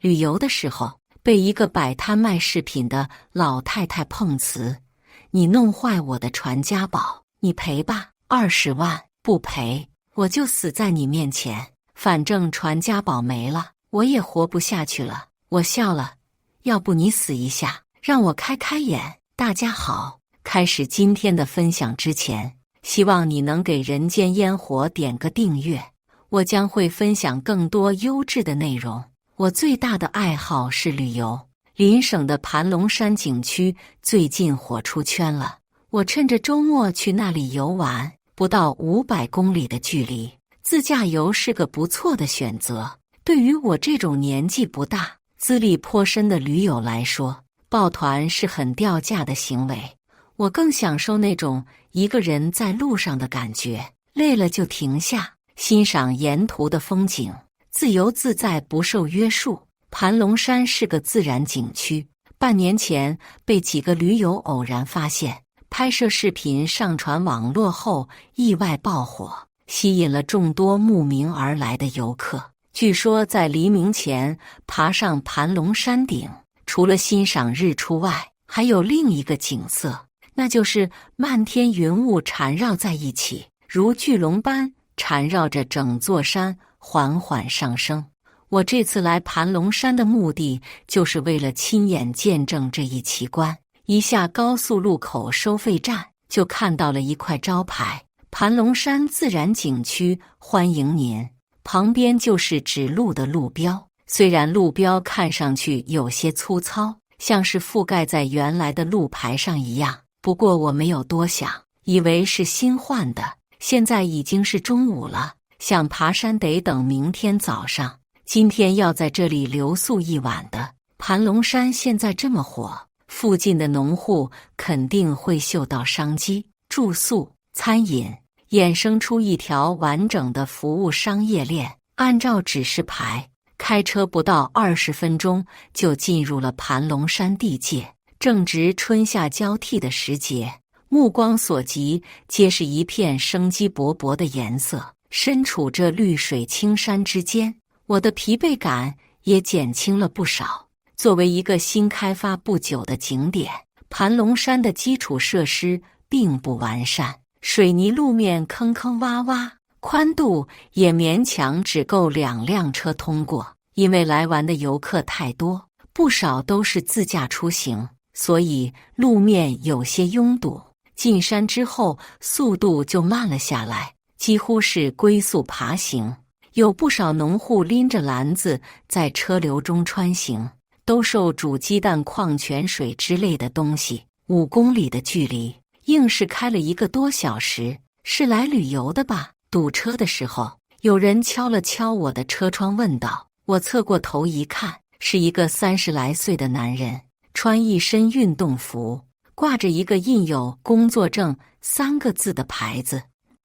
旅游的时候，被一个摆摊卖饰品的老太太碰瓷，你弄坏我的传家宝，你赔吧，20万，不赔我就死在你面前。反正传家宝没了，我也活不下去了。我笑了，要不你死一下，让我开开眼。大家好，开始今天的分享之前，希望你能给人间烟火点个订阅，我将会分享更多优质的内容。我最大的爱好是旅游，邻省的盘龙山景区最近火出圈了，我趁着周末去那里游玩，不到500公里的距离，自驾游是个不错的选择。对于我这种年纪不大、资历颇深的驴友来说，抱团是很掉价的行为。我更享受那种一个人在路上的感觉，累了就停下，欣赏沿途的风景，自由自在，不受约束。盘龙山是个自然景区，半年前被几个驴友偶然发现，拍摄视频上传网络后意外爆火，吸引了众多慕名而来的游客。据说在黎明前爬上盘龙山顶，除了欣赏日出外，还有另一个景色，那就是漫天云雾缠绕在一起，如巨龙般缠绕着整座山缓缓上升。我这次来盘龙山的目的，就是为了亲眼见证这一奇观。一下高速路口收费站，就看到了一块招牌：盘龙山自然景区欢迎您。旁边就是指路的路标，虽然路标看上去有些粗糙，像是覆盖在原来的路牌上一样，不过我没有多想，以为是新换的。现在已经是中午了，想爬山得等明天早上，今天要在这里留宿一晚的。盘龙山现在这么火，附近的农户肯定会嗅到商机，住宿、餐饮衍生出一条完整的服务商业链。按照指示牌，开车不到20分钟就进入了盘龙山地界。正值春夏交替的时节，目光所及皆是一片生机勃勃的颜色。身处这绿水青山之间，我的疲惫感也减轻了不少。作为一个新开发不久的景点，盘龙山的基础设施并不完善，水泥路面坑坑洼洼，宽度也勉强只够2辆车通过。因为来玩的游客太多，不少都是自驾出行，所以路面有些拥堵。进山之后，速度就慢了下来，几乎是龟速爬行。有不少农户拎着篮子在车流中穿行，兜售煮鸡蛋、矿泉水之类的东西。5公里的距离，硬是开了1个多小时。是来旅游的吧？堵车的时候，有人敲了敲我的车窗问道。我侧过头一看，是一个30来岁的男人，穿一身运动服，挂着一个印有工作证3个字的牌子。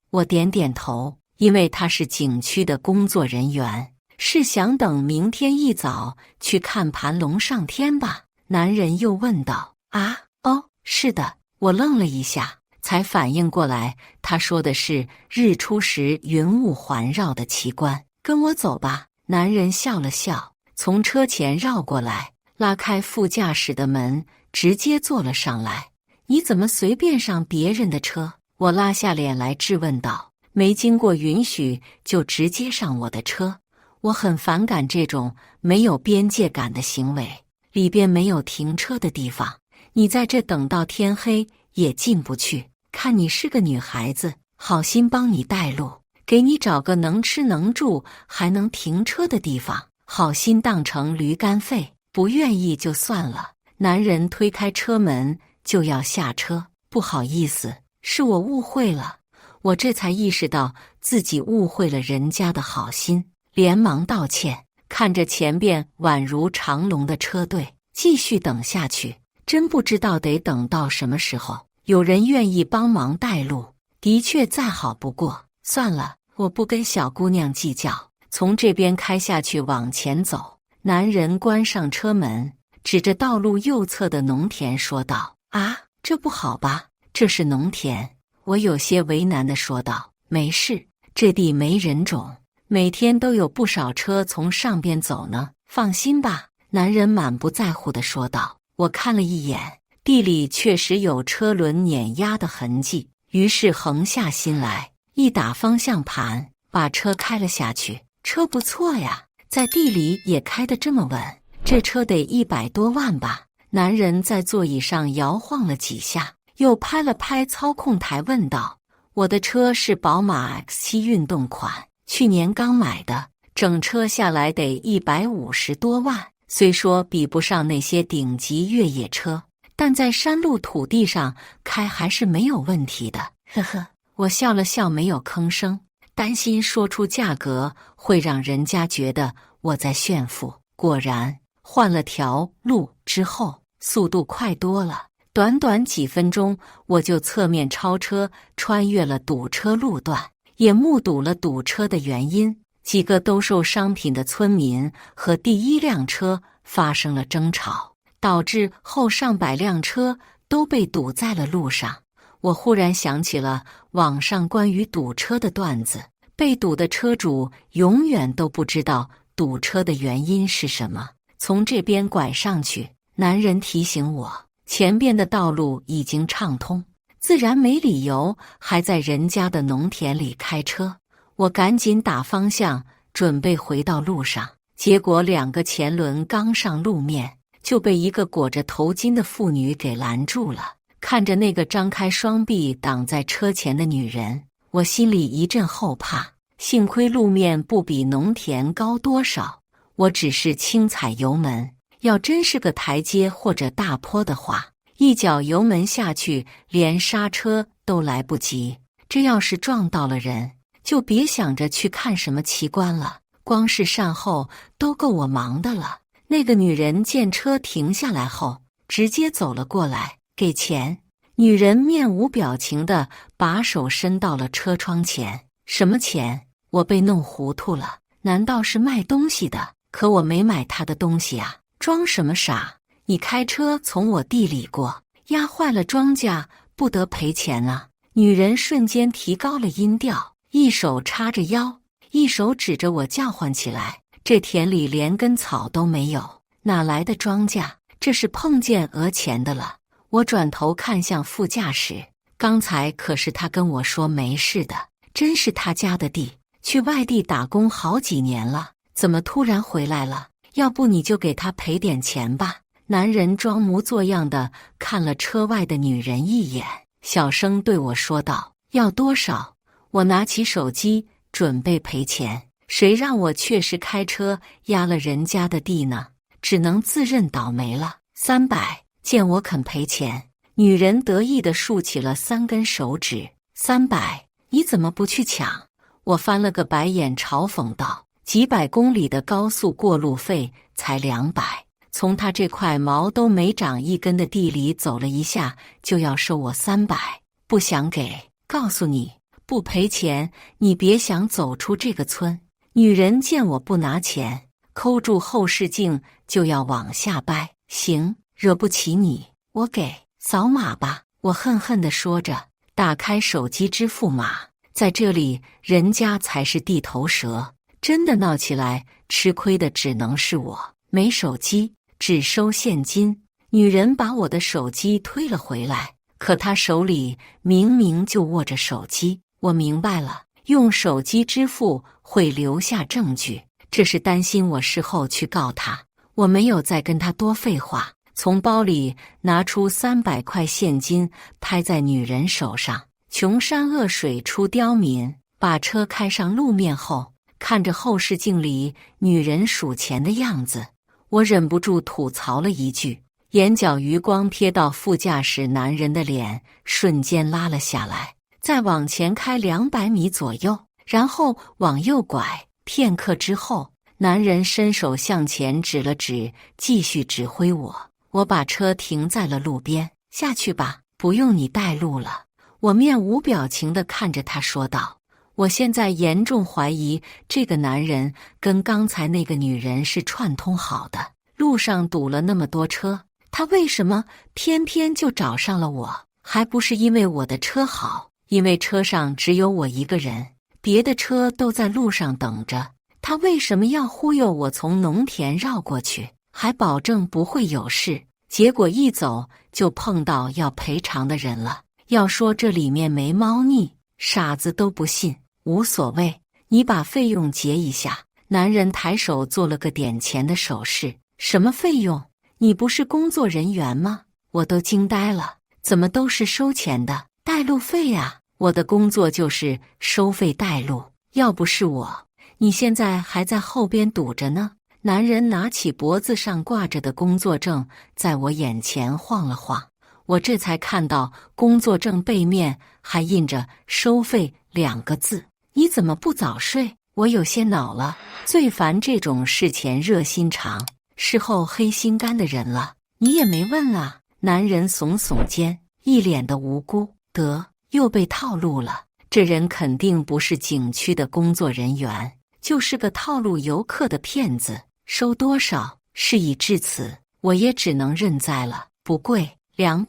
我点点头，因为他是景区的工作人员，是想等明天一早去看盘龙上天吧？男人又问道。啊，哦，是的。我愣了一下，才反应过来，他说的是日出时云雾环绕的奇观。跟我走吧。男人笑了笑，从车前绕过来，拉开副驾驶的门，直接坐了上来。你怎么随便上别人的车？我拉下脸来质问道。没经过允许就直接上我的车，我很反感这种没有边界感的行为。里边没有停车的地方，你在这等到天黑也进不去。看你是个女孩子，好心帮你带路，给你找个能吃能住还能停车的地方，好心当成驴肝肺，不愿意就算了。男人推开车门就要下车。不好意思，是我误会了。我这才意识到自己误会了人家的好心，连忙道歉，看着前边宛如长龙的车队，继续等下去。真不知道得等到什么时候有人愿意帮忙带路，的确再好不过。算了，我不跟小姑娘计较，从这边开下去往前走。男人关上车门，指着道路右侧的农田说道。啊，这不好吧？这是农田。我有些为难地说道。没事，这地没人种，每天都有不少车从上边走呢。放心吧，男人满不在乎地说道。我看了一眼，地里确实有车轮碾压的痕迹，于是横下心来，一打方向盘，把车开了下去。车不错呀，在地里也开得这么稳，这车得100多万吧。男人在座椅上摇晃了几下，又拍了拍操控台问道：我的车是宝马 X7 运动款，去年刚买的，整车下来得150多万。虽说比不上那些顶级越野车，但在山路土地上开还是没有问题的。呵呵，我笑了笑，没有吭声，担心说出价格会让人家觉得我在炫富。果然，换了条路之后，速度快多了。短短几分钟，我就侧面超车，穿越了堵车路段，也目睹了堵车的原因。几个兜售商品的村民和第一辆车发生了争吵，导致后上百辆车都被堵在了路上。我忽然想起了网上关于堵车的段子，被堵的车主永远都不知道堵车的原因是什么。从这边拐上去，男人提醒我，前边的道路已经畅通，自然没理由还在人家的农田里开车。我赶紧打方向，准备回到路上，结果2个前轮刚上路面，就被一个裹着头巾的妇女给拦住了。看着那个张开双臂挡在车前的女人，我心里一阵后怕。幸亏路面不比农田高多少，我只是轻踩油门，要真是个台阶或者大坡的话，一脚油门下去，连刹车都来不及。这要是撞到了人，就别想着去看什么奇观了，光是善后都够我忙的了。那个女人见车停下来后，直接走了过来，给钱。女人面无表情地把手伸到了车窗前。什么钱？我被弄糊涂了，难道是卖东西的？可我没买她的东西啊！装什么傻？你开车从我地里过，压坏了庄稼，不得赔钱啊！女人瞬间提高了音调，一手叉着腰，一手指着我叫唤起来：这田里连根草都没有，哪来的庄稼？这是碰见讹钱的了。我转头看向副驾驶，刚才可是他跟我说没事的，真是他家的地，去外地打工好几年了，怎么突然回来了？要不你就给他赔点钱吧。男人装模作样的看了车外的女人一眼，小声对我说道：要多少？我拿起手机准备赔钱，谁让我确实开车压了人家的地呢？只能自认倒霉了。300，见我肯赔钱。女人得意地竖起了3根手指。300，你怎么不去抢？我翻了个白眼，嘲讽道：几百公里的高速过路费才200，从他这块毛都没长一根的地里走了一下，就要收我300，不想给，告诉你，不赔钱，你别想走出这个村。女人见我不拿钱，抠住后视镜就要往下掰。行，惹不起你，我给，扫码吧。我恨恨地说着，打开手机支付码。在这里，人家才是地头蛇，真的闹起来，吃亏的只能是我。没手机，只收现金。女人把我的手机推了回来，可她手里明明就握着手机。我明白了，用手机支付会留下证据，这是担心我事后去告她。我没有再跟她多废话，从包里拿出300块现金，拍在女人手上。穷山恶水出刁民，把车开上路面后，看着后视镜里女人数钱的样子，我忍不住吐槽了一句，眼角余光瞥到副驾驶男人的脸，瞬间拉了下来。再往前开200米左右，然后往右拐。片刻之后，男人伸手向前指了指，继续指挥我。我把车停在了路边，下去吧，不用你带路了。我面无表情地看着他说道。我现在严重怀疑这个男人跟刚才那个女人是串通好的。路上堵了那么多车，他为什么偏偏就找上了我？还不是因为我的车好，因为车上只有我一个人，别的车都在路上等着。他为什么要忽悠我从农田绕过去，还保证不会有事？结果一走就碰到要赔偿的人了。要说这里面没猫腻，傻子都不信。无所谓，你把费用结一下。男人抬手做了个点钱的手势。什么费用？你不是工作人员吗？我都惊呆了，怎么都是收钱的？带路费呀！我的工作就是收费带路，要不是我，你现在还在后边堵着呢。男人拿起脖子上挂着的工作证，在我眼前晃了晃，我这才看到工作证背面还印着收费2个字。你怎么不早睡？我有些恼了，最烦这种事前热心肠，事后黑心肝的人了。你也没问啊。男人耸耸肩，一脸的无辜。得，又被套路了。这人肯定不是景区的工作人员，就是个套路游客的骗子。收多少？事已至此，我也只能认栽了。不贵，200。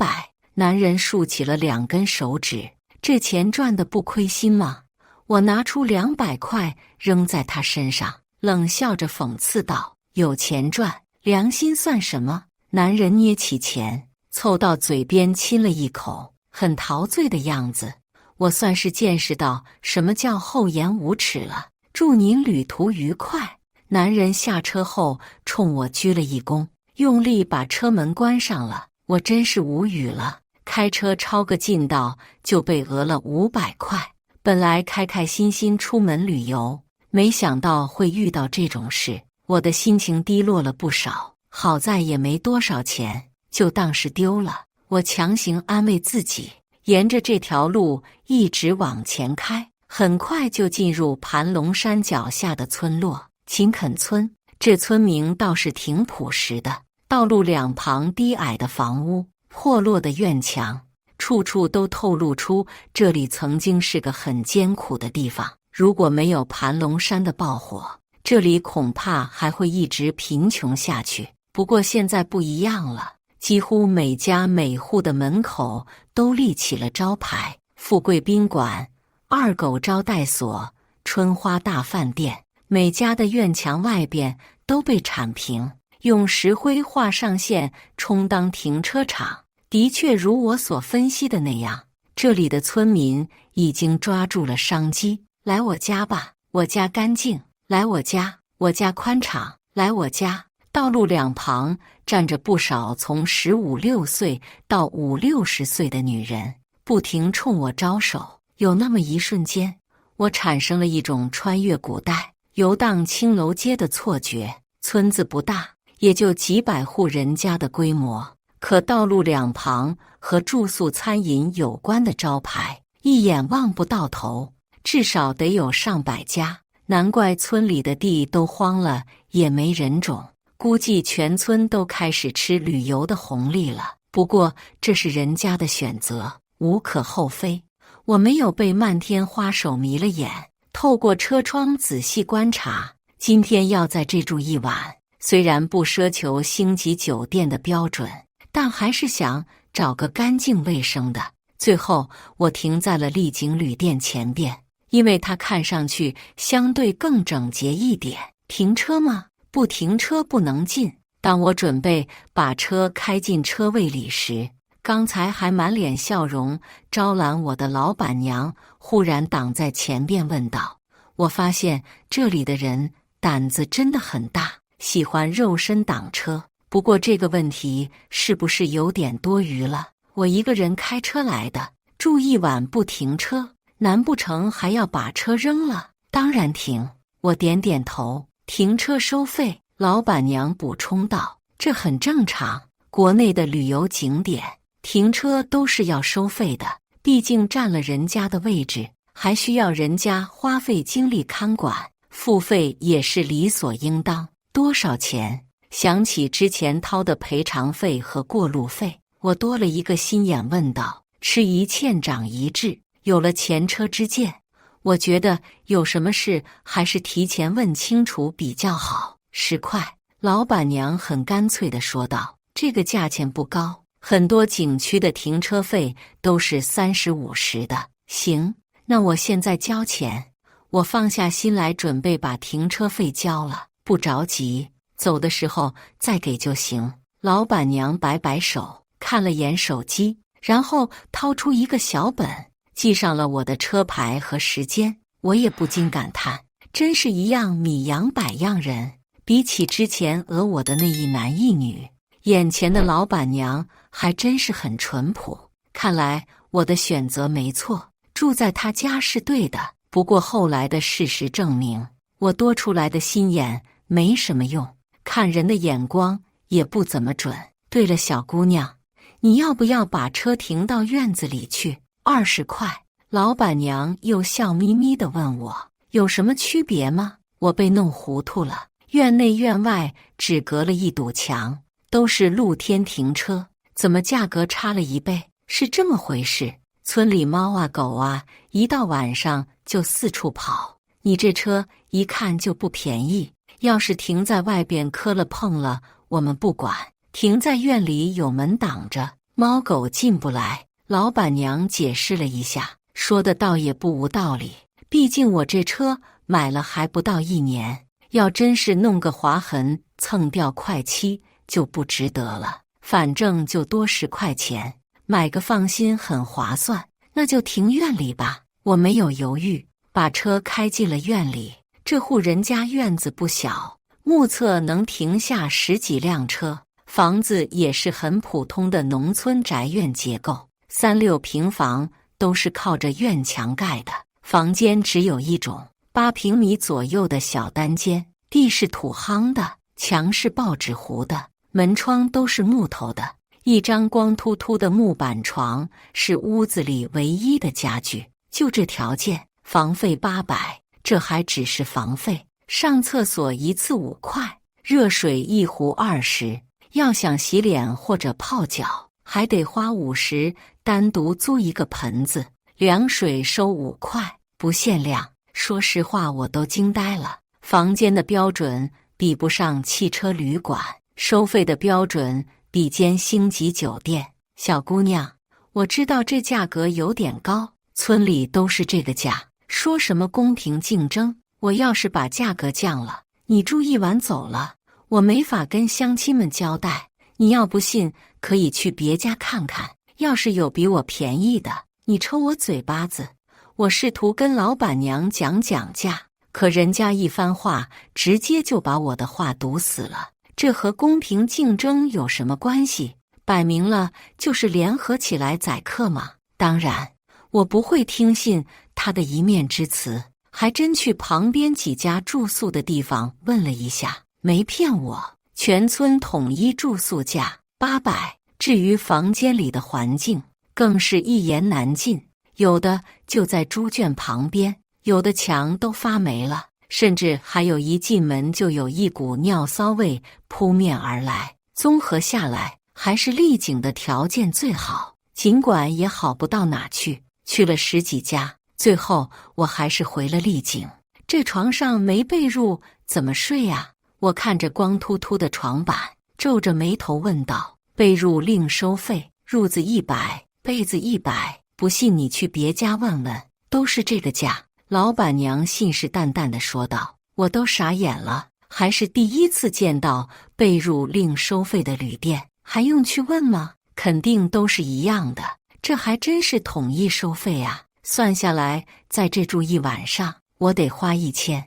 男人竖起了2根手指。这钱赚得不亏心吗？我拿出200块扔在他身上，冷笑着讽刺道：有钱赚，良心算什么？男人捏起钱，凑到嘴边亲了一口，很陶醉的样子。我算是见识到什么叫厚颜无耻了。祝您旅途愉快。男人下车后冲我鞠了一躬，用力把车门关上了。我真是无语了，开车超个近道就被讹了500块。本来开开心心出门旅游，没想到会遇到这种事，我的心情低落了不少。好在也没多少钱，就当是丢了。我强行安慰自己，沿着这条路一直往前开，很快就进入盘龙山脚下的村落秦垦村。这村名倒是挺朴实的，道路两旁低矮的房屋，破落的院墙，处处都透露出这里曾经是个很艰苦的地方。如果没有盘龙山的爆火，这里恐怕还会一直贫穷下去。不过现在不一样了，几乎每家每户的门口都立起了招牌：富贵宾馆、二狗招待所、春花大饭店。每家的院墙外边都被铲平，用石灰画上线，充当停车场。的确如我所分析的那样，这里的村民已经抓住了商机。来我家吧，我家干净；来我家，我家宽敞；来我家。道路两旁站着不少从15、16岁到50、60岁的女人，不停冲我招手。有那么一瞬间，我产生了一种穿越古代、游荡青楼街的错觉。村子不大，也就几百户人家的规模，可道路两旁和住宿餐饮有关的招牌一眼望不到头，至少得有上百家。难怪村里的地都荒了，也没人种。估计全村都开始吃旅游的红利了。不过这是人家的选择，无可厚非。我没有被漫天花手迷了眼，透过车窗仔细观察。今天要在这住一晚，虽然不奢求星级酒店的标准，但还是想找个干净卫生的。最后我停在了丽景旅店前边，因为它看上去相对更整洁一点。停车吗？不停车不能进。当我准备把车开进车位里时，刚才还满脸笑容招揽我的老板娘忽然挡在前边问道：我发现这里的人胆子真的很大，喜欢肉身挡车。不过这个问题是不是有点多余了？我一个人开车来的，住一晚不停车，难不成还要把车扔了？当然停。我点点头。停车收费，老板娘补充道：这很正常，国内的旅游景点停车都是要收费的，毕竟占了人家的位置，还需要人家花费精力看管，付费也是理所应当。多少钱？想起之前掏的赔偿费和过路费，我多了一个心眼问道：吃一堑长一智，有了前车之鉴，我觉得有什么事还是提前问清楚比较好。10块，老板娘很干脆地说道。这个价钱不高，很多景区的停车费都是30、50的。行，那我现在交钱。我放下心来，准备把停车费交了，不着急，走的时候再给就行。老板娘摆摆手，看了眼手机，然后掏出一个小本，记上了我的车牌和时间。我也不禁感叹，真是一样米养百样人。比起之前讹我的那一男一女，眼前的老板娘还真是很淳朴。看来我的选择没错，住在她家是对的。不过后来的事实证明，我多出来的心眼没什么用，看人的眼光也不怎么准。对了，小姑娘，你要不要把车停到院子里去？20块。老板娘又笑眯眯地问我，有什么区别吗？我被弄糊涂了，院内院外只隔了一堵墙，都是露天停车，怎么价格差了1倍？是这么回事。村里猫啊狗啊，一到晚上就四处跑，你这车一看就不便宜。要是停在外边磕了碰了，我们不管，停在院里有门挡着，猫狗进不来。老板娘解释了一下，说的倒也不无道理，毕竟我这车买了还不到1年，要真是弄个划痕蹭掉块漆就不值得了，反正就多10块钱，买个放心很划算，那就停院里吧。我没有犹豫，把车开进了院里。这户人家院子不小，目测能停下10几辆车，房子也是很普通的农村宅院结构，3、6平房都是靠着院墙盖的，房间只有一种8平米左右的小单间，地是土夯的，墙是报纸糊的，门窗都是木头的，一张光秃秃的木板床是屋子里唯一的家具。就这条件，房费800，这还只是房费，上厕所1次5块，热水1壶20，要想洗脸或者泡脚还得花50，单独租一个盆子，凉水收5块，不限量。说实话，我都惊呆了，房间的标准比不上汽车旅馆，收费的标准比间星级酒店。小姑娘，我知道这价格有点高，村里都是这个价，说什么公平竞争，我要是把价格降了，你住1晚走了，我没法跟乡亲们交代。你要不信，可以去别家看看，要是有比我便宜的，你抽我嘴巴子。我试图跟老板娘讲价，可人家一番话直接就把我的话堵死了。这和公平竞争有什么关系？摆明了就是联合起来宰客嘛。当然，我不会听信他的一面之词，还真去旁边几家住宿的地方问了一下，没骗我，全村统一住宿价800。至于房间里的环境，更是一言难尽，有的就在猪圈旁边，有的墙都发霉了，甚至还有一进门就有一股尿骚味扑面而来。综合下来，还是丽景的条件最好，尽管也好不到哪去，去了10几家，最后我还是回了丽景。这床上没被褥，怎么睡呀？我看着光秃秃的床板，皱着眉头问道。被褥另收费，褥子100，被子100，不信你去别家问问，都是这个价。老板娘信誓旦旦地说道。我都傻眼了，还是第一次见到被褥另收费的旅店，还用去问吗？肯定都是一样的，这还真是统一收费啊！算下来，在这住1晚上，我得花1000。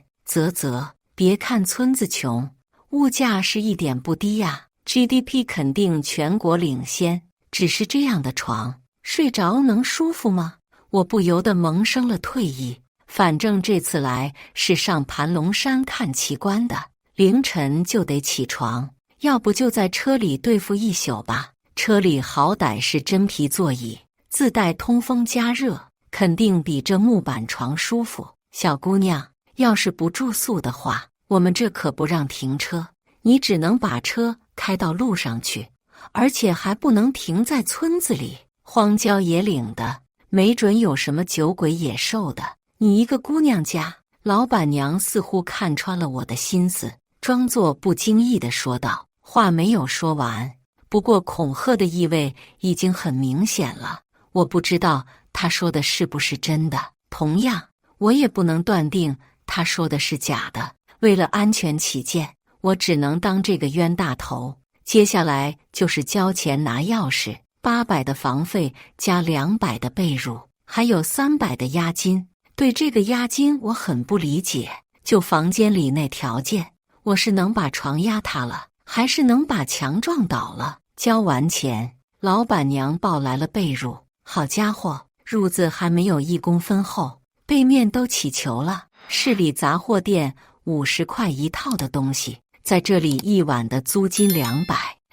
别看村子穷，物价是一点不低呀。GDP 肯定全国领先，只是这样的床，睡着能舒服吗？我不由得萌生了退意。反正这次来是上盘龙山看奇观的，凌晨就得起床，要不就在车里对付1宿吧。车里好歹是真皮座椅，自带通风加热，肯定比这木板床舒服。小姑娘，要是不住宿的话，我们这可不让停车，你只能把车开到路上去，而且还不能停在村子里，荒郊野岭的，没准有什么酒鬼野兽的。你一个姑娘家，老板娘似乎看穿了我的心思，装作不经意地说道。话没有说完，不过恐吓的意味已经很明显了。我不知道她说的是不是真的。同样，我也不能断定他说的是假的。为了安全起见，我只能当这个冤大头。接下来就是交钱拿钥匙，800的房费加200的被褥，还有300的押金。对这个押金我很不理解，就房间里那条件，我是能把床压塌了，还是能把墙撞倒了？交完钱，老板娘抱来了被褥，好家伙，褥子还没有1公分厚，背面都起球了。市里杂货店50块一套的东西，在这里1晚的租金200，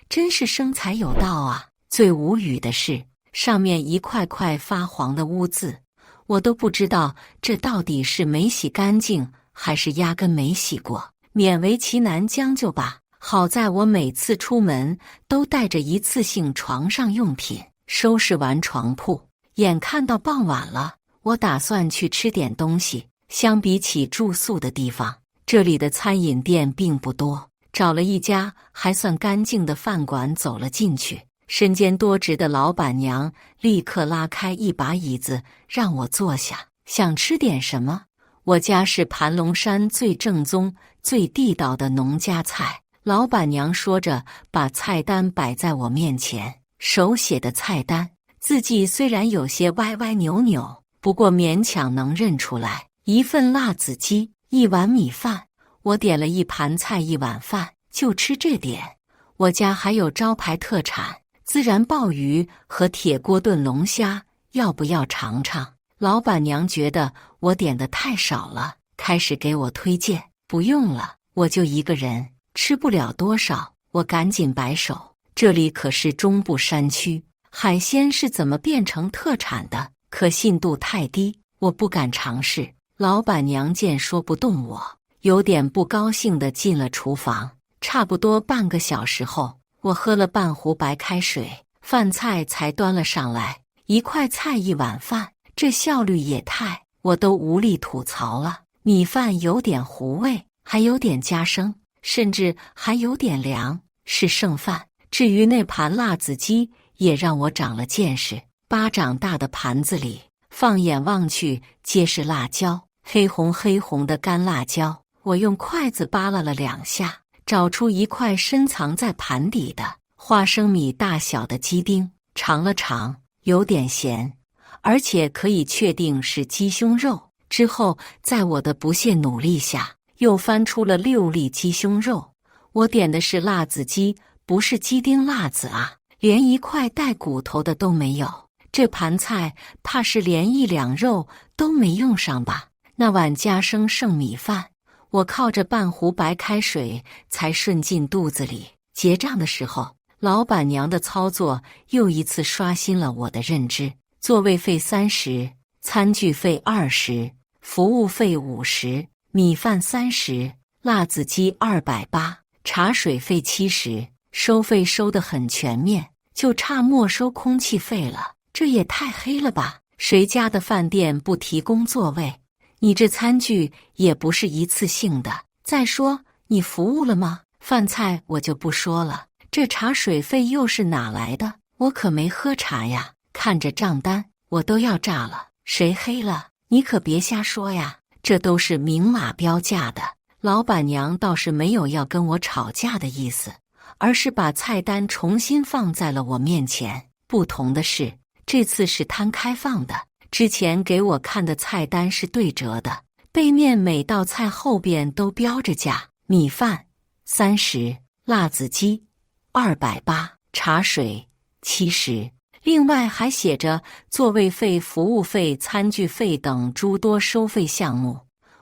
真是生财有道啊！最无语的是，上面一块块发黄的污渍，我都不知道这到底是没洗干净，还是压根没洗过。勉为其难将就吧。好在我每次出门都带着一次性床上用品。收拾完床铺，眼看到傍晚了，我打算去吃点东西。相比起住宿的地方，这里的餐饮店并不多，找了一家还算干净的饭馆走了进去。身兼多职的老板娘立刻拉开一把椅子让我坐下。想吃点什么？我家是盘龙山最正宗最地道的农家菜。老板娘说着把菜单摆在我面前，手写的菜单，字迹虽然有些歪歪扭扭，不过勉强能认出来。1份辣子鸡，1碗米饭。我点了1盘菜1碗饭，就吃这点。我家还有招牌特产孜然鲍鱼和铁锅炖龙虾，要不要尝尝？老板娘觉得我点的太少了，开始给我推荐。不用了，我就一个人，吃不了多少。我赶紧摆手，这里可是中部山区，海鲜是怎么变成特产的？可信度太低，我不敢尝试。老板娘见说不动我，有点不高兴地进了厨房。差不多半个小时后，我喝了半壶白开水，饭菜才端了上来，1块菜1碗饭，这效率也太……我都无力吐槽了。米饭有点糊味，还有点夹生，甚至还有点凉，是剩饭。至于那盘辣子鸡，也让我长了见识。巴掌大的盘子里，放眼望去皆是辣椒，黑红黑红的干辣椒。我用筷子扒拉了2下，找出1块深藏在盘底的花生米大小的鸡丁，尝了尝，有点咸，而且可以确定是鸡胸肉。之后在我的不懈努力下，又翻出了6粒鸡胸肉。我点的是辣子鸡，不是鸡丁辣子啊，连1块带骨头的都没有。这盘菜怕是连1两肉都没用上吧。那碗夹生剩米饭，我靠着半壶白开水才顺进肚子里。结账的时候，老板娘的操作又一次刷新了我的认知。座位费30，餐具费20，服务费50，米饭30，辣子鸡280，茶水费70，收费收得很全面，就差没收空气费了。这也太黑了吧！谁家的饭店不提供座位？你这餐具也不是一次性的。再说，你服务了吗？饭菜我就不说了，这茶水费又是哪来的？我可没喝茶呀！看着账单，我都要炸了。谁黑了？你可别瞎说呀！这都是明码标价的。老板娘倒是没有要跟我吵架的意思，而是把菜单重新放在了我面前。不同的是，这次是摊开放的，之前给我看的菜单是对折的，背面每道菜后边都标着价。米饭30，辣子鸡280，茶水70，另外还写着座位费、服务费、餐具费等诸多收费项目。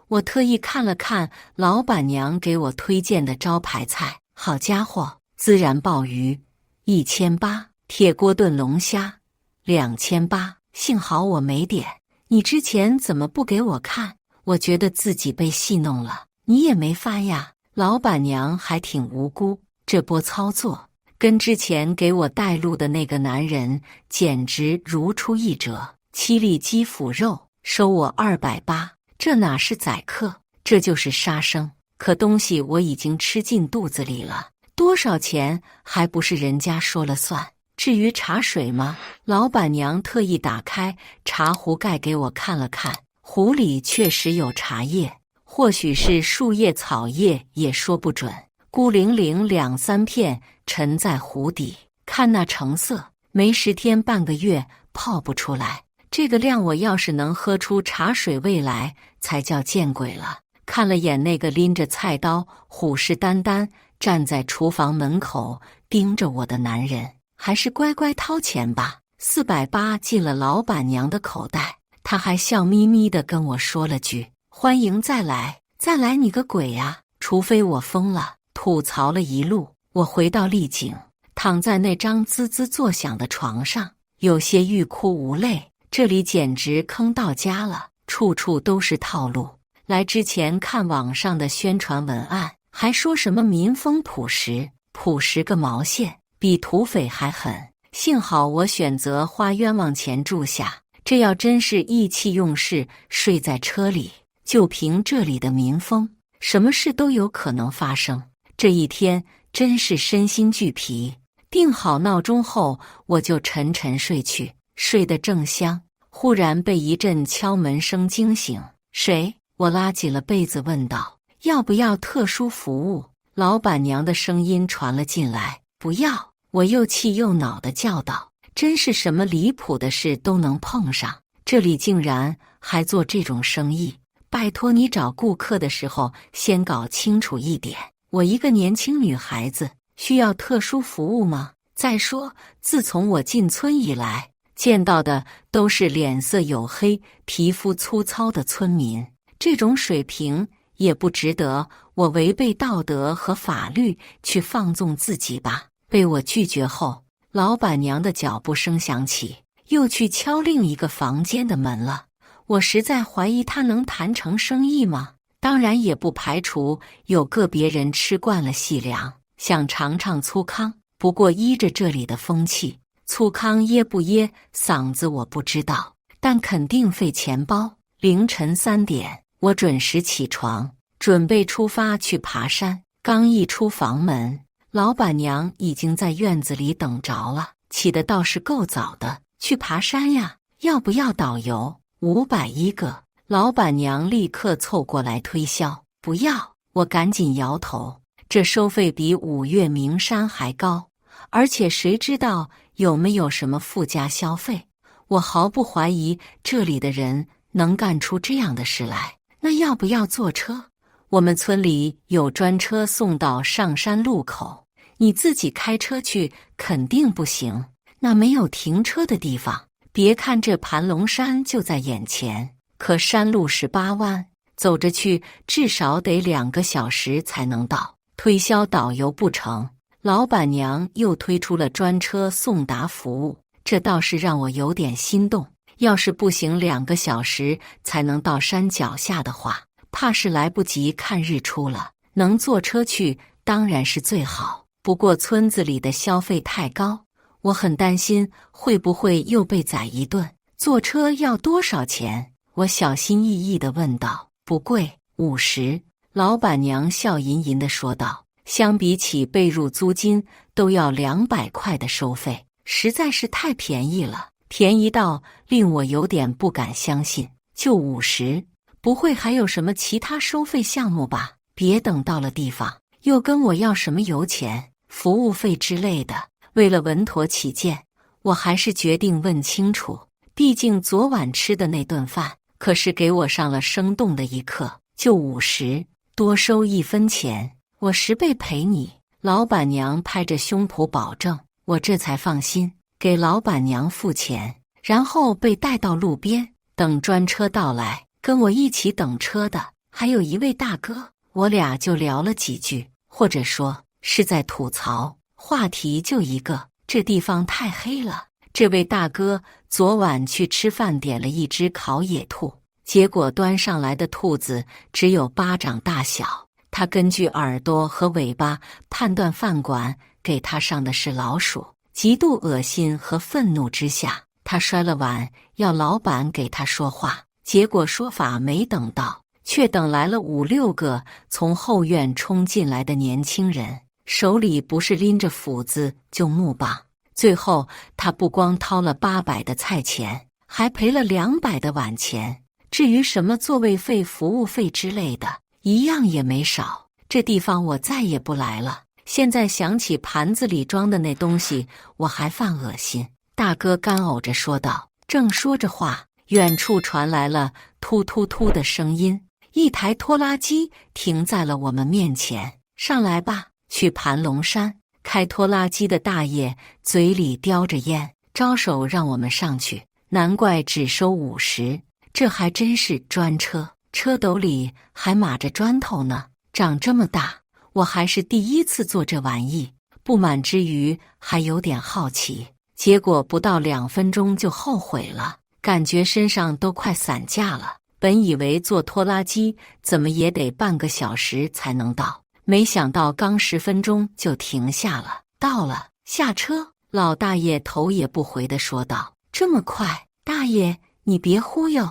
我特意看了看老板娘给我推荐的招牌菜，好家伙，孜然鲍鱼1800，铁锅炖龙虾2800，幸好我没点。你之前怎么不给我看？我觉得自己被戏弄了。你也没翻呀？老板娘还挺无辜，这波操作跟之前给我带路的那个男人简直如出一辙。7粒鸡脯肉收我280，这哪是宰客，这就是杀生。可东西我已经吃进肚子里了，多少钱还不是人家说了算。至于茶水吗？老板娘特意打开茶壶盖给我看了看，壶里确实有茶叶，或许是树叶草叶也说不准，孤零零2-3片沉在壶底，看那成色，没10天半个月泡不出来。这个量我要是能喝出茶水味来，才叫见鬼了。看了眼那个拎着菜刀虎视眈眈站在厨房门口盯着我的男人，还是乖乖掏钱吧。480进了老板娘的口袋，他还笑眯眯地跟我说了句：“欢迎再来。”再来你个鬼呀！除非我疯了。吐槽了一路，我回到丽景，躺在那张滋滋作响的床上，有些欲哭无泪。这里简直坑到家了，处处都是套路。来之前看网上的宣传文案，还说什么民风朴实，朴实个毛线，比土匪还狠。幸好我选择花冤枉钱住下，这要真是意气用事睡在车里，就凭这里的民风，什么事都有可能发生。这一天真是身心俱疲。定好闹钟后，我就沉沉睡去，睡得正香，忽然被一阵敲门声惊醒。谁？我拉紧了被子问道。要不要特殊服务？老板娘的声音传了进来。不要。我又气又恼地叫道。真是什么离谱的事都能碰上，这里竟然还做这种生意。拜托你找顾客的时候先搞清楚一点，我一个年轻女孩子需要特殊服务吗？再说，自从我进村以来，见到的都是脸色黝黑、皮肤粗糙的村民，这种水平也不值得我违背道德和法律去放纵自己吧。被我拒绝后，老板娘的脚步声响起，又去敲另一个房间的门了。我实在怀疑她能谈成生意吗？当然也不排除有个别人吃惯了细粮，想尝尝粗糠。不过依着这里的风气，粗糠噎不噎嗓子我不知道，但肯定费钱包。凌晨3点，我准时起床，准备出发去爬山。刚一出房门，老板娘已经在院子里等着了。起得倒是够早的，去爬山呀？要不要导游？500一个。老板娘立刻凑过来推销。不要，我赶紧摇头。这收费比5岳名山还高，而且谁知道有没有什么附加消费？我毫不怀疑这里的人能干出这样的事来。那要不要坐车？我们村里有专车送到上山路口，你自己开车去肯定不行，那没有停车的地方。别看这盘龙山就在眼前，可山路18弯，走着去至少得2个小时才能到。推销导游不成，老板娘又推出了专车送达服务，这倒是让我有点心动。要是步行2个小时才能到山脚下的话，怕是来不及看日出了。能坐车去当然是最好，不过村子里的消费太高，我很担心会不会又被宰一顿。坐车要多少钱？我小心翼翼地问道。不贵，50。老板娘笑吟吟地说道。相比起被褥租金都要200块的收费，实在是太便宜了，便宜到令我有点不敢相信。就50，不会还有什么其他收费项目吧？别等到了地方又跟我要什么油钱、服务费之类的。为了稳妥起见，我还是决定问清楚，毕竟昨晚吃的那顿饭可是给我上了生动的一课。就50，多收1分钱，我10倍赔你。老板娘拍着胸脯保证，我这才放心，给老板娘付钱，然后被带到路边等专车到来。跟我一起等车的还有一位大哥，我俩就聊了几句，或者说是在吐槽，话题就一个，这地方太黑了。这位大哥昨晚去吃饭点了一只烤野兔，结果端上来的兔子只有巴掌大小，他根据耳朵和尾巴判断饭馆给他上的是老鼠。极度恶心和愤怒之下，他摔了碗要老板给他说话，结果说法没等到，却等来了5、6个从后院冲进来的年轻人，手里不是拎着斧子就木棒。最后他不光掏了800的菜钱，还赔了200的碗钱。至于什么座位费、服务费之类的，一样也没少。这地方我再也不来了。现在想起盘子里装的那东西，我还犯恶心。大哥干呕着说道。正说着话，远处传来了突突突的声音，一台拖拉机停在了我们面前。上来吧，去盘龙山。开拖拉机的大爷嘴里叼着烟，招手让我们上去。难怪只收50，这还真是专车，车斗里还码着砖头呢。长这么大，我还是第一次坐这玩意，不满之余还有点好奇。结果不到2分钟就后悔了，感觉身上都快散架了。本以为坐拖拉机怎么也得半个小时才能到，没想到刚10分钟就停下了。到了，下车。老大爷头也不回地说道。这么快？大爷，你别忽悠，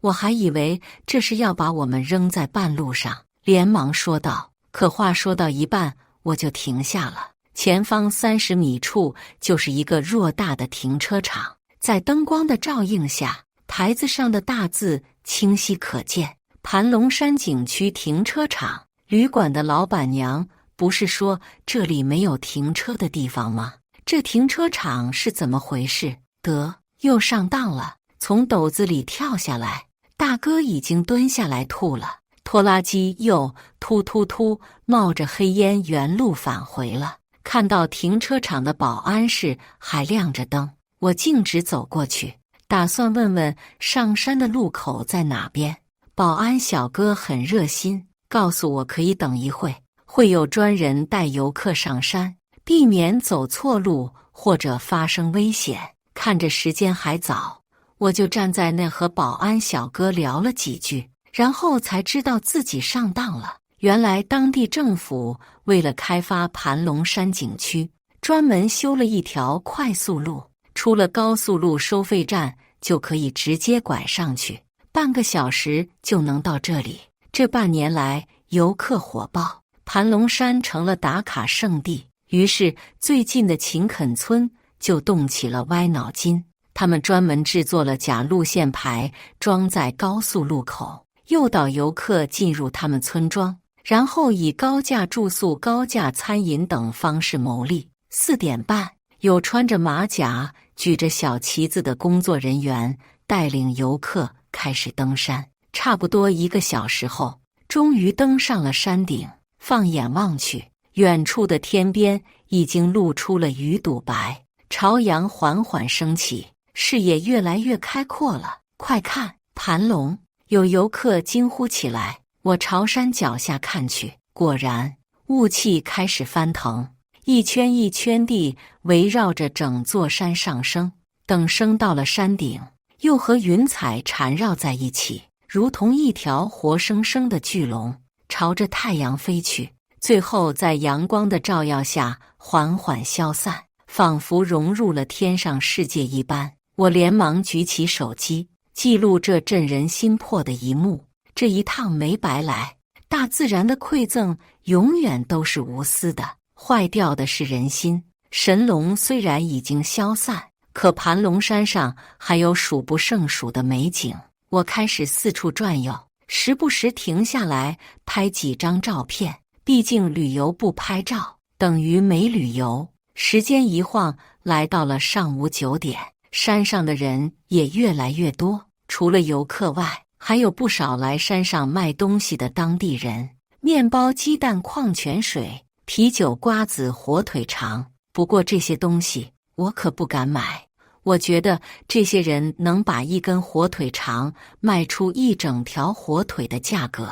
我还以为这是要把我们扔在半路上。连忙说道。可话说到一半，我就停下了。前方30米处就是一个偌大的停车场，在灯光的照映下，牌子上的大字清晰可见：盘龙山景区停车场。旅馆的老板娘不是说这里没有停车的地方吗？这停车场是怎么回事？得，又上当了！从斗子里跳下来，大哥已经蹲下来吐了。拖拉机又突突突冒着黑烟原路返回了。看到停车场的保安室还亮着灯，我径直走过去，打算问问上山的路口在哪边。保安小哥很热心，告诉我可以等一会，会有专人带游客上山，避免走错路或者发生危险。看着时间还早，我就站在那和保安小哥聊了几句，然后才知道自己上当了。原来当地政府为了开发盘龙山景区，专门修了一条快速路，出了高速路收费站就可以直接拐上去，半个小时就能到这里。这半年来游客火爆，盘龙山成了打卡圣地。于是最近的秦垦村就动起了歪脑筋，他们专门制作了假路线牌，装在高速路口，诱导游客进入他们村庄，然后以高价住宿、高价餐饮等方式牟利。4点半，有穿着马甲、举着小旗子的工作人员带领游客开始登山。差不多1个小时后，终于登上了山顶。放眼望去，远处的天边已经露出了鱼肚白，朝阳缓缓升起，视野越来越开阔了。快看，盘龙！有游客惊呼起来。我朝山脚下看去，果然雾气开始翻腾，一圈一圈地围绕着整座山上升。等升到了山顶，又和云彩缠绕在一起，如同一条活生生的巨龙，朝着太阳飞去，最后在阳光的照耀下缓缓消散，仿佛融入了天上世界一般。我连忙举起手机，记录这震人心魄的一幕。这一趟没白来，大自然的馈赠永远都是无私的。坏掉的是人心。神龙虽然已经消散，可盘龙山上还有数不胜数的美景。我开始四处转悠，时不时停下来拍几张照片。毕竟旅游不拍照等于没旅游。时间一晃来到了上午9点，山上的人也越来越多，除了游客外，还有不少来山上卖东西的当地人，面包、鸡蛋、矿泉水、啤酒、瓜子、火腿肠。不过这些东西我可不敢买，我觉得这些人能把一根火腿肠卖出一整条火腿的价格，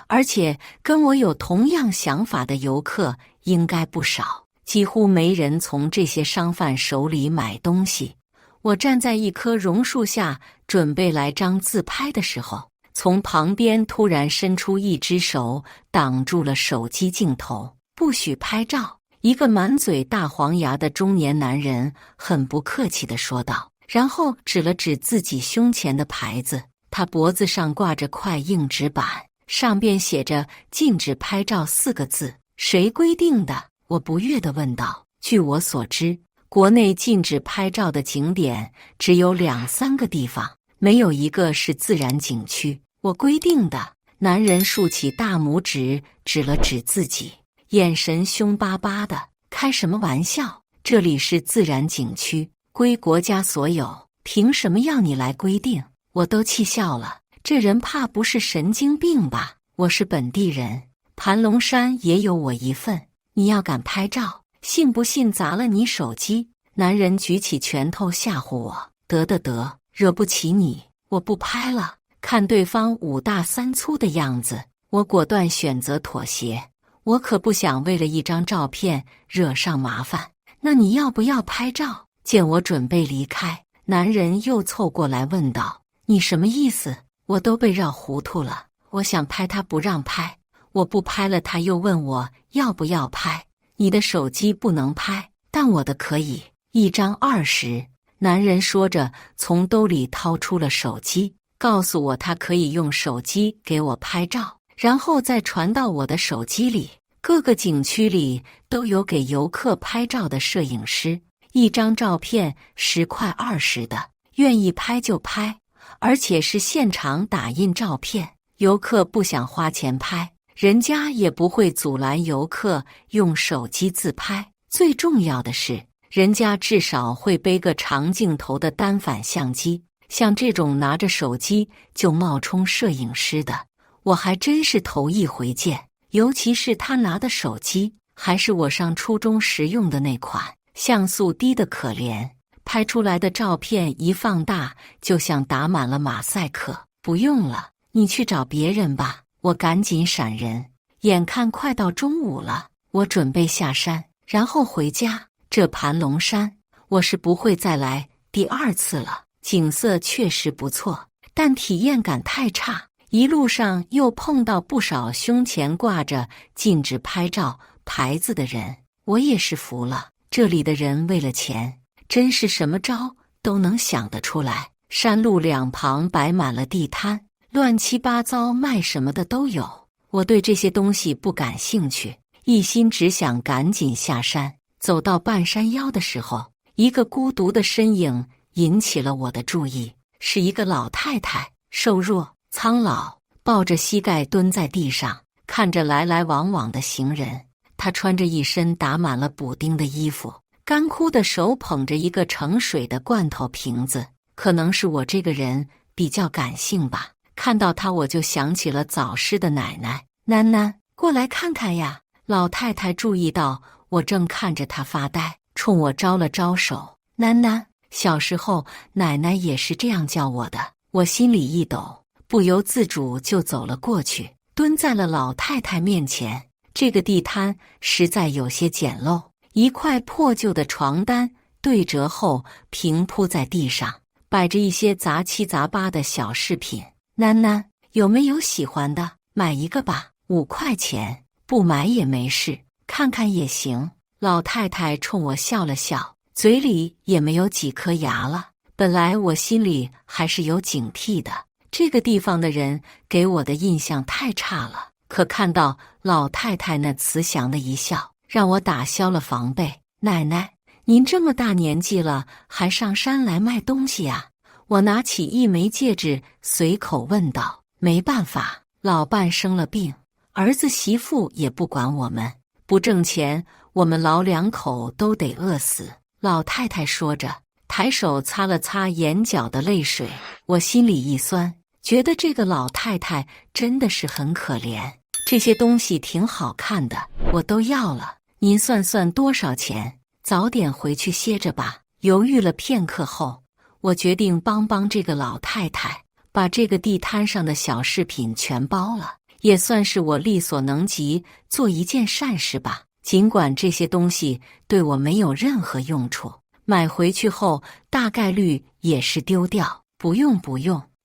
而且跟我有同样想法的游客应该不少，几乎没人从这些商贩手里买东西。我站在一棵榕树下准备来张自拍的时候，从旁边突然伸出一只手挡住了手机镜头，不许拍照。一个满嘴大黄牙的中年男人很不客气地说道，然后指了指自己胸前的牌子，他脖子上挂着块硬纸板，上边写着禁止拍照4个字。谁规定的？我不悦地问道。据我所知，国内禁止拍照的景点只有2-3个地方，没有一个是自然景区，我规定的。男人竖起大拇指，指了指自己，眼神凶巴巴的。开什么玩笑？这里是自然景区，归国家所有，凭什么要你来规定？我都气笑了。这人怕不是神经病吧？我是本地人，盘龙山也有我一份。你要敢拍照，信不信砸了你手机？男人举起拳头吓唬我。得，惹不起你，我不拍了。看对方5大3粗的样子，我果断选择妥协。我可不想为了一张照片惹上麻烦。那你要不要拍照？见我准备离开，男人又凑过来问道：“你什么意思？”我都被绕糊涂了。我想拍他不让拍，我不拍了，他又问我要不要拍。你的手机不能拍，但我的可以，1张20。男人说着，从兜里掏出了手机。告诉我他可以用手机给我拍照，然后再传到我的手机里。各个景区里都有给游客拍照的摄影师，1张照片10块20的，愿意拍就拍，而且是现场打印照片。游客不想花钱拍，人家也不会阻拦游客用手机自拍。最重要的是，人家至少会背个长镜头的单反相机。像这种拿着手机就冒充摄影师的，我还真是头一回见。尤其是他拿的手机，还是我上初中时用的那款，像素低得可怜，拍出来的照片一放大，就像打满了马赛克。不用了，你去找别人吧。我赶紧闪人。眼看快到中午了，我准备下山，然后回家。这盘龙山，我是不会再来第2次了。景色确实不错，但体验感太差。一路上又碰到不少胸前挂着禁止拍照牌子的人，我也是服了。这里的人为了钱，真是什么招都能想得出来。山路两旁摆满了地摊，乱七八糟卖什么的都有。我对这些东西不感兴趣，一心只想赶紧下山。走到半山腰的时候，一个孤独的身影引起了我的注意，是一个老太太，瘦弱苍老，抱着膝盖蹲在地上，看着来来往往的行人。她穿着一身打满了补丁的衣服，干枯的手捧着一个盛水的罐头瓶子。可能是我这个人比较感性吧，看到她我就想起了早逝的奶奶。囡囡，过来看看呀！老太太注意到我正看着她发呆，冲我招了招手。囡囡。小时候，奶奶也是这样叫我的。我心里一抖，不由自主就走了过去，蹲在了老太太面前。这个地摊实在有些简陋，一块破旧的床单对折后平铺在地上，摆着一些杂七杂八的小饰品。囡囡，有没有喜欢的？买一个吧，5块钱，不买也没事，看看也行。老太太冲我笑了笑，嘴里也没有几颗牙了。本来我心里还是有警惕的，这个地方的人给我的印象太差了。可看到老太太那慈祥的一笑，让我打消了防备。奶奶，您这么大年纪了，还上山来卖东西呀？我拿起一枚戒指，随口问道。没办法，老伴生了病，儿子媳妇也不管我们，不挣钱，我们老两口都得饿死。老太太说着，抬手擦了擦眼角的泪水。我心里一酸，觉得这个老太太真的是很可怜。这些东西挺好看的，我都要了。您算算多少钱？早点回去歇着吧。犹豫了片刻后，我决定帮这个老太太，把这个地摊上的小饰品全包了，也算是我力所能及做一件善事吧。尽管这些东西对我没有任何用处，买回去后大概率也是丢掉。不用，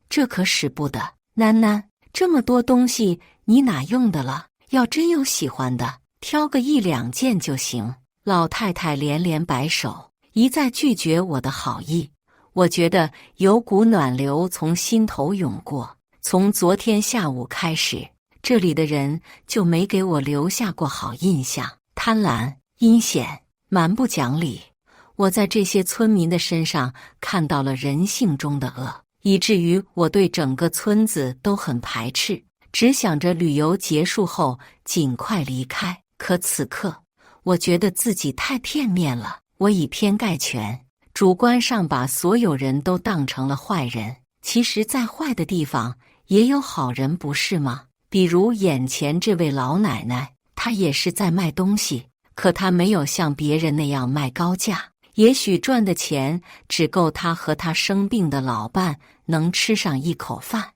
这可使不得。囡囡，这么多东西你哪用的了？要真有喜欢的，挑个1、2件就行。老太太连连摆手，一再拒绝我的好意。我觉得有股暖流从心头涌过。从昨天下午开始，这里的人就没给我留下过好印象，贪婪、阴险、蛮不讲理。我在这些村民的身上看到了人性中的恶，以至于我对整个村子都很排斥，只想着旅游结束后尽快离开。可此刻，我觉得自己太片面了，我以偏概全，主观上把所有人都当成了坏人。其实，在坏的地方也有好人，不是吗？比如眼前这位老奶奶，她也是在卖东西，可她没有像别人那样卖高价，也许赚的钱只够她和她生病的老伴能吃上一口饭。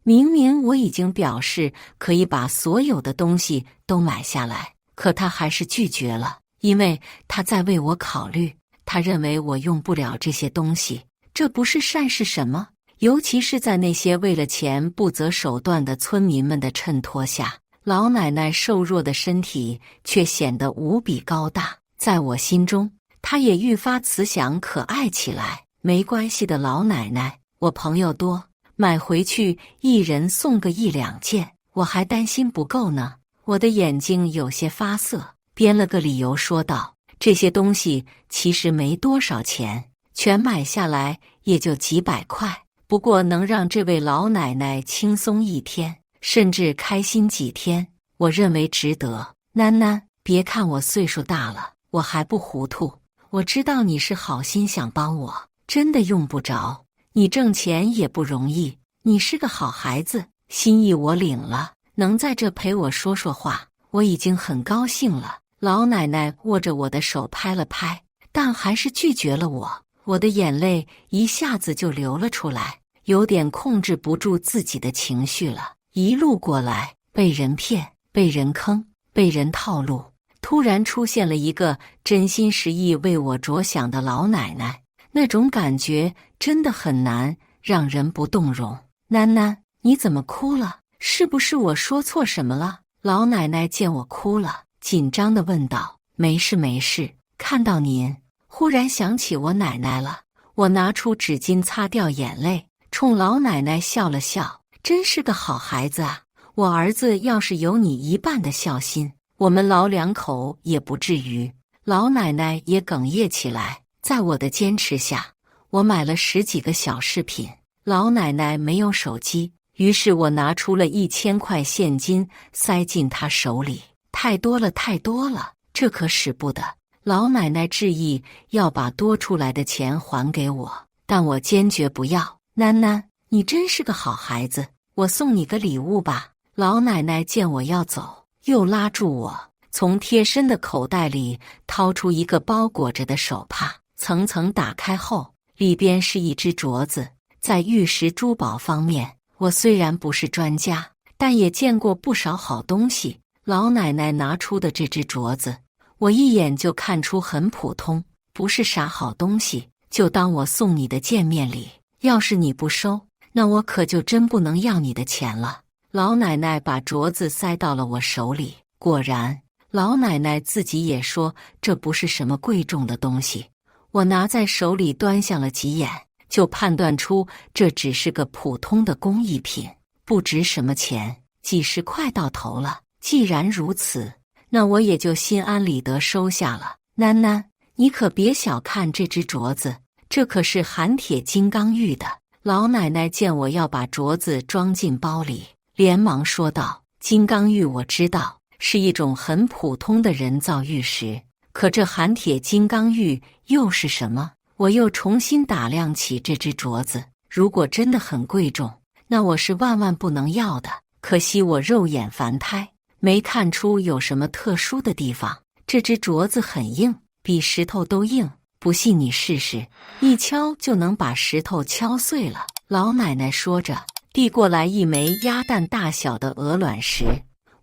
明明我已经表示可以把所有的东西都买下来，可她还是拒绝了，因为她在为我考虑，她认为我用不了这些东西。这不是善是什么？尤其是在那些为了钱不择手段的村民们的衬托下，老奶奶瘦弱的身体却显得无比高大。在我心中，她也愈发慈祥可爱起来。没关系的，老奶奶，我朋友多，买回去一人送个1-2件，我还担心不够呢。我的眼睛有些发涩，编了个理由说道：这些东西其实没多少钱，全买下来也就几百块，不过能让这位老奶奶轻松1天，甚至开心几天，我认为值得。囡囡，别看我岁数大了，我还不糊涂。我知道你是好心想帮我，真的用不着。你挣钱也不容易，你是个好孩子，心意我领了。能在这陪我说说话，我已经很高兴了。老奶奶握着我的手拍了拍，但还是拒绝了我。我的眼泪一下子就流了出来，有点控制不住自己的情绪了。一路过来，被人骗，被人坑，被人套路，突然出现了一个真心实意为我着想的老奶奶，那种感觉真的很难让人不动容。囡囡，你怎么哭了？是不是我说错什么了？老奶奶见我哭了，紧张地问道。没事没事，看到您，忽然想起我奶奶了。我拿出纸巾擦掉眼泪，冲老奶奶笑了笑。真是个好孩子啊！我儿子要是有你一半的孝心，我们老两口也不至于。老奶奶也哽咽起来。在我的坚持下，我买了10几个小饰品。老奶奶没有手机，于是我拿出了1000块现金塞进她手里。太多了太多了，这可使不得。老奶奶执意要把多出来的钱还给我，但我坚决不要。囡囡，你真是个好孩子，我送你个礼物吧。老奶奶见我要走，又拉住我，从贴身的口袋里掏出一个包裹着的手帕，层层打开后，里边是一只镯子。在玉石珠宝方面，我虽然不是专家，但也见过不少好东西。老奶奶拿出的这只镯子，我一眼就看出很普通，不是啥好东西，就当我送你的见面礼。要是你不收，那我可就真不能要你的钱了。老奶奶把镯子塞到了我手里，果然，老奶奶自己也说这不是什么贵重的东西。我拿在手里端详了几眼，就判断出这只是个普通的工艺品，不值什么钱，几十块到头了。既然如此，那我也就心安理得收下了。囡囡，你可别小看这只镯子，这可是含铁金刚玉的。老奶奶见我要把镯子装进包里，连忙说道：金刚玉我知道，是一种很普通的人造玉石，可这含铁金刚玉又是什么？我又重新打量起这只镯子，如果真的很贵重，那我是万万不能要的。可惜我肉眼凡胎，没看出有什么特殊的地方。这只镯子很硬，比石头都硬，不信你试试，一敲就能把石头敲碎了。老奶奶说着，递过来一枚鸭蛋大小的鹅卵石。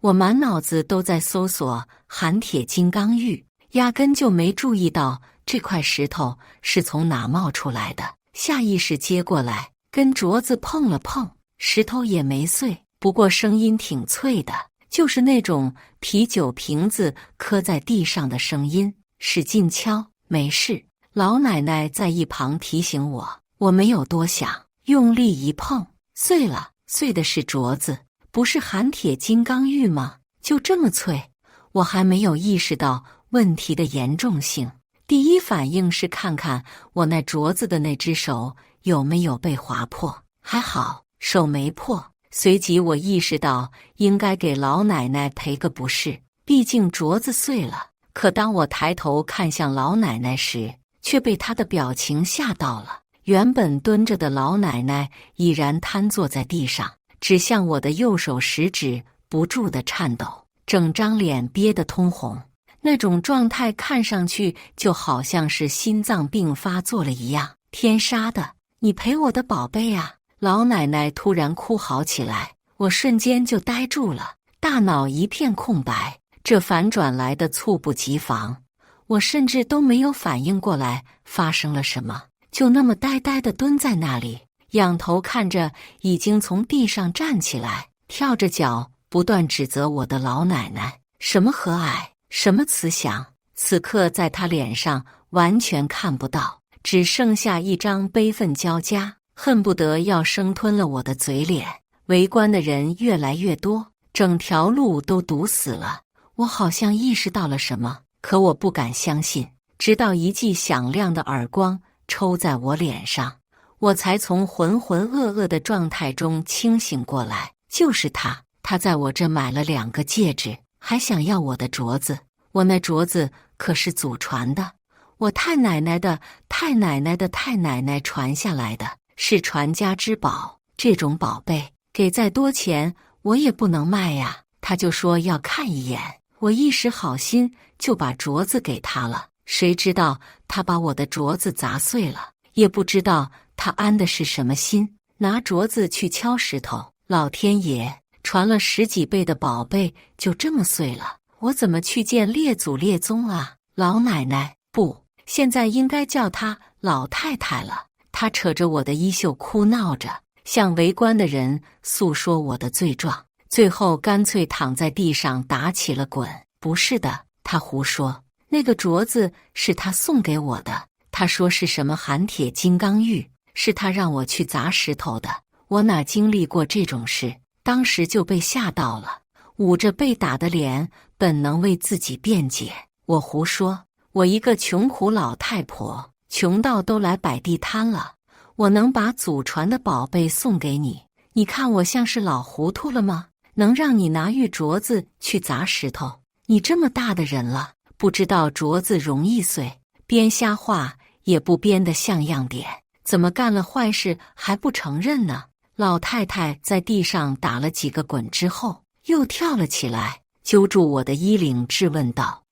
我满脑子都在搜索含铁金刚玉，压根就没注意到这块石头是从哪冒出来的。下意识接过来，跟镯子碰了碰，石头也没碎，不过声音挺脆的，就是那种啤酒瓶子磕在地上的声音。使劲敲，没事。老奶奶在一旁提醒我，我没有多想，用力一碰，碎了。碎的是镯子，不是含铁金刚玉吗？就这么脆。我还没有意识到问题的严重性，第一反应是看看我那镯子的那只手有没有被划破？还好，手没破。随即我意识到应该给老奶奶赔个不是，毕竟镯子碎了。可当我抬头看向老奶奶时，却被她的表情吓到了。原本蹲着的老奶奶已然瘫坐在地上，指向我的右手食指不住地颤抖，整张脸憋得通红。那种状态看上去就好像是心脏病发作了一样。天杀的，你赔我的宝贝啊！老奶奶突然哭嚎起来，我瞬间就呆住了，大脑一片空白。这反转来的猝不及防，我甚至都没有反应过来发生了什么，就那么呆呆地蹲在那里，仰头看着已经从地上站起来，跳着脚不断指责我的老奶奶。什么和蔼，什么慈祥，此刻在她脸上完全看不到，只剩下一张悲愤交加，恨不得要生吞了我的嘴脸。围观的人越来越多，整条路都堵死了。我好像意识到了什么，可我不敢相信，直到一记响亮的耳光抽在我脸上，我才从浑浑噩噩的状态中清醒过来。就是他在我这买了2个戒指，还想要我的镯子。我那镯子可是祖传的，我太奶奶的太奶奶的太奶奶传下来的，是传家之宝。这种宝贝给再多钱我也不能卖呀。他就说要看一眼，我一时好心就把镯子给他了，谁知道他把我的镯子砸碎了，也不知道他安的是什么心，拿镯子去敲石头。老天爷，传了10几辈的宝贝就这么碎了，我怎么去见列祖列宗啊？老奶奶，不，现在应该叫她老太太了。她扯着我的衣袖哭闹着，向围观的人诉说我的罪状，最后干脆躺在地上打起了滚。不是的，她胡说，那个镯子是她送给我的，她说是什么含铁金刚玉，是她让我去砸石头的。我哪经历过这种事，当时就被吓到了，捂着被打的脸，本能为自己辩解。我胡说，我一个穷苦老太婆，穷到都来摆地摊了，我能把祖传的宝贝送给你？你看我像是老糊涂了吗？能让你拿玉镯子去砸石头？你这么大的人了，不知道镯子容易碎，编瞎话也不编得像样点，怎么干了坏事还不承认呢？老太太在地上打了几个滚之后，又跳了起来，揪住我的衣领质问道：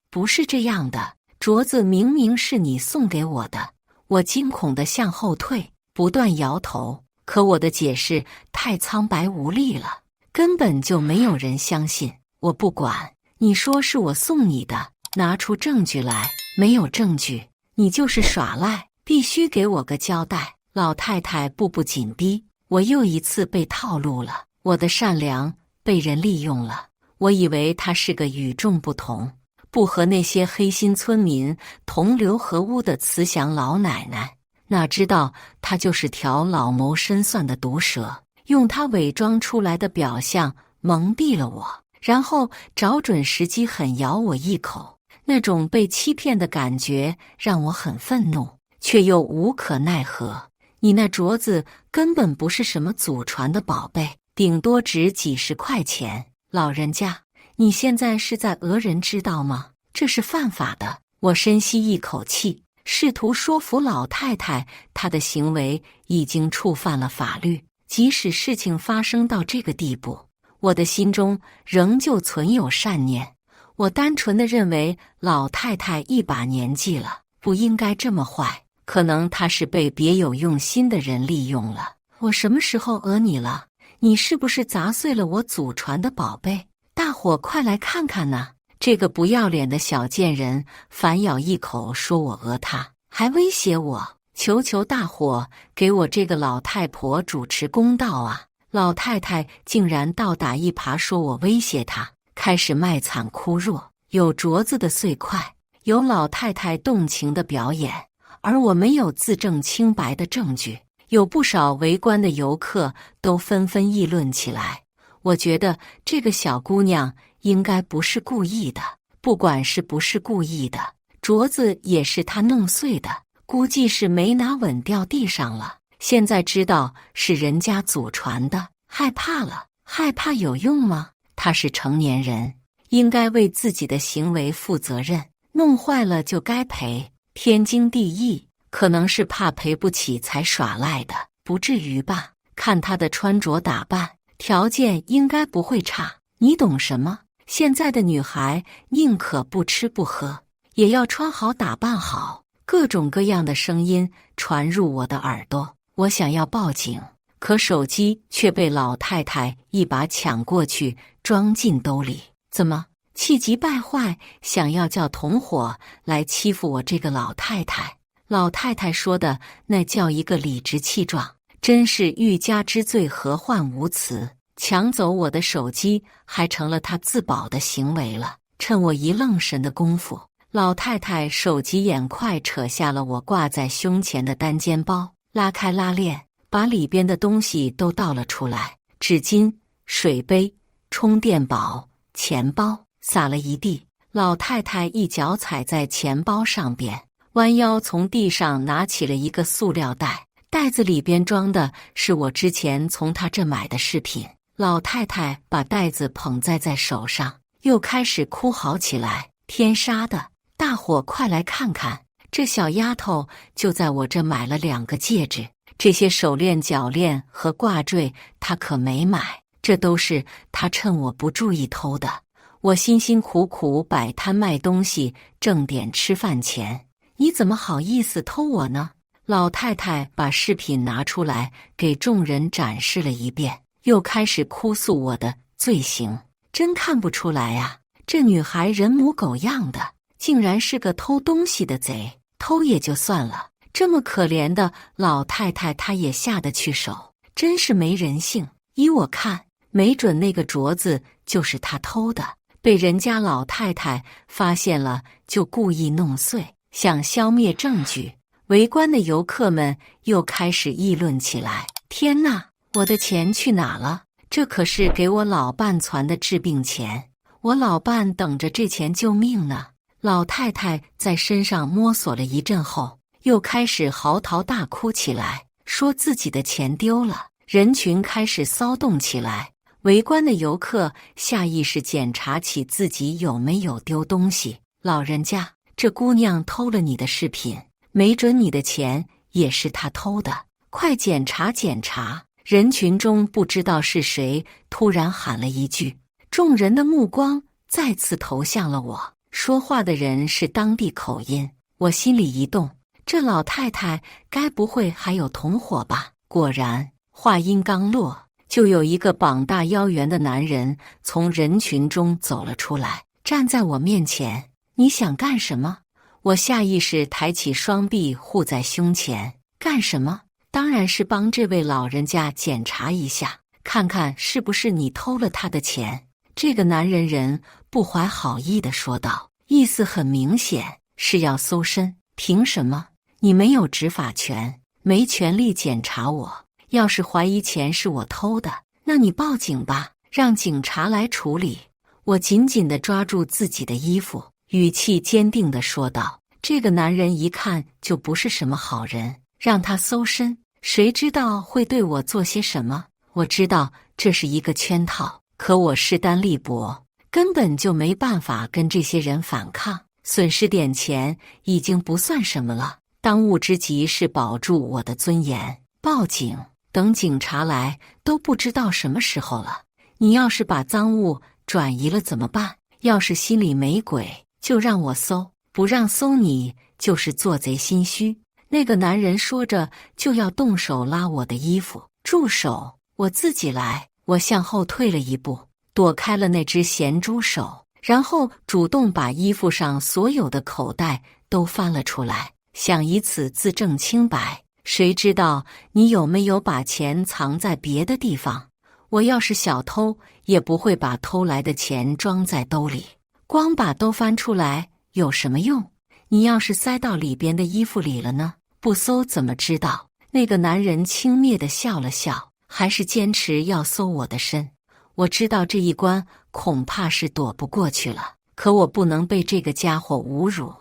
不是这样的，镯子明明是你送给我的。我惊恐地向后退，不断摇头，可我的解释太苍白无力了，根本就没有人相信。我不管，你说是我送你的，拿出证据来。没有证据，你就是耍赖，必须给我个交代。老太太步步紧逼，我又一次被套路了，我的善良被人利用了。我以为她是个与众不同，不和那些黑心村民同流合污的慈祥老奶奶，哪知道她就是条老谋深算的毒蛇，用她伪装出来的表象蒙蔽了我，然后找准时机狠咬我一口。那种被欺骗的感觉让我很愤怒，却又无可奈何。你那镯子根本不是什么祖传的宝贝，顶多值几10块钱。老人家，你现在是在讹人知道吗？这是犯法的。我深吸一口气，试图说服老太太，她的行为已经触犯了法律。即使事情发生到这个地步，我的心中仍旧存有善念。我单纯地认为老太太一把年纪了，不应该这么坏。可能她是被别有用心的人利用了。我什么时候讹你了？你是不是砸碎了我祖传的宝贝？大伙快来看看呐！这个不要脸的小贱人反咬一口说我讹他，还威胁我，求求大伙给我这个老太婆主持公道啊！老太太竟然倒打一耙说我威胁她，开始卖惨哭弱。有镯子的碎块，有老太太动情的表演，而我没有自证清白的证据。有不少围观的游客都纷纷议论起来。我觉得这个小姑娘应该不是故意的，不管是不是故意的，镯子也是她弄碎的，估计是没拿稳掉地上了。现在知道是人家祖传的，害怕了。害怕有用吗？他是成年人，应该为自己的行为负责任，弄坏了就该赔，天经地义。可能是怕赔不起才耍赖的，不至于吧？看他的穿着打扮，条件应该不会差。你懂什么？现在的女孩宁可不吃不喝，也要穿好打扮好。各种各样的声音传入我的耳朵，我想要报警，可手机却被老太太一把抢过去，装进兜里。怎么？气急败坏，想要叫同伙来欺负我这个老太太？老太太说的那叫一个理直气壮，真是欲加之罪，何患无辞。抢走我的手机还成了她自保的行为了。趁我一愣神的功夫，老太太手疾眼快扯下了我挂在胸前的单肩包，拉开拉链，把里边的东西都倒了出来，纸巾、水杯、充电宝、钱包撒了一地。老太太一脚踩在钱包上边，弯腰从地上拿起了一个塑料袋，袋子里边装的是我之前从她这买的饰品。老太太把袋子捧在手上，又开始哭嚎起来：天杀的，大伙快来看看，这小丫头就在我这买了2个戒指，这些手链、脚链和挂坠她可没买，这都是她趁我不注意偷的。我辛辛苦苦摆摊卖东西，挣点吃饭钱，你怎么好意思偷我呢？老太太把饰品拿出来给众人展示了一遍，又开始哭诉我的罪行。真看不出来啊，这女孩人模狗样的，竟然是个偷东西的贼。偷也就算了，这么可怜的老太太她也下得去手，真是没人性。依我看，没准那个镯子就是她偷的，被人家老太太发现了就故意弄碎，想消灭证据。围观的游客们又开始议论起来：天哪，我的钱去哪了？这可是给我老伴攒的治病钱，我老伴等着这钱救命呢。老太太在身上摸索了一阵后，又开始嚎啕大哭起来，说自己的钱丢了。人群开始骚动起来，围观的游客下意识检查起自己有没有丢东西。老人家，这姑娘偷了你的饰品，没准你的钱也是她偷的，快检查检查。人群中不知道是谁突然喊了一句，众人的目光再次投向了我。说话的人是当地口音，我心里一动，这老太太该不会还有同伙吧？果然，话音刚落，就有一个膀大腰圆的男人从人群中走了出来，站在我面前。你想干什么？我下意识抬起双臂护在胸前。干什么？当然是帮这位老人家检查一下，看看是不是你偷了他的钱。这个男人不怀好意地说道，意思很明显，是要搜身。凭什么？你没有执法权，没权利检查我。要是怀疑钱是我偷的，那你报警吧，让警察来处理。我紧紧地抓住自己的衣服，语气坚定地说道。这个男人一看就不是什么好人，让他搜身，谁知道会对我做些什么？我知道这是一个圈套，可我势单力薄，根本就没办法跟这些人反抗。损失点钱已经不算什么了，当务之急是保住我的尊严。报警，等警察来都不知道什么时候了。你要是把赃物转移了怎么办？要是心里没鬼，就让我搜，不让搜你就是做贼心虚。那个男人说着就要动手拉我的衣服。住手，我自己来。我向后退了一步，躲开了那只咸猪手，然后主动把衣服上所有的口袋都翻了出来，想以此自证清白。谁知道你有没有把钱藏在别的地方？我要是小偷，也不会把偷来的钱装在兜里，光把兜翻出来有什么用？你要是塞到里边的衣服里了呢？不搜怎么知道？那个男人轻蔑地笑了笑，还是坚持要搜我的身。我知道这一关恐怕是躲不过去了，可我不能被这个家伙侮辱。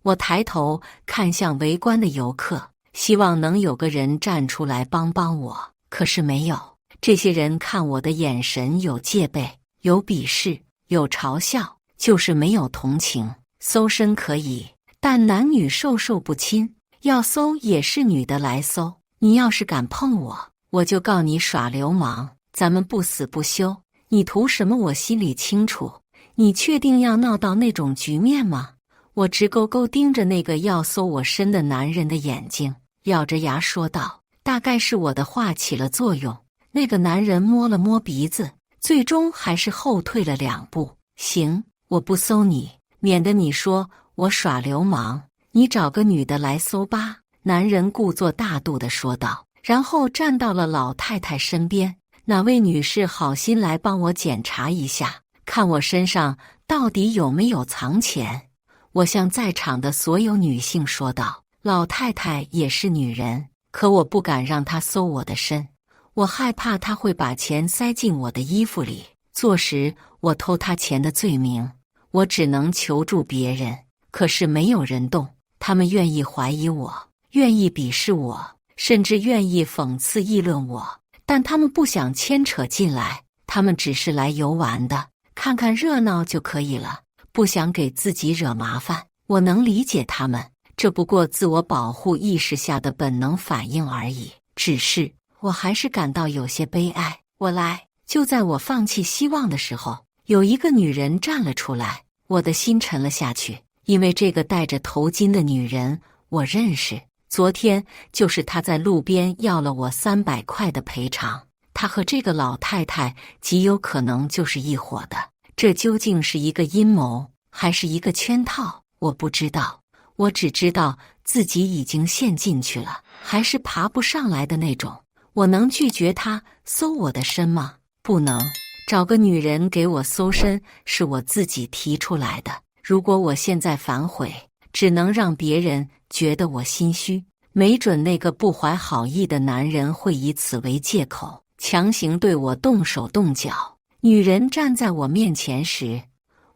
我抬头看向围观的游客，希望能有个人站出来帮帮我，可是没有。这些人看我的眼神有戒备，有鄙视，有嘲笑，就是没有同情。搜身可以，但男女授受不亲，要搜也是女的来搜。你要是敢碰我，我就告你耍流氓，咱们不死不休。你图什么？我心里清楚。你确定要闹到那种局面吗？我直勾勾盯着那个要搜我身的男人的眼睛，咬着牙说道。大概是我的话起了作用，那个男人摸了摸鼻子，最终还是后退了2步。行，我不搜你，免得你说我耍流氓。你找个女的来搜吧。男人故作大度地说道，然后站到了老太太身边。哪位女士好心来帮我检查一下，看我身上到底有没有藏钱？我向在场的所有女性说道。老太太也是女人，可我不敢让她搜我的身，我害怕她会把钱塞进我的衣服里，坐实我偷她钱的罪名。我只能求助别人，可是没有人动。他们愿意怀疑我，愿意鄙视我，甚至愿意讽刺议论我，但他们不想牵扯进来，他们只是来游玩的，看看热闹就可以了，不想给自己惹麻烦。我能理解他们，这不过自我保护意识下的本能反应而已。只是我还是感到有些悲哀。我来。就在我放弃希望的时候，有一个女人站了出来，我的心沉了下去，因为这个戴着头巾的女人我认识。昨天就是她在路边要了我300块的赔偿，她和这个老太太极有可能就是一伙的。这究竟是一个阴谋，还是一个圈套？我不知道，我只知道自己已经陷进去了，还是爬不上来的那种。我能拒绝她搜我的身吗？不能。找个女人给我搜身是我自己提出来的，如果我现在反悔，只能让别人觉得我心虚，没准那个不怀好意的男人会以此为借口，强行对我动手动脚。女人站在我面前时，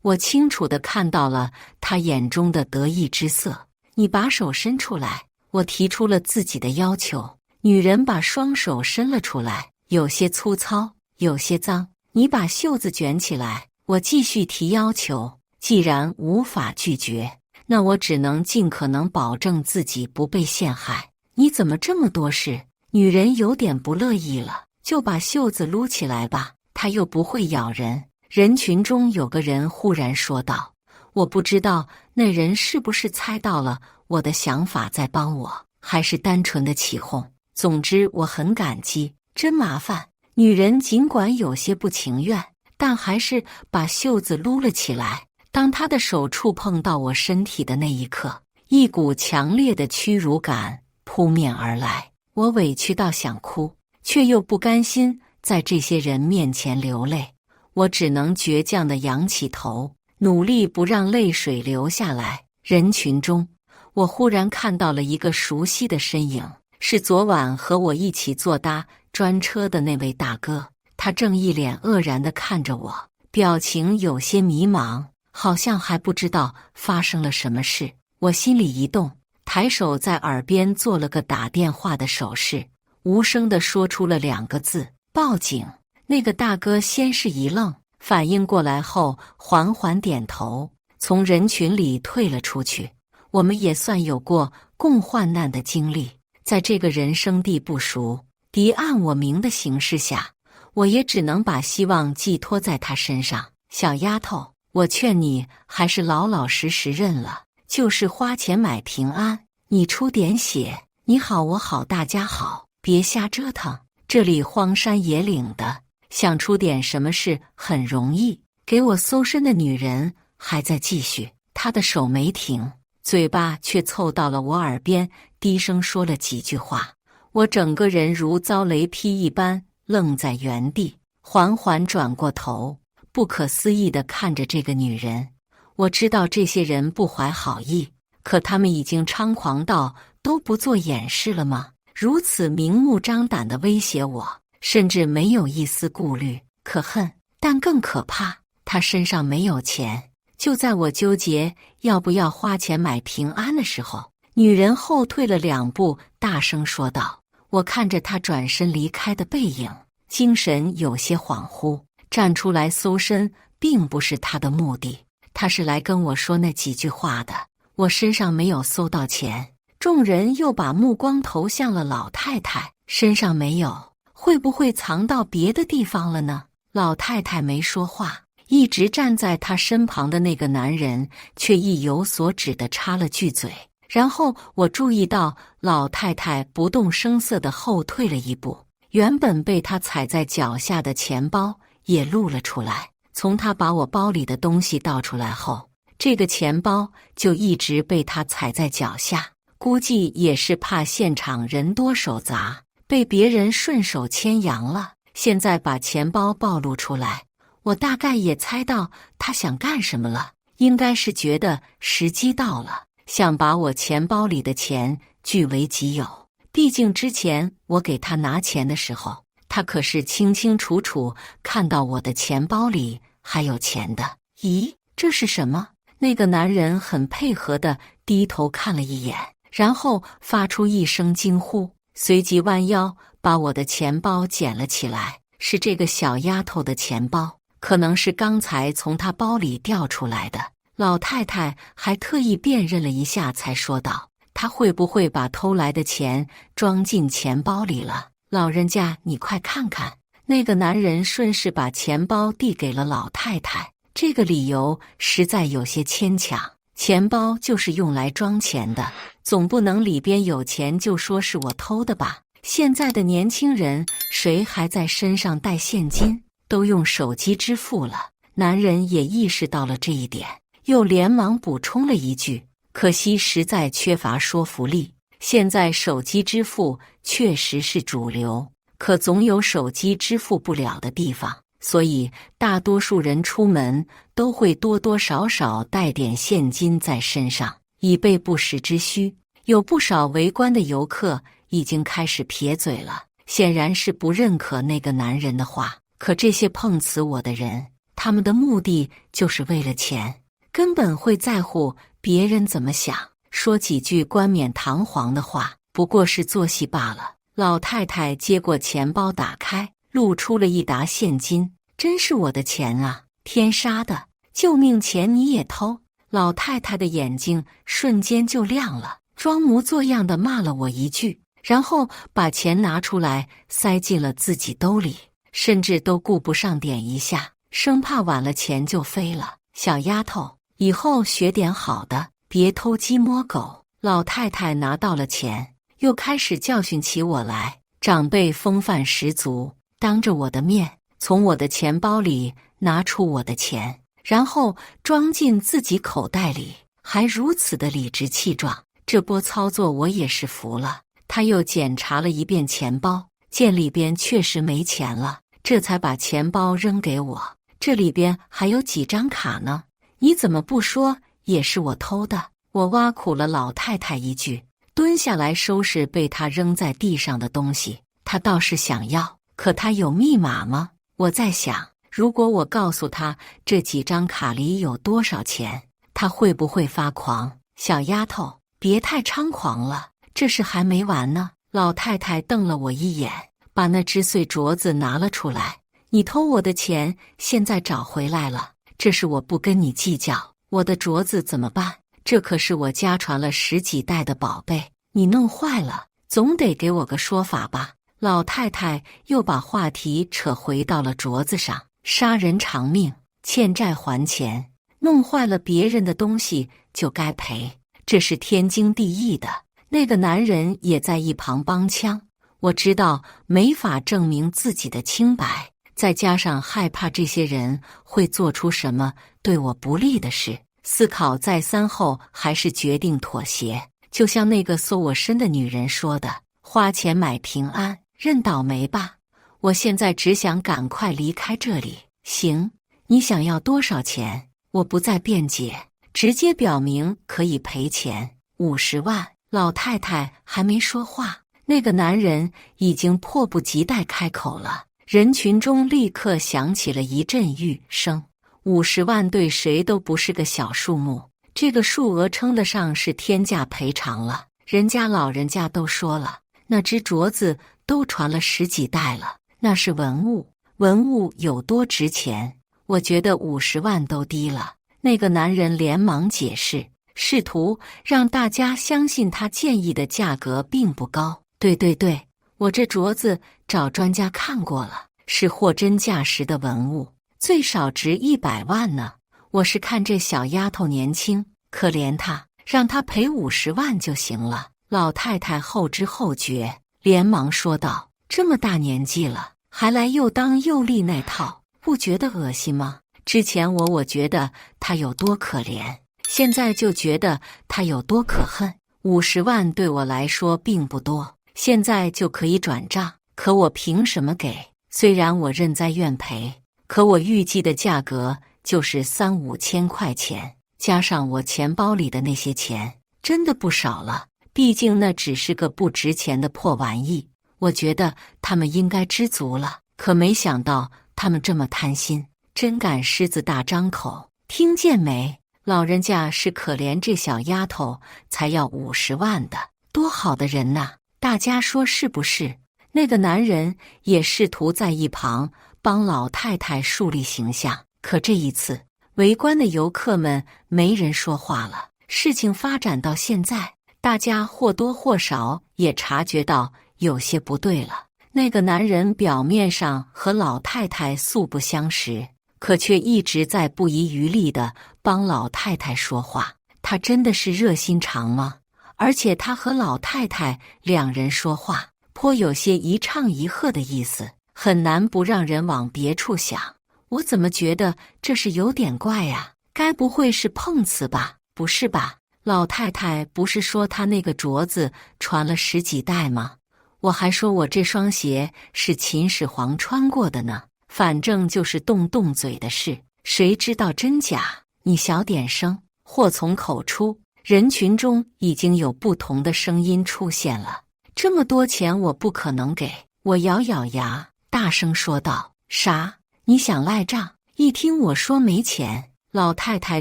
我清楚地看到了她眼中的得意之色。你把手伸出来，我提出了自己的要求。女人把双手伸了出来，有些粗糙，有些脏。你把袖子卷起来，我继续提要求。既然无法拒绝，那我只能尽可能保证自己不被陷害。你怎么这么多事？女人有点不乐意了。就把袖子撸起来吧，它又不会咬人。人群中有个人忽然说道。我不知道那人是不是猜到了我的想法在帮我，还是单纯的起哄。总之我很感激，真麻烦。女人尽管有些不情愿，但还是把袖子撸了起来。当她的手触碰到我身体的那一刻，一股强烈的屈辱感扑面而来。我委屈到想哭，却又不甘心在这些人面前流泪。我只能倔强地仰起头，努力不让泪水流下来。人群中，我忽然看到了一个熟悉的身影，是昨晚和我一起坐搭专车的那位大哥。他正一脸愕然地看着我，表情有些迷茫，好像还不知道发生了什么事。我心里一动，抬手在耳边做了个打电话的手势，无声地说出了2个字：报警。那个大哥先是一愣，反应过来后缓缓点头，从人群里退了出去。我们也算有过共患难的经历，在这个人生地不熟、敌暗我明的形势下，我也只能把希望寄托在他身上。小丫头，我劝你还是老老实实认了，就是花钱买平安，你出点血，你好我好大家好，别瞎折腾。这里荒山野岭的，想出点什么事很容易。给我搜身的女人还在继续，她的手没停，嘴巴却凑到了我耳边，低声说了几句话。我整个人如遭雷劈一般愣在原地，缓缓转过头，不可思议地看着这个女人。我知道这些人不怀好意，可他们已经猖狂到都不做掩饰了吗？如此明目张胆地威胁我，甚至没有一丝顾虑。可恨，但更可怕，他身上没有钱，就在我纠结要不要花钱买平安的时候，女人后退了2步，大声说道。我看着她转身离开的背影，精神有些恍惚。站出来搜身并不是她的目的，她是来跟我说那几句话的。我身上没有搜到钱，众人又把目光投向了老太太身上，没有，会不会藏到别的地方了呢？老太太没说话，一直站在她身旁的那个男人却意有所指地插了句嘴。然后我注意到老太太不动声色地后退了一步，原本被她踩在脚下的钱包也露了出来。从她把我包里的东西倒出来后，这个钱包就一直被她踩在脚下，估计也是怕现场人多手杂，被别人顺手牵羊了。现在把钱包暴露出来，我大概也猜到她想干什么了，应该是觉得时机到了，想把我钱包里的钱据为己有。毕竟之前我给他拿钱的时候，他可是清清楚楚看到我的钱包里还有钱的。咦，这是什么？那个男人很配合地低头看了一眼，然后发出一声惊呼，随即弯腰把我的钱包捡了起来。是这个小丫头的钱包，可能是刚才从她包里掉出来的。老太太还特意辨认了一下，才说道：“她会不会把偷来的钱装进钱包里了？老人家，你快看看。”那个男人顺势把钱包递给了老太太，这个理由实在有些牵强。钱包就是用来装钱的，总不能里边有钱就说是我偷的吧？现在的年轻人谁还在身上带现金，都用手机支付了。男人也意识到了这一点，又连忙补充了一句：“可惜实在缺乏说服力。现在手机支付确实是主流，可总有手机支付不了的地方，所以大多数人出门都会多多少少带点现金在身上，以备不时之需。”有不少围观的游客已经开始撇嘴了，显然是不认可那个男人的话。可这些碰瓷我的人，他们的目的就是为了钱，根本会在乎别人怎么想，说几句冠冕堂皇的话不过是做戏罢了。老太太接过钱包打开，露出了一沓现金。真是我的钱啊，天杀的，救命钱你也偷！老太太的眼睛瞬间就亮了，装模作样的骂了我一句，然后把钱拿出来塞进了自己兜里，甚至都顾不上点一下，生怕晚了钱就飞了。小丫头，以后学点好的，别偷鸡摸狗。老太太拿到了钱，又开始教训起我来，长辈风范十足，当着我的面从我的钱包里拿出我的钱，然后装进自己口袋里，还如此的理直气壮。这波操作我也是服了。他又检查了一遍钱包，见里边确实没钱了，这才把钱包扔给我。这里边还有几张卡呢，你怎么不说也是我偷的？我挖苦了老太太一句，蹲下来收拾被他扔在地上的东西。他倒是想要，可他有密码吗？我在想，如果我告诉他这几张卡里有多少钱，他会不会发狂？小丫头，别太猖狂了，这事还没完呢。老太太瞪了我一眼，把那只碎镯子拿了出来。你偷我的钱，现在找回来了，这事我不跟你计较。我的镯子怎么办？这可是我家传了10几代的宝贝，你弄坏了，总得给我个说法吧。老太太又把话题扯回到了镯子上。杀人偿命，欠债还钱，弄坏了别人的东西就该赔，这是天经地义的。那个男人也在一旁帮腔。我知道没法证明自己的清白，再加上害怕这些人会做出什么对我不利的事，思考再三后还是决定妥协。就像那个搜我身的女人说的，花钱买平安，认倒霉吧。我现在只想赶快离开这里。行，你想要多少钱？我不再辩解，直接表明可以赔钱，50万。老太太还没说话，那个男人已经迫不及待开口了。人群中立刻响起了一阵嘘声。50万对谁都不是个小数目，这个数额称得上是天价赔偿了。人家老人家都说了，那只镯子都传了10几代了，那是文物，文物有多值钱？我觉得50万都低了。那个男人连忙解释，试图让大家相信他建议的价格并不高。对，我这镯子找专家看过了，是货真价实的文物，最少值100万呢。我是看这小丫头年轻，可怜她，让她赔50万就行了。老太太后知后觉，连忙说道：“这么大年纪了，还来又当又立那套，不觉得恶心吗？之前我觉得她有多可怜，现在就觉得她有多可恨。50万对我来说并不多，现在就可以转账，可我凭什么给？虽然我认栽愿赔，可我预计的价格就是3、5千块钱，加上我钱包里的那些钱，真的不少了。毕竟那只是个不值钱的破玩意，我觉得他们应该知足了。可没想到他们这么贪心，真敢狮子大张口。听见没？老人家是可怜这小丫头，才要50万的，多好的人呐！大家说是不是？”那个男人也试图在一旁帮老太太树立形象，可这一次，围观的游客们没人说话了。事情发展到现在，大家或多或少也察觉到有些不对了。那个男人表面上和老太太素不相识，可却一直在不遗余力地帮老太太说话。他真的是热心肠吗？而且他和老太太两人说话，颇有些一唱一和的意思，很难不让人往别处想。我怎么觉得这是有点怪呀？该不会是碰瓷吧？不是吧？老太太不是说她那个镯子传了10几代吗？我还说我这双鞋是秦始皇穿过的呢。反正就是动嘴的事，谁知道真假？你小点声，祸从口出。人群中已经有不同的声音出现了。这么多钱我不可能给。我咬咬牙，大声说道：“啥？你想赖账？”一听我说没钱，老太太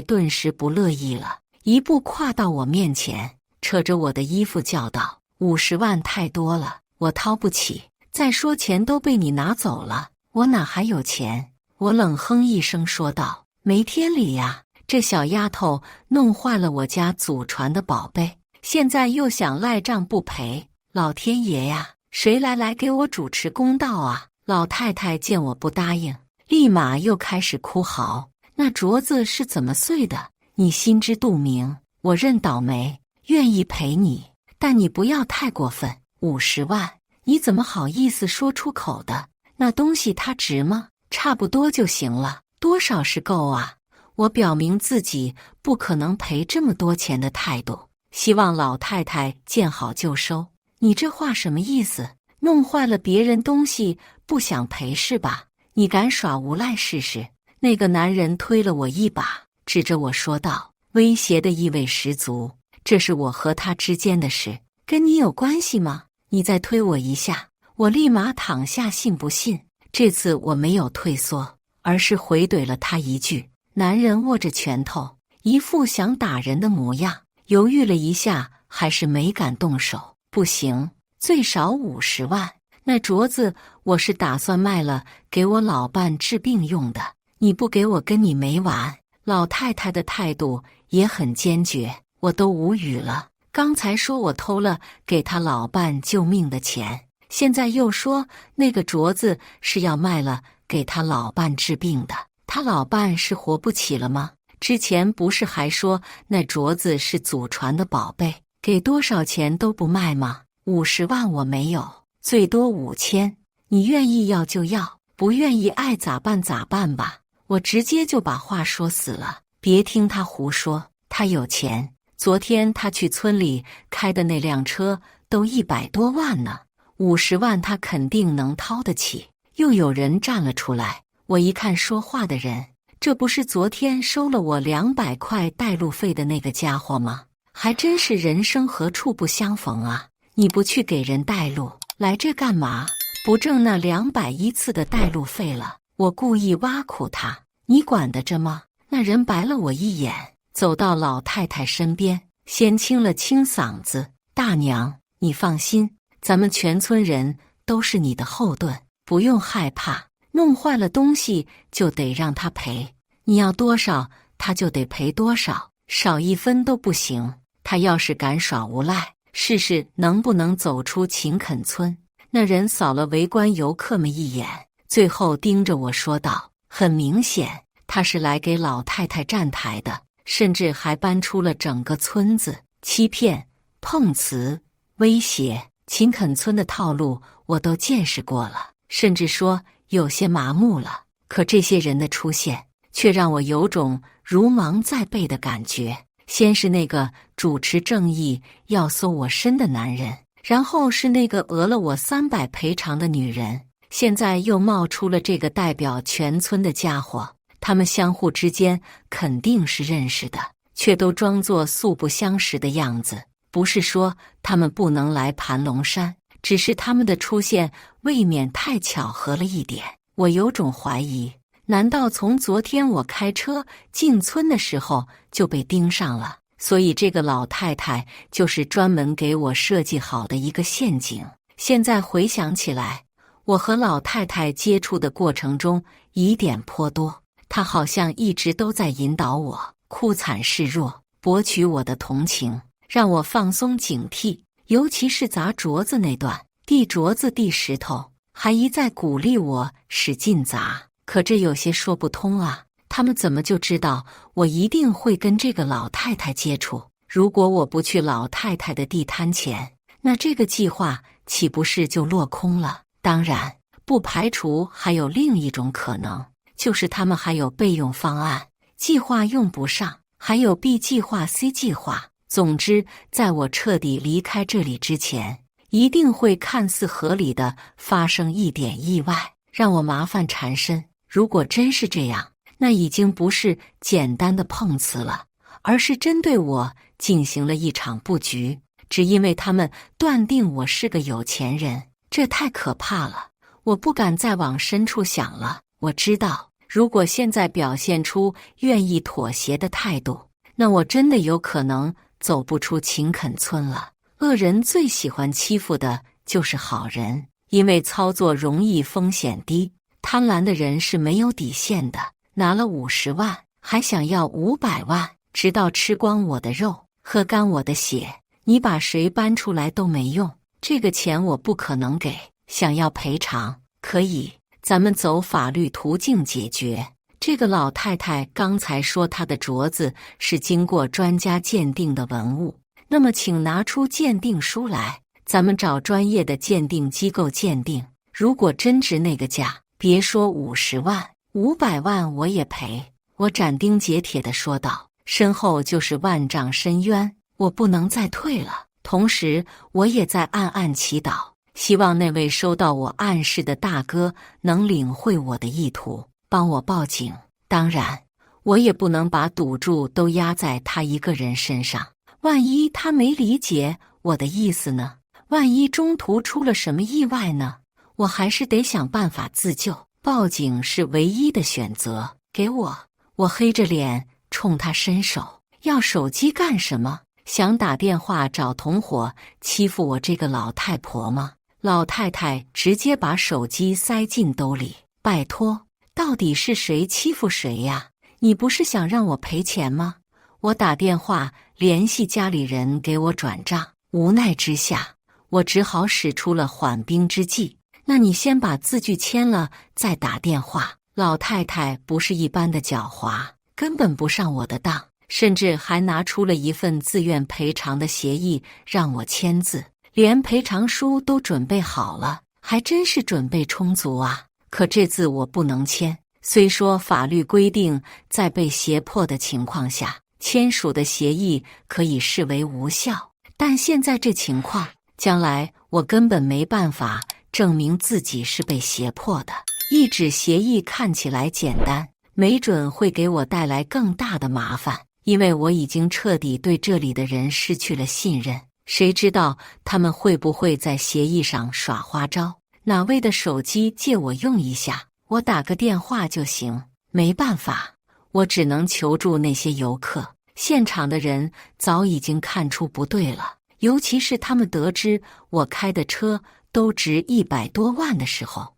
顿时不乐意了，一步跨到我面前，扯着我的衣服叫道：“50万太多了，我掏不起。再说钱都被你拿走了，我哪还有钱？”我冷哼一声说道：“没天理呀！这小丫头弄坏了我家祖传的宝贝，现在又想赖账不赔。老天爷呀，谁来给我主持公道啊！”老太太见我不答应，立马又开始哭嚎：“那镯子是怎么碎的？你心知肚明，我认倒霉，愿意赔你，但你不要太过分。50万，你怎么好意思说出口的？那东西它值吗？差不多就行了，多少是够啊？”我表明自己不可能赔这么多钱的态度，希望老太太见好就收。你这话什么意思？弄坏了别人东西不想赔是吧？你敢耍无赖试试？那个男人推了我一把，指着我说道，威胁的意味十足。这是我和他之间的事，跟你有关系吗？你再推我一下，我立马躺下，信不信？这次我没有退缩，而是回怼了他一句。男人握着拳头，一副想打人的模样，犹豫了一下，还是没敢动手。不行，最少50万。那镯子我是打算卖了，给我老伴治病用的。你不给我，跟你没完。老太太的态度也很坚决，我都无语了。刚才说我偷了给他老伴救命的钱，现在又说那个镯子是要卖了给他老伴治病的。他老伴是活不起了吗？之前不是还说那镯子是祖传的宝贝，给多少钱都不卖吗？50万我没有，最多5000，你愿意要就要，不愿意爱咋办咋办吧。我直接就把话说死了，别听他胡说，他有钱。昨天他去村里开的那辆车都100多万呢，50万他肯定能掏得起。又有人站了出来，我一看说话的人，这不是昨天收了我200块带路费的那个家伙吗？还真是人生何处不相逢啊！你不去给人带路，来这干嘛？不挣那210次的带路费了？我故意挖苦他，你管得着吗？那人白了我一眼，走到老太太身边，先清了清嗓子：“大娘，你放心，咱们全村人都是你的后盾，不用害怕。弄坏了东西就得让他赔，你要多少他就得赔多少，少一分都不行。他要是敢耍无赖，试试能不能走出秦垦村。”那人扫了围观游客们一眼，最后盯着我说道：“很明显，他是来给老太太站台的，甚至还搬出了整个村子，欺骗、碰瓷、威胁。秦垦村的套路我都见识过了，甚至说有些麻木了。可这些人的出现，却让我有种如芒在背的感觉。先是那个主持正义要搜我身的男人，然后是那个讹了我300赔偿的女人，现在又冒出了这个代表全村的家伙。他们相互之间肯定是认识的，却都装作素不相识的样子。不是说他们不能来盘龙山，只是他们的出现未免太巧合了一点。我有种怀疑，难道从昨天我开车进村的时候就被盯上了？所以这个老太太就是专门给我设计好的一个陷阱。现在回想起来，我和老太太接触的过程中疑点颇多，她好像一直都在引导我，哭惨示弱，博取我的同情，让我放松警惕。尤其是砸镯子那段，递镯子递石头，还一再鼓励我使劲砸。可这有些说不通啊，他们怎么就知道我一定会跟这个老太太接触？如果我不去老太太的地摊前，那这个计划岂不是就落空了？当然，不排除还有另一种可能，就是他们还有备用方案，计划用不上，还有 B 计划、C 计划。总之，在我彻底离开这里之前，一定会看似合理的发生一点意外，让我麻烦缠身。如果真是这样，那已经不是简单的碰瓷了，而是针对我进行了一场布局，只因为他们断定我是个有钱人。这太可怕了，我不敢再往深处想了。我知道，如果现在表现出愿意妥协的态度，那我真的有可能走不出秦垦村了。恶人最喜欢欺负的就是好人，因为操作容易，风险低。贪婪的人是没有底线的，拿了50万，还想要500万，直到吃光我的肉，喝干我的血，你把谁搬出来都没用。这个钱我不可能给，想要赔偿可以，咱们走法律途径解决。这个老太太刚才说她的镯子是经过专家鉴定的文物，那么请拿出鉴定书来，咱们找专业的鉴定机构鉴定。如果真值那个价，别说50万，500万我也赔。我斩钉截铁地说道，身后就是万丈深渊，我不能再退了。同时，我也在暗暗祈祷，希望那位收到我暗示的大哥能领会我的意图，帮我报警。当然，我也不能把赌注都压在他一个人身上，万一他没理解我的意思呢？万一中途出了什么意外呢？我还是得想办法自救，报警是唯一的选择。给我！我黑着脸冲他伸手，要手机干什么？想打电话找同伙欺负我这个老太婆吗？老太太直接把手机塞进兜里。拜托，到底是谁欺负谁呀？你不是想让我赔钱吗？我打电话联系家里人给我转账，无奈之下，我只好使出了缓兵之计。那你先把字据签了再打电话。老太太不是一般的狡猾，根本不上我的当，甚至还拿出了一份自愿赔偿的协议让我签字，连赔偿书都准备好了，还真是准备充足啊。可这字我不能签，虽说法律规定在被胁迫的情况下，签署的协议可以视为无效，但现在这情况，将来我根本没办法证明自己是被胁迫的。一纸协议看起来简单，没准会给我带来更大的麻烦，因为我已经彻底对这里的人失去了信任。谁知道他们会不会在协议上耍花招？哪位的手机借我用一下，我打个电话就行。没办法，我只能求助那些游客。现场的人早已经看出不对了，尤其是他们得知我开的车都值100多万的时候，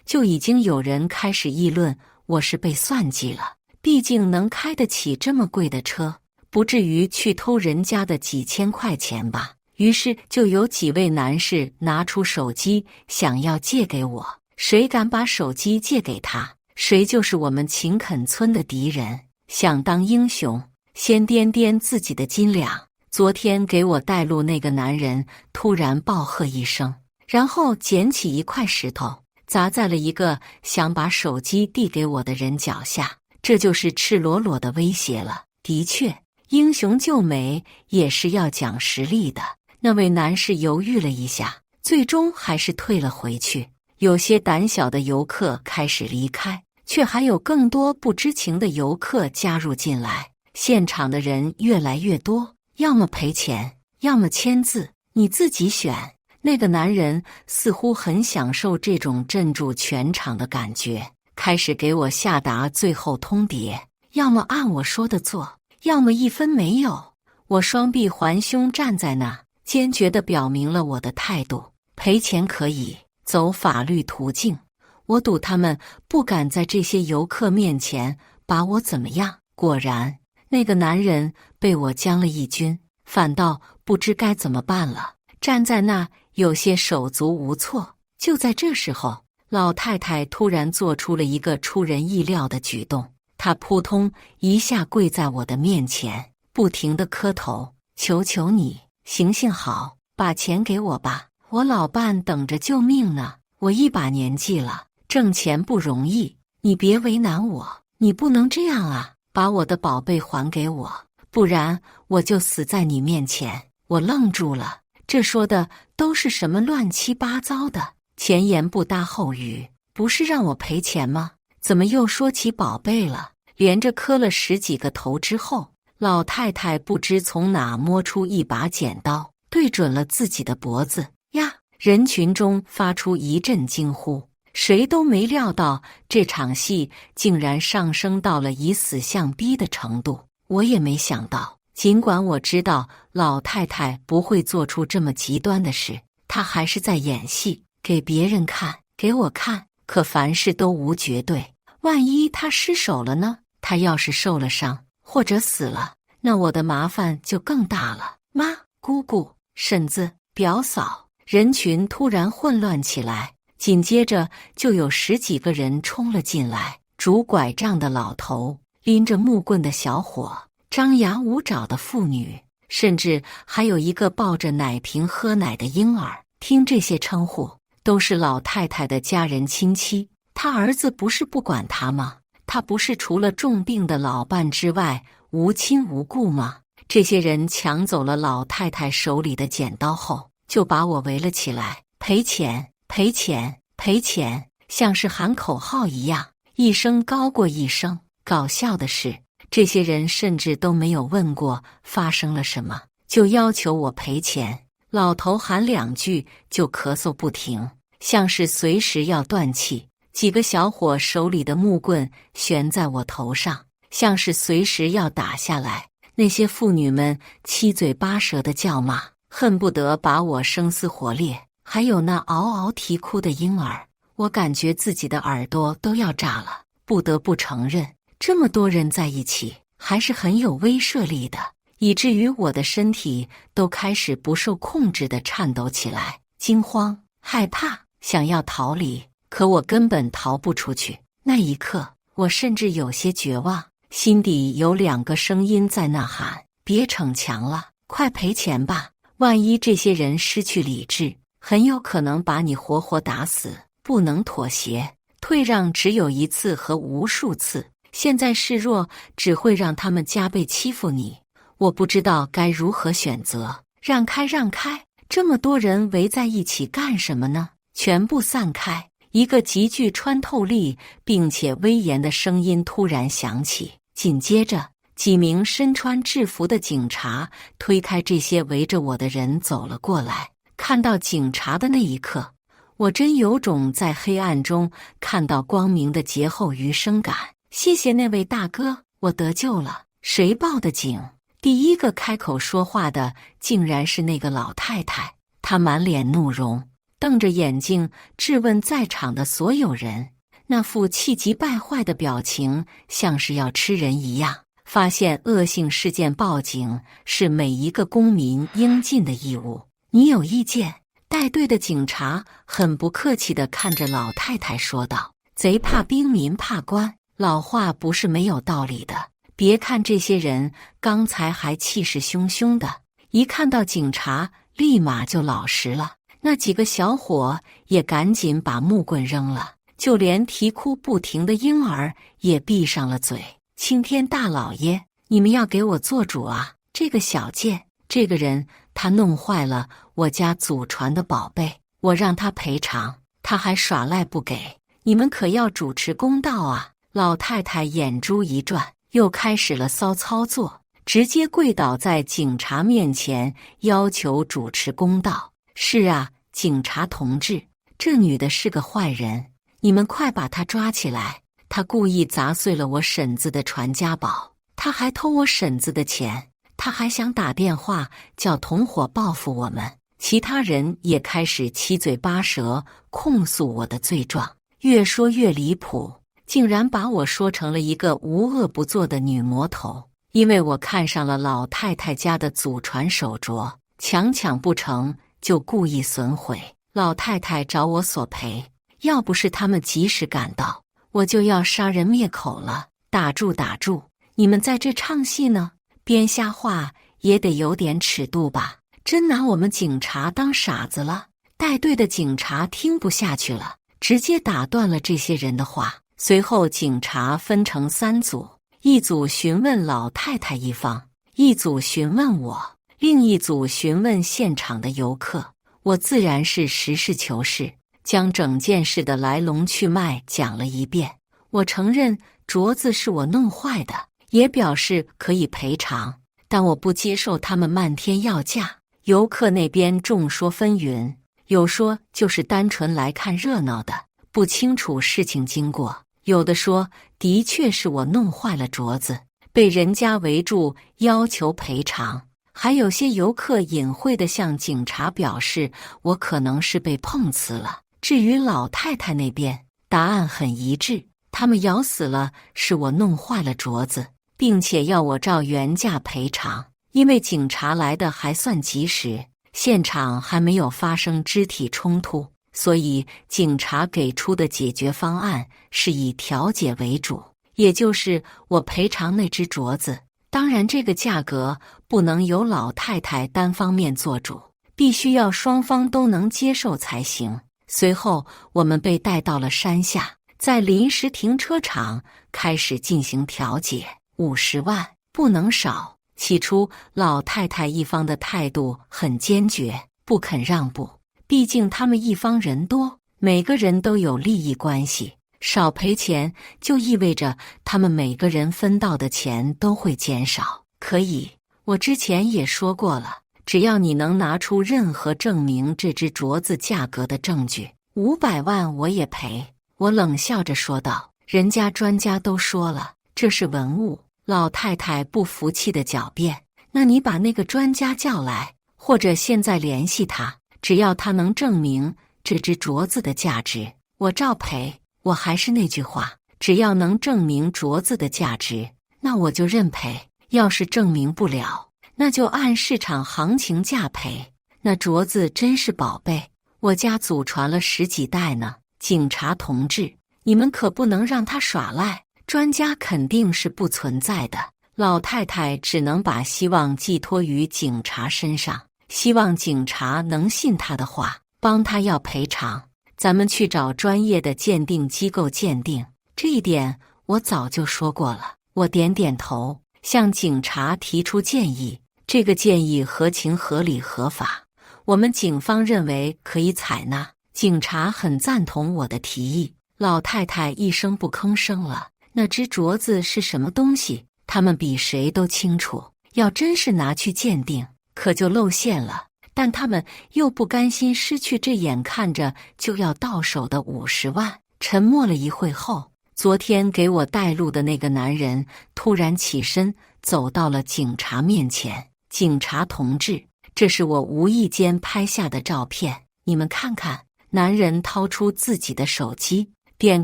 就已经有人开始议论我是被算计了。毕竟能开得起这么贵的车，不至于去偷人家的几千块钱吧。于是就有几位男士拿出手机想要借给我，谁敢把手机借给他，谁就是我们秦垦村的敌人。想当英雄，先掂掂自己的斤两。昨天给我带路那个男人突然暴喝一声，然后捡起一块石头砸在了一个想把手机递给我的人脚下，这就是赤裸裸的威胁了。的确，英雄救美也是要讲实力的。那位男士犹豫了一下，最终还是退了回去。有些胆小的游客开始离开，却还有更多不知情的游客加入进来。现场的人越来越多，要么赔钱，要么签字，你自己选。那个男人似乎很享受这种镇住全场的感觉，开始给我下达最后通牒，要么按我说的做，要么一分没有。我双臂环胸站在那，坚决地表明了我的态度，赔钱可以，走法律途径。我赌他们不敢在这些游客面前把我怎么样。果然，那个男人被我将了一军，反倒不知该怎么办了，站在那有些手足无措。就在这时候，老太太突然做出了一个出人意料的举动，她扑通一下跪在我的面前，不停地磕头，求求你，行行好，把钱给我吧，我老伴等着救命呢。我一把年纪了，挣钱不容易，你别为难我，你不能这样啊，把我的宝贝还给我，不然我就死在你面前。我愣住了，这说的都是什么乱七八糟的？前言不搭后语，不是让我赔钱吗？怎么又说起宝贝了？连着磕了10几个头之后，老太太不知从哪摸出一把剪刀，对准了自己的脖子呀！人群中发出一阵惊呼，谁都没料到这场戏竟然上升到了以死相逼的程度。我也没想到，尽管我知道老太太不会做出这么极端的事，她还是在演戏，给别人看，给我看。可凡事都无绝对，万一她失手了呢？她要是受了伤或者死了，那我的麻烦就更大了。妈、姑姑、婶子、表嫂，人群突然混乱起来，紧接着就有10几个人冲了进来，拄拐杖的老头，拎着木棍的小伙，张牙舞爪的妇女，甚至还有一个抱着奶瓶喝奶的婴儿。听这些称呼，都是老太太的家人亲戚。她儿子不是不管她吗？她不是除了重病的老伴之外无亲无故吗？这些人抢走了老太太手里的剪刀后，就把我围了起来，赔钱，赔钱，赔钱，像是喊口号一样，一声高过一声。搞笑的是，这些人甚至都没有问过发生了什么，就要求我赔钱。老头喊2句就咳嗽不停，像是随时要断气。几个小伙手里的木棍悬在我头上，像是随时要打下来。那些妇女们七嘴八舌的叫骂，恨不得把我生撕活裂。还有那嗷嗷啼哭的婴儿，我感觉自己的耳朵都要炸了。不得不承认，这么多人在一起还是很有威慑力的，以至于我的身体都开始不受控制地颤抖起来，惊慌、害怕，想要逃离，可我根本逃不出去。那一刻，我甚至有些绝望，心底有2个声音在呐喊：别逞强了，快赔钱吧！万一这些人失去理智，很有可能把你活活打死。不能妥协，退让只有1次和无数次，现在示弱只会让他们加倍欺负你。我不知道该如何选择，让开，让开！这么多人围在一起干什么呢？全部散开！一个极具穿透力并且威严的声音突然响起，紧接着几名身穿制服的警察推开这些围着我的人走了过来。看到警察的那一刻，我真有种在黑暗中看到光明的劫后余生感。谢谢那位大哥，我得救了。谁报的警？第一个开口说话的竟然是那个老太太，她满脸怒容，瞪着眼睛质问在场的所有人，那副气急败坏的表情像是要吃人一样。发现恶性事件报警是每一个公民应尽的义务，你有意见？带队的警察很不客气地看着老太太说道：“贼怕兵，民怕官，老话不是没有道理的。别看这些人刚才还气势汹汹的，一看到警察立马就老实了。那几个小伙也赶紧把木棍扔了，就连啼哭不停的婴儿也闭上了嘴。青天大老爷，你们要给我做主啊！这个小贱，这个人，他弄坏了我家祖传的宝贝，我让他赔偿，他还耍赖不给，你们可要主持公道啊！”老太太眼珠一转，又开始了骚操作，直接跪倒在警察面前，要求主持公道。是啊，警察同志，这女的是个坏人，你们快把她抓起来！她故意砸碎了我婶子的传家宝，她还偷我婶子的钱，她还想打电话叫同伙报复我们。其他人也开始七嘴八舌控诉我的罪状，越说越离谱，竟然把我说成了一个无恶不作的女魔头。因为我看上了老太太家的祖传手镯，抢不成就故意损毁。老太太找我索赔，要不是他们及时赶到，我就要杀人灭口了。打住，你们在这唱戏呢，编瞎话也得有点尺度吧？真拿我们警察当傻子了？带队的警察听不下去了，直接打断了这些人的话。随后警察分成3组，一组询问老太太一方，一组询问我，另一组询问现场的游客。我自然是实事求是，将整件事的来龙去脉讲了一遍。我承认镯子是我弄坏的，也表示可以赔偿，但我不接受他们漫天要价。游客那边众说纷纭，有说就是单纯来看热闹的，不清楚事情经过；有的说的确是我弄坏了镯子，被人家围住要求赔偿。还有些游客隐晦地向警察表示我可能是被碰瓷了。至于老太太那边，答案很一致，他们咬死了是我弄坏了镯子，并且要我照原价赔偿。因为警察来的还算及时，现场还没有发生肢体冲突，所以警察给出的解决方案是以调解为主，也就是我赔偿那只镯子。当然这个价格不能由老太太单方面做主，必须要双方都能接受才行。随后我们被带到了山下，在临时停车场开始进行调解，50万不能少。起初老太太一方的态度很坚决，不肯让步，毕竟他们一方人多，每个人都有利益关系，少赔钱就意味着他们每个人分到的钱都会减少。可以，我之前也说过了，只要你能拿出任何证明这只镯子价格的证据，500万我也赔。我冷笑着说道，人家专家都说了，这是文物。老太太不服气地狡辩，那你把那个专家叫来，或者现在联系他，只要他能证明这只镯子的价值，我照赔。我还是那句话，只要能证明镯子的价值，那我就认赔。要是证明不了，那就按市场行情价赔。那镯子真是宝贝，我家祖传了10几代呢。警察同志，你们可不能让他耍赖，专家肯定是不存在的。老太太只能把希望寄托于警察身上，希望警察能信她的话，帮她要赔偿。咱们去找专业的鉴定机构鉴定，这一点我早就说过了。我点点头，向警察提出建议，这个建议合情合理合法，我们警方认为可以采纳。警察很赞同我的提议。老太太一声不吭声了，那只镯子是什么东西，他们比谁都清楚，要真是拿去鉴定，可就露馅了。但他们又不甘心失去这眼看着就要到手的50万。沉默了一会后，昨天给我带路的那个男人突然起身，走到了警察面前。警察同志，这是我无意间拍下的照片，你们看看。男人掏出自己的手机，点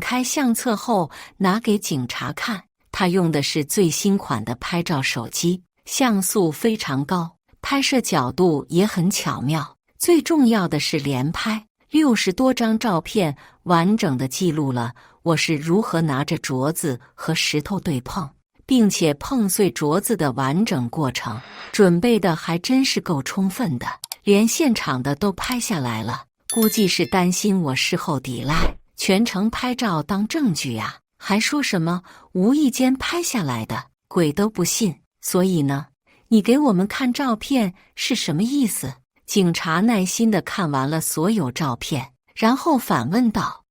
开相册后拿给警察看。他用的是最新款的拍照手机，像素非常高，拍摄角度也很巧妙。最重要的是连拍60多张照片，完整的记录了我是如何拿着镯子和石头对碰，并且碰碎镯子的完整过程。准备的还真是够充分的，连现场的都拍下来了。估计是担心我事后抵赖，全程拍照当证据呀，还说什么无意间拍下来的，鬼都不信。所以呢，你给我们看照片是什么意思？警察耐心地看完了所有照片，然后反问道：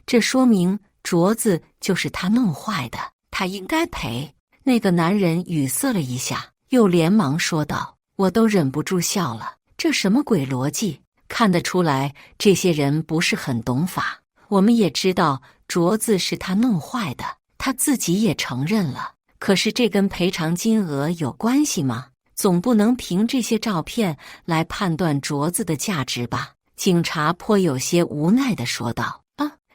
这说明镯子就是他弄坏的，他应该赔。那个男人语塞了一下，又连忙说道：我都忍不住笑了，这什么鬼逻辑？看得出来这些人不是很懂法。我们也知道镯子是他弄坏的，他自己也承认了，可是这跟赔偿金额有关系吗？总不能凭这些照片来判断镯子的价值吧？警察颇有些无奈地说道。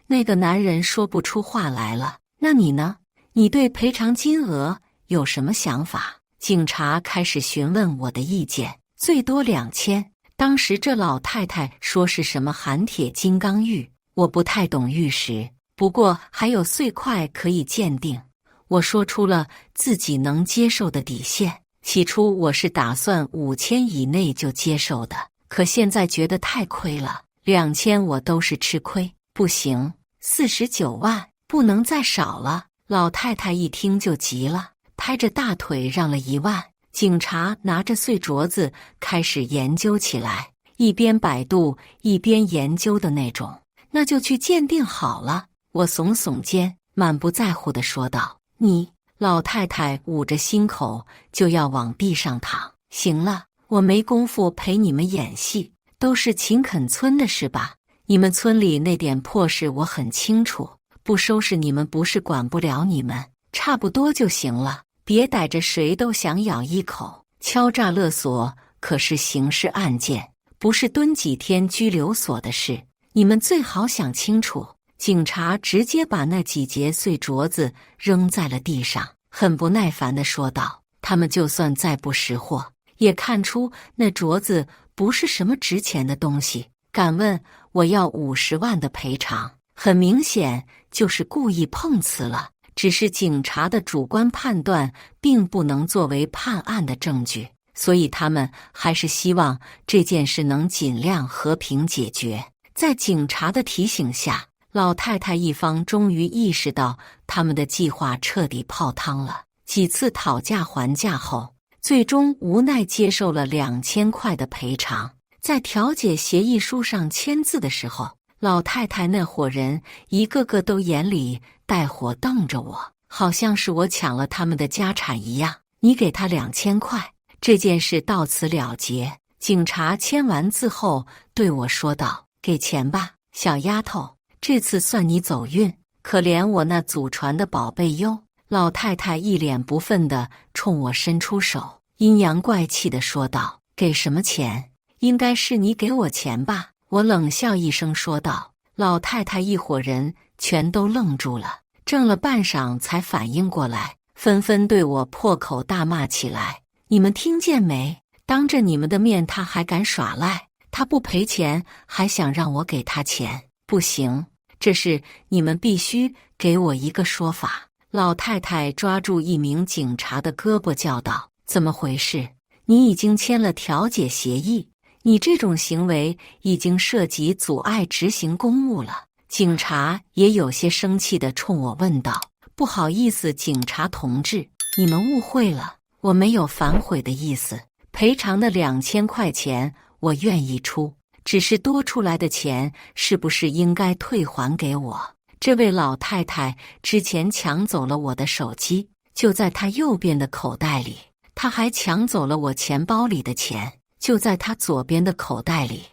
那个男人说不出话来了。那你呢？你对赔偿金额有什么想法？警察开始询问我的意见，最多2000。当时这老太太说是什么含铁金刚玉，我不太懂玉石，不过还有碎块可以鉴定。我说出了自己能接受的底线。起初我是打算5000以内就接受的，可现在觉得太亏了，2000我都是吃亏。不行，49万，不能再少了。老太太一听就急了，拍着大腿让了1万。警察拿着碎镯子开始研究起来，一边百度一边研究的那种。那就去鉴定好了。我耸耸肩，满不在乎地说道。你，老太太捂着心口就要往地上躺。行了，我没工夫陪你们演戏，都是秦垦村的事吧？你们村里那点破事我很清楚，不收拾你们不是管不了你们，差不多就行了。别逮着谁都想咬一口。敲诈勒索可是刑事案件，不是蹲几天拘留所的事，你们最好想清楚。警察直接把那几节碎镯子扔在了地上，很不耐烦地说道：他们就算再不识货，也看出那镯子不是什么值钱的东西，敢问我要50万的赔偿，很明显就是故意碰瓷了。只是警察的主观判断并不能作为判案的证据，所以他们还是希望这件事能尽量和平解决。在警察的提醒下，老太太一方终于意识到他们的计划彻底泡汤了。几次讨价还价后，最终无奈接受了2000块的赔偿。在调解协议书上签字的时候，老太太那伙人一个个都眼里带火瞪着我，好像是我抢了他们的家产一样。你给他2000块，这件事到此了结。警察签完字后对我说道：给钱吧，小丫头，这次算你走运，可怜我那祖传的宝贝哟。老太太一脸不忿地冲我伸出手，阴阳怪气地说道：给什么钱？应该是你给我钱吧。我冷笑一声说道。老太太一伙人全都愣住了，怔了半晌才反应过来，纷纷对我破口大骂起来。你们听见没？当着你们的面他还敢耍赖，他不赔钱还想让我给他钱，不行，这事你们必须给我一个说法。老太太抓住一名警察的胳膊叫道：怎么回事？你已经签了调解协议，你这种行为已经涉及阻碍执行公务了。警察也有些生气地冲我问道：不好意思，警察同志，你们误会了，我没有反悔的意思。赔偿的2000块钱我愿意出，只是多出来的钱是不是应该退还给我？这位老太太之前抢走了我的手机，就在她右边的口袋里，她还抢走了我钱包里的钱。就在他左边的口袋里。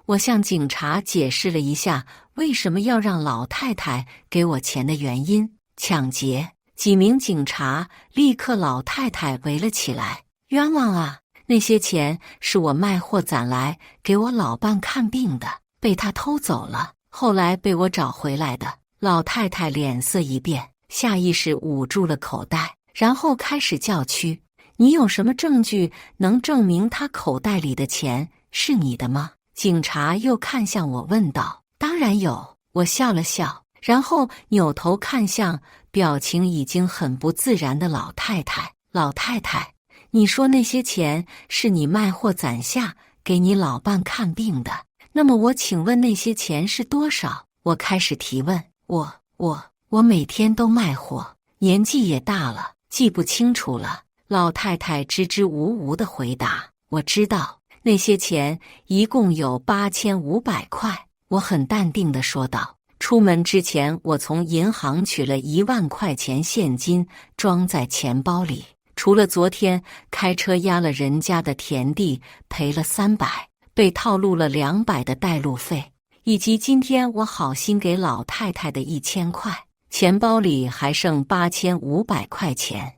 我向警察解释了一下为什么要让老太太给我钱的原因。抢劫！几名警察立刻老太太围了起来。冤枉啊！那些钱是我卖货攒来给我老伴看病的，被他偷走了，后来被我找回来的。老太太脸色一变，下意识捂住了口袋，然后开始叫屈：你有什么证据能证明他口袋里的钱是你的吗？警察又看向我问道。当然有，我笑了笑，然后扭头看向表情已经很不自然的老太太。老太太，你说那些钱是你卖货攒下给你老伴看病的，那么我请问那些钱是多少？我开始提问。我每天都卖货，年纪也大了，记不清楚了。老太太支支吾吾地回答。我知道，那些钱一共有8500块。我很淡定地说道。出门之前，我从银行取了1万块钱现金，装在钱包里。除了昨天开车压了人家的田地，赔了300，被套路了200的带路费，以及今天我好心给老太太的1000块，钱包里还剩8500块钱。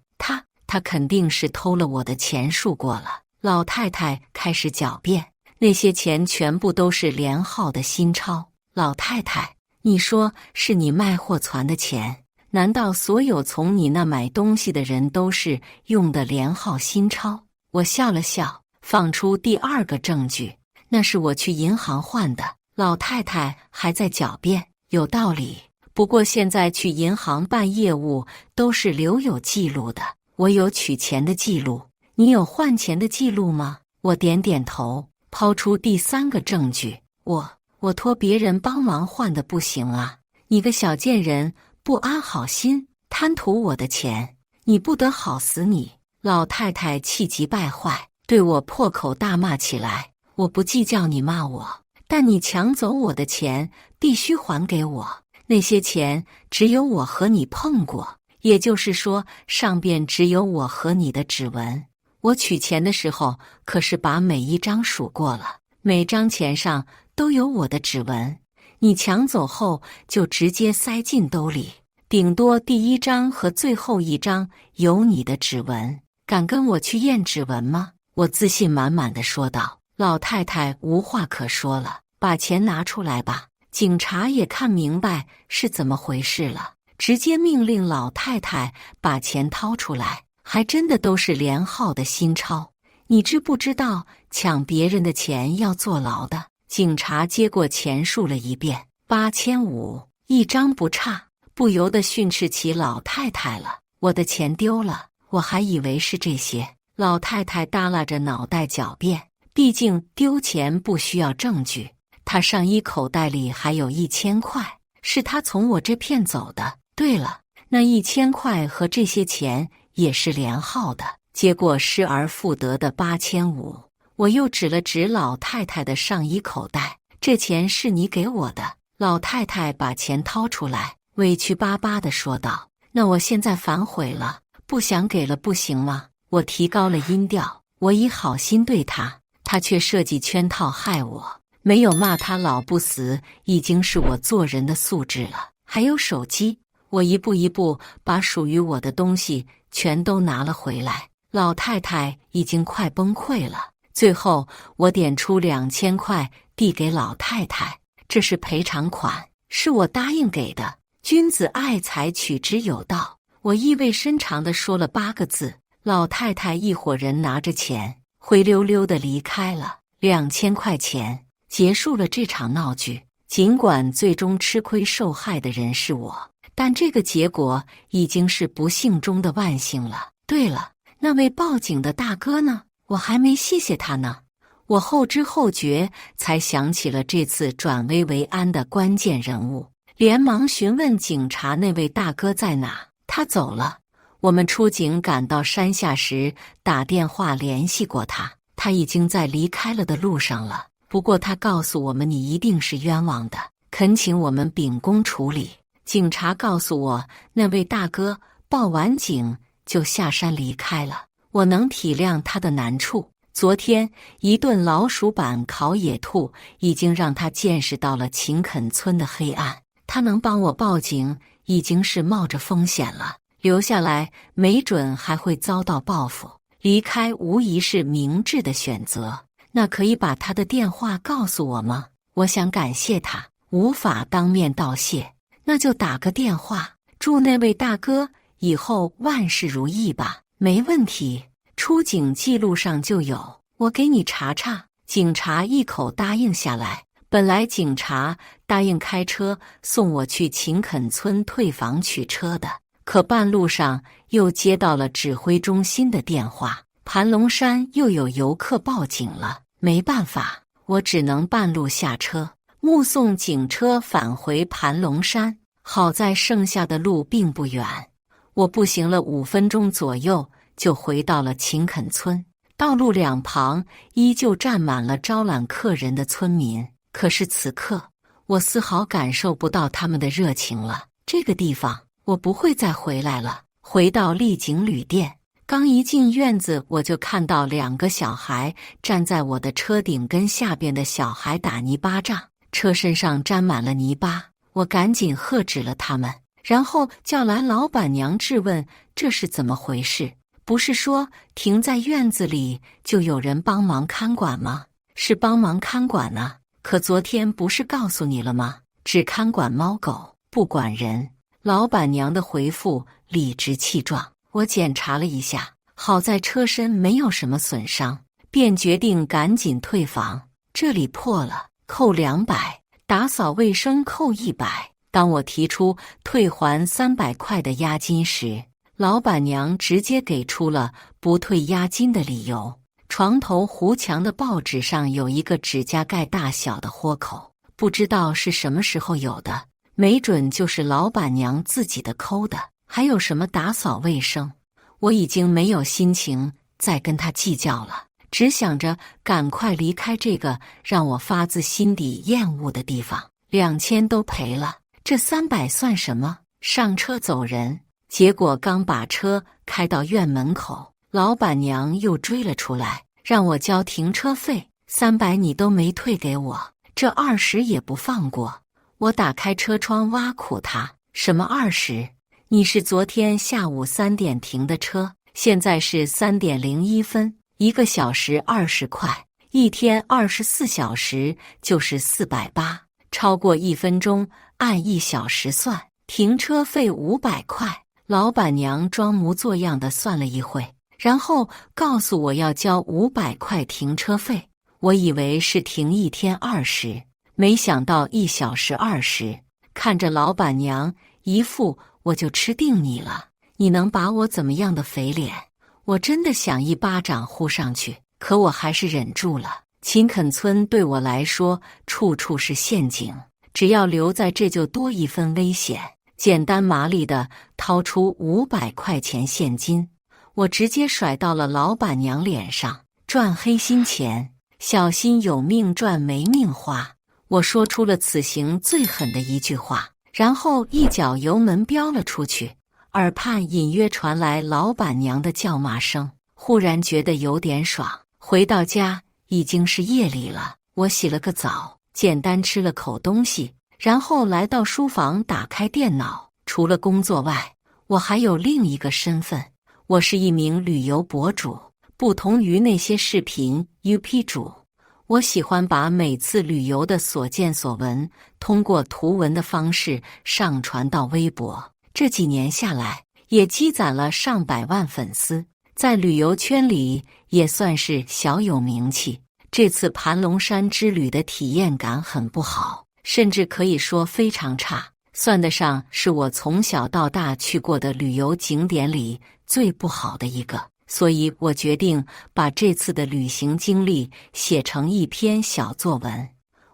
他肯定是偷了我的钱数过了。老太太开始狡辩，那些钱全部都是连号的新钞。老太太，你说是你卖货攒的钱，难道所有从你那买东西的人都是用的连号新钞？我笑了笑，放出第二个证据，那是我去银行换的。老太太还在狡辩，有道理，不过现在去银行办业务都是留有记录的，我有取钱的记录，你有换钱的记录吗？我点点头，抛出第三个证据，我托别人帮忙换的不行啊！你个小贱人，不安好心，贪图我的钱，你不得好死你！老太太气急败坏，对我破口大骂起来。我不计较你骂我，但你抢走我的钱必须还给我。那些钱只有我和你碰过，也就是说上边只有我和你的指纹。我取钱的时候可是把每一张数过了，每张钱上都有我的指纹。你抢走后就直接塞进兜里，顶多第一张和最后一张有你的指纹。敢跟我去验指纹吗？我自信满满地说道。老太太无话可说了，把钱拿出来吧。警察也看明白是怎么回事了，直接命令老太太把钱掏出来，还真的都是连号的新钞。你知不知道抢别人的钱要坐牢的？警察接过钱数了一遍，8500，一张不差，不由得训斥起老太太了。我的钱丢了，我还以为是这些。老太太耷拉着脑袋狡辩，毕竟丢钱不需要证据。她上衣口袋里还有1000块，是她从我这骗走的。对了，那1000块和这些钱也是连号的。接过失而复得的8500，我又指了指老太太的上衣口袋，这钱是你给我的。老太太把钱掏出来，委屈巴巴地说道：那我现在反悔了，不想给了不行吗？我提高了音调，我以好心对她，她却设计圈套害我。没有骂她老不死，已经是我做人的素质了。还有手机，我一步一步把属于我的东西全都拿了回来。老太太已经快崩溃了，最后我点出2000块递给老太太，这是赔偿款，是我答应给的。君子爱财，取之有道。我意味深长地说了8个字。老太太一伙人拿着钱灰溜溜地离开了。2000块钱结束了这场闹剧。尽管最终吃亏受害的人是我，但这个结果已经是不幸中的万幸了。对了，那位报警的大哥呢？我还没谢谢他呢。我后知后觉才想起了这次转危为安的关键人物，连忙询问警察那位大哥在哪。他走了。我们出警赶到山下时打电话联系过他，他已经在离开了的路上了。不过他告诉我们你一定是冤枉的，恳请我们秉公处理。警察告诉我那位大哥报完警就下山离开了。我能体谅他的难处，昨天一顿老鼠板烤野兔已经让他见识到了秦垦村的黑暗，他能帮我报警已经是冒着风险了，留下来没准还会遭到报复，离开无疑是明智的选择。那可以把他的电话告诉我吗？我想感谢他，无法当面道谢，那就打个电话，祝那位大哥以后万事如意吧。没问题，出警记录上就有，我给你查查。警察一口答应下来。本来警察答应开车送我去秦垦村退房取车的，可半路上又接到了指挥中心的电话，盘龙山又有游客报警了。没办法，我只能半路下车，目送警车返回盘龙山。好在剩下的路并不远，我步行了5分钟左右就回到了秦垦村。道路两旁依旧站满了招揽客人的村民，可是此刻我丝毫感受不到他们的热情了。这个地方我不会再回来了。回到丽景旅店，刚一进院子，我就看到2个小孩站在我的车顶跟下边的小孩打泥巴仗，车身上沾满了泥巴。我赶紧喝止了他们，然后叫来老板娘质问这是怎么回事。不是说停在院子里就有人帮忙看管吗？是帮忙看管呢，可昨天不是告诉你了吗？只看管猫狗，不管人。老板娘的回复理直气壮。我检查了一下，好在车身没有什么损伤，便决定赶紧退房。这里破了，扣200，打扫卫生扣100。当我提出退还300块的押金时，老板娘直接给出了不退押金的理由。床头糊墙的报纸上有一个指甲盖大小的豁口，不知道是什么时候有的，没准就是老板娘自己的抠的。还有什么打扫卫生，我已经没有心情再跟他计较了，只想着赶快离开这个让我发自心底厌恶的地方。2000都赔了，这300算什么？上车走人。结果刚把车开到院门口，老板娘又追了出来，让我交停车费，300你都没退给我，这20也不放过。我打开车窗挖苦他，什么20？你是昨天下午3点停的车，现在是3点01分，1个小时20块，1天24小时就是480，超过1分钟按1小时算，停车费500块。老板娘装模作样的算了一会，然后告诉我要交500块停车费。我以为是停1天20，没想到1小时20。看着老板娘一副我就吃定你了，你能把我怎么样的肥脸，我真的想一巴掌呼上去，可我还是忍住了。秦垦村对我来说处处是陷阱，只要留在这就多一分危险。简单麻利地掏出500块钱现金，我直接甩到了老板娘脸上。赚黑心钱，小心有命赚没命花。我说出了此行最狠的一句话，然后一脚油门飙了出去，耳畔隐约传来老板娘的叫骂声，忽然觉得有点爽。回到家已经是夜里了，我洗了个澡，简单吃了口东西，然后来到书房打开电脑。除了工作外，我还有另一个身份，我是一名旅游博主。不同于那些视频 UP 主，我喜欢把每次旅游的所见所闻通过图文的方式上传到微博。这几年下来，也积攒了上百万粉丝，在旅游圈里也算是小有名气。这次盘龙山之旅的体验感很不好，甚至可以说非常差，算得上是我从小到大去过的旅游景点里最不好的一个。所以我决定把这次的旅行经历写成一篇小作文。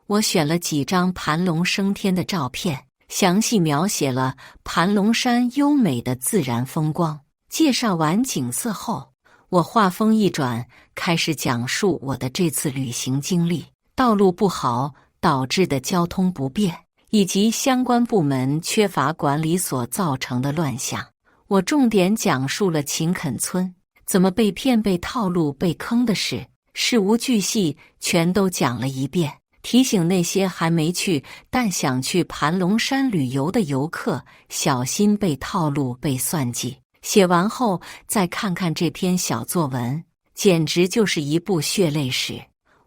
我选了几张盘龙升天的照片，详细描写了盘龙山优美的自然风光。介绍完景色后，我话锋一转，开始讲述我的这次旅行经历，道路不好导致的交通不便，以及相关部门缺乏管理所造成的乱象。我重点讲述了秦垦村怎么被骗、被套路、被坑的事，事无巨细全都讲了一遍，提醒那些还没去但想去盘龙山旅游的游客小心被套路、被算计。写完后再看看这篇小作文，简直就是一部血泪史。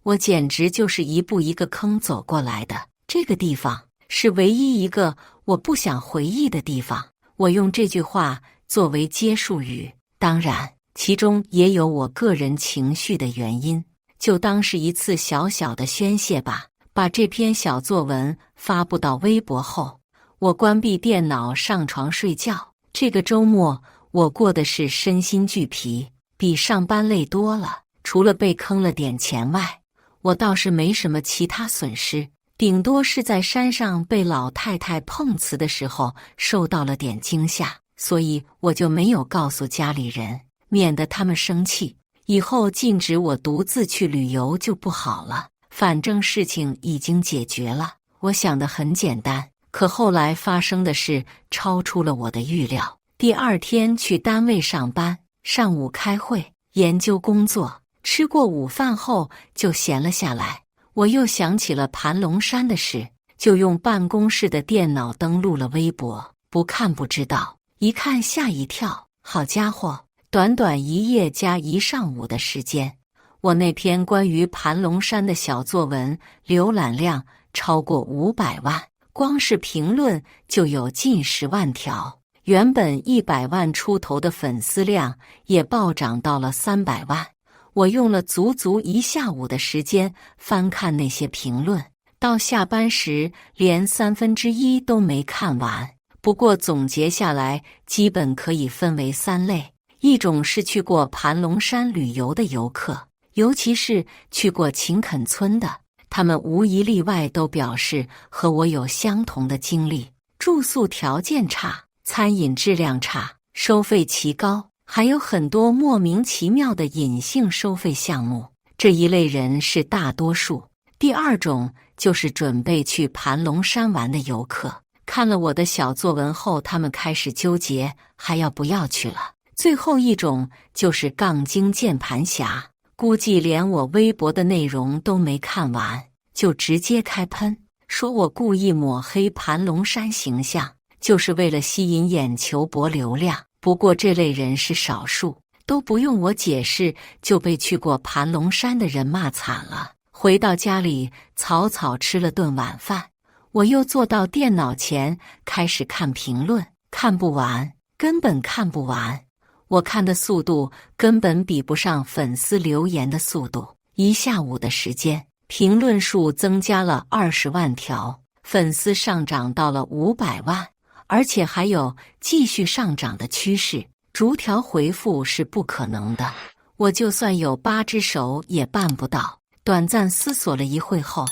我简直就是一步一个坑走过来的。这个地方是唯一一个我不想回忆的地方。我用这句话作为结束语，当然其中也有我个人情绪的原因，就当是一次小小的宣泄吧。把这篇小作文发布到微博后，我关闭电脑上床睡觉。这个周末我过的是身心俱疲，比上班累多了。除了被坑了点钱外，我倒是没什么其他损失，顶多是在山上被老太太碰瓷的时候受到了点惊吓，所以我就没有告诉家里人，免得他们生气。以后禁止我独自去旅游就不好了。反正事情已经解决了，我想得很简单。可后来发生的事超出了我的预料。第二天去单位上班，上午开会研究工作，吃过午饭后就闲了下来。我又想起了盘龙山的事，就用办公室的电脑登录了微博。不看不知道，一看吓一跳。好家伙，短短一夜加一上午的时间，我那篇关于盘龙山的小作文浏览量超过500万，光是评论就有近10万条。原本100万出头的粉丝量也暴涨到了300万。我用了足足1下午的时间翻看那些评论，到下班时连1/3都没看完。不过总结下来，基本可以分为3类：一种是去过盘龙山旅游的游客，尤其是去过秦垦村的，他们无一例外都表示和我有相同的经历：住宿条件差，餐饮质量差，收费奇高，还有很多莫名其妙的隐性收费项目。这一类人是大多数。第二种就是准备去盘龙山玩的游客，看了我的小作文后，他们开始纠结还要不要去了。最后一种就是杠精键盘侠，估计连我微博的内容都没看完，就直接开喷，说我故意抹黑盘龙山形象，就是为了吸引眼球博流量。不过这类人是少数，都不用我解释就被去过盘龙山的人骂惨了。回到家里草草吃了顿晚饭，我又坐到电脑前开始看评论，看不完，根本看不完。我看的速度根本比不上粉丝留言的速度。1下午的时间，评论数增加了20万条，粉丝上涨到了500万，而且还有继续上涨的趋势。逐条回复是不可能的，我就算有8只手也办不到。短暂思索了一会后，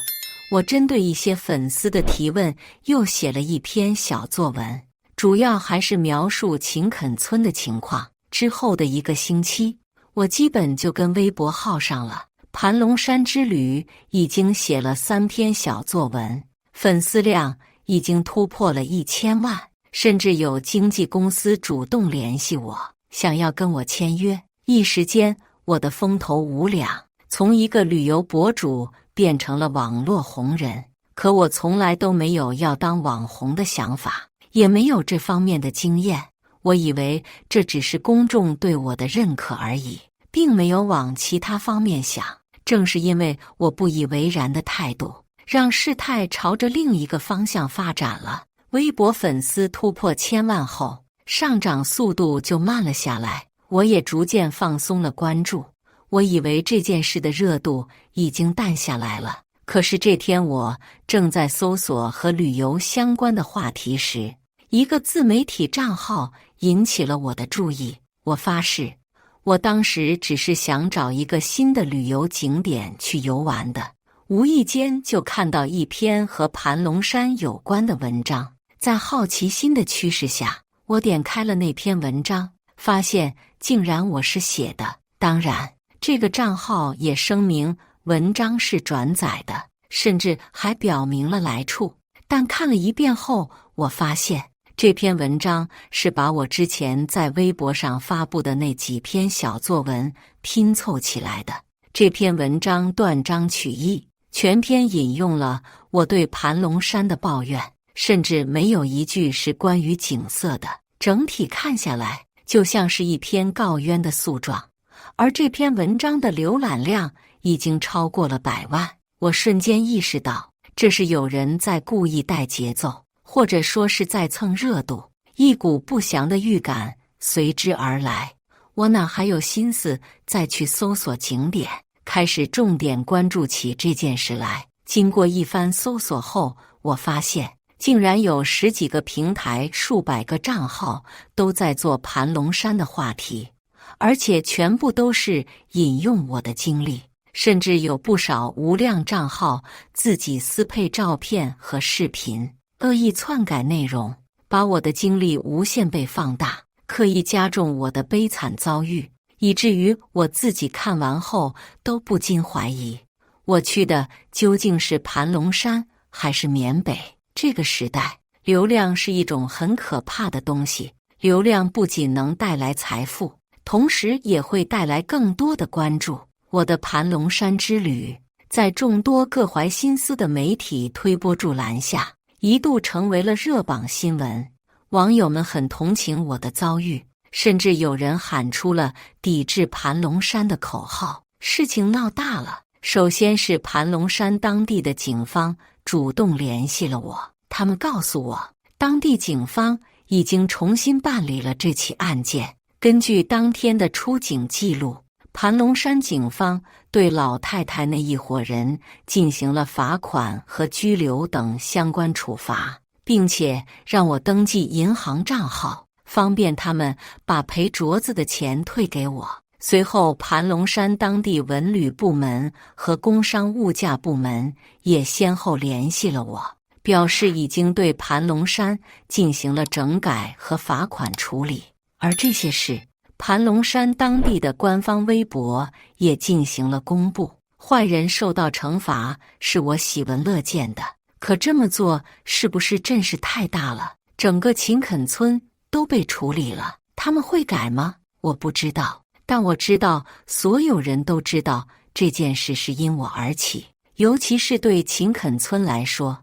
我针对一些粉丝的提问又写了一篇小作文，主要还是描述秦垦村的情况。之后的1个星期，我基本就跟微博耗上了。盘龙山之旅已经写了3篇小作文，粉丝量已经突破了1000万，甚至有经纪公司主动联系我，想要跟我签约。一时间我的风头无两，从一个旅游博主变成了网络红人。可我从来都没有要当网红的想法，也没有这方面的经验。我以为这只是公众对我的认可而已，并没有往其他方面想。正是因为我不以为然的态度，让事态朝着另一个方向发展了。微博粉丝突破1000万后，上涨速度就慢了下来，我也逐渐放松了关注。我以为这件事的热度已经淡下来了，可是这天我正在搜索和旅游相关的话题时，一个自媒体账号引起了我的注意。我发誓，我当时只是想找一个新的旅游景点去游玩的，无意间就看到一篇和盘龙山有关的文章。在好奇心的驱使下，我点开了那篇文章，发现竟然我是写的。当然，这个账号也声明文章是转载的，甚至还表明了来处。但看了一遍后，我发现这篇文章是把我之前在微博上发布的那几篇小作文拼凑起来的。这篇文章断章取义，全篇引用了我对盘龙山的抱怨，甚至没有一句是关于景色的。整体看下来，就像是一篇告冤的诉状。而这篇文章的浏览量已经超过了100万。我瞬间意识到，这是有人在故意带节奏，或者说是在蹭热度。一股不祥的预感随之而来，我哪还有心思再去搜索景点，开始重点关注起这件事来。经过一番搜索后，我发现竟然有10几个平台、数百个账号都在做盘龙山的话题，而且全部都是引用我的经历，甚至有不少无量账号自己私配照片和视频，恶意篡改内容，把我的经历无限被放大，刻意加重我的悲惨遭遇，以至于我自己看完后都不禁怀疑，我去的究竟是盘龙山还是缅北？这个时代，流量是一种很可怕的东西。流量不仅能带来财富，同时也会带来更多的关注。我的盘龙山之旅，在众多各怀心思的媒体推波助澜下，一度成为了热榜新闻。网友们很同情我的遭遇，甚至有人喊出了抵制盘龙山的口号。事情闹大了，首先是盘龙山当地的警方主动联系了我，他们告诉我，当地警方已经重新办理了这起案件。根据当天的出警记录，盘龙山警方对老太太那一伙人进行了罚款和拘留等相关处罚，并且让我登记银行账号，方便他们把赔镯子的钱退给我。随后，盘龙山当地文旅部门和工商物价部门也先后联系了我，表示已经对盘龙山进行了整改和罚款处理。而这些事，盘龙山当地的官方微博也进行了公布。坏人受到惩罚是我喜闻乐见的，可这么做是不是阵势太大了？整个秦垦村都被处理了，他们会改吗？我不知道。但我知道，所有人都知道这件事是因我而起，尤其是对秦垦村来说，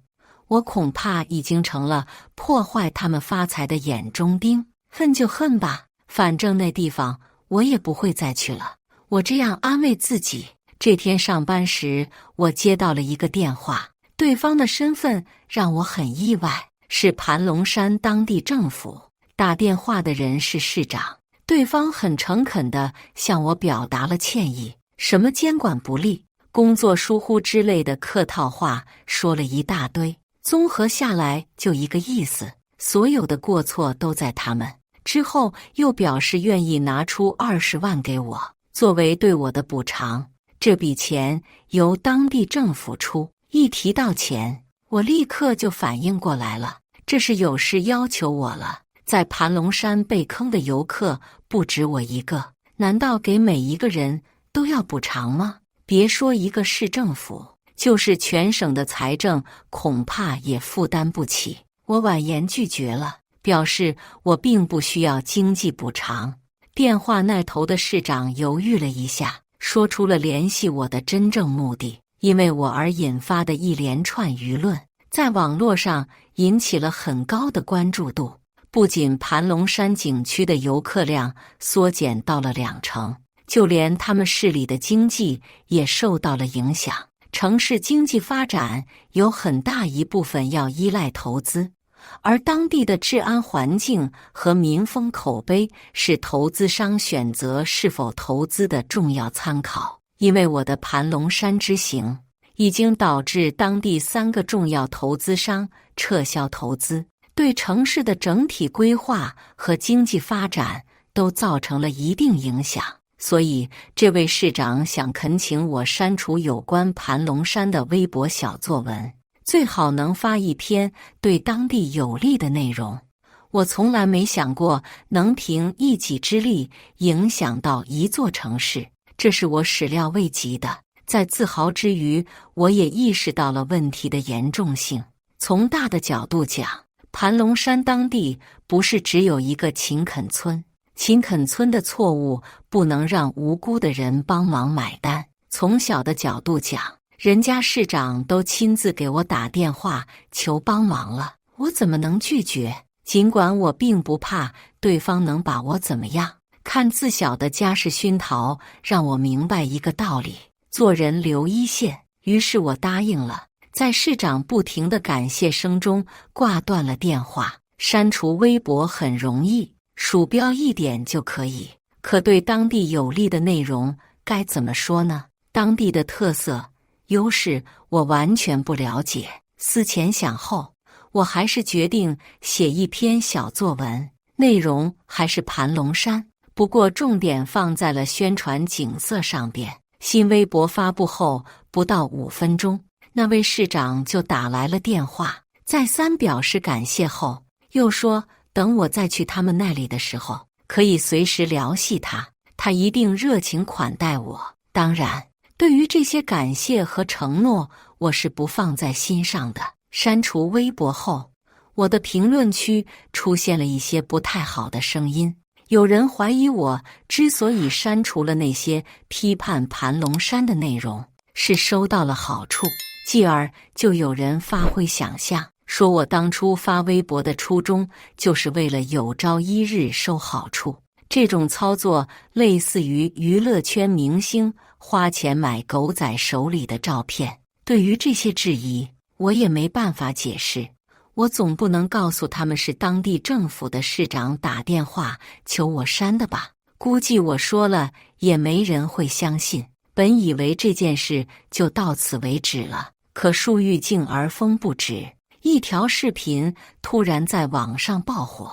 我恐怕已经成了破坏他们发财的眼中钉。恨就恨吧，反正那地方我也不会再去了。我这样安慰自己。这天上班时，我接到了一个电话，对方的身份让我很意外，是盘龙山当地政府。打电话的人是市长。对方很诚恳地向我表达了歉意，什么监管不力、工作疏忽之类的客套话说了一大堆，综合下来就一个意思，所有的过错都在他们。之后又表示愿意拿出20万给我，作为对我的补偿，这笔钱由当地政府出。一提到钱，我立刻就反应过来了，这是有事要求我了。在盘龙山被坑的游客不止我一个，难道给每一个人都要补偿吗？别说一个市政府，就是全省的财政恐怕也负担不起。我婉言拒绝了，表示我并不需要经济补偿。电话那头的市长犹豫了一下，说出了联系我的真正目的，因为我而引发的一连串舆论，在网络上引起了很高的关注度。不仅盘龙山景区的游客量缩减到了20%，就连他们市里的经济也受到了影响。城市经济发展有很大一部分要依赖投资，而当地的治安环境和民风口碑是投资商选择是否投资的重要参考。因为我的盘龙山之行已经导致当地3个重要投资商撤销投资，对城市的整体规划和经济发展都造成了一定影响，所以这位市长想恳请我删除有关盘龙山的微博小作文，最好能发一篇对当地有利的内容。我从来没想过能凭一己之力影响到一座城市，这是我始料未及的。在自豪之余，我也意识到了问题的严重性。从大的角度讲，盘龙山当地不是只有一个秦垦村，秦垦村的错误不能让无辜的人帮忙买单。从小的角度讲，人家市长都亲自给我打电话求帮忙了，我怎么能拒绝？尽管我并不怕对方能把我怎么样，看自小的家世熏陶，让我明白一个道理：做人留一线。于是我答应了，在市长不停的感谢声中挂断了电话。删除微博很容易，鼠标一点就可以，可对当地有利的内容该怎么说呢？当地的特色、优势我完全不了解。思前想后，我还是决定写一篇小作文，内容还是盘龙山，不过重点放在了宣传景色上边。新微博发布后不到5分钟，那位市长就打来了电话，再三表示感谢后，又说等我再去他们那里的时候，可以随时联系他，他一定热情款待我。当然，对于这些感谢和承诺，我是不放在心上的。删除微博后，我的评论区出现了一些不太好的声音，有人怀疑我之所以删除了那些批判盘龙山的内容，是收到了好处，继而就有人发挥想象，说我当初发微博的初衷就是为了有朝一日收好处。这种操作类似于娱乐圈明星花钱买狗仔手里的照片。对于这些质疑，我也没办法解释，我总不能告诉他们是当地政府的市长打电话求我删的吧？估计我说了也没人会相信。本以为这件事就到此为止了，可树欲静而风不止，一条视频突然在网上爆火，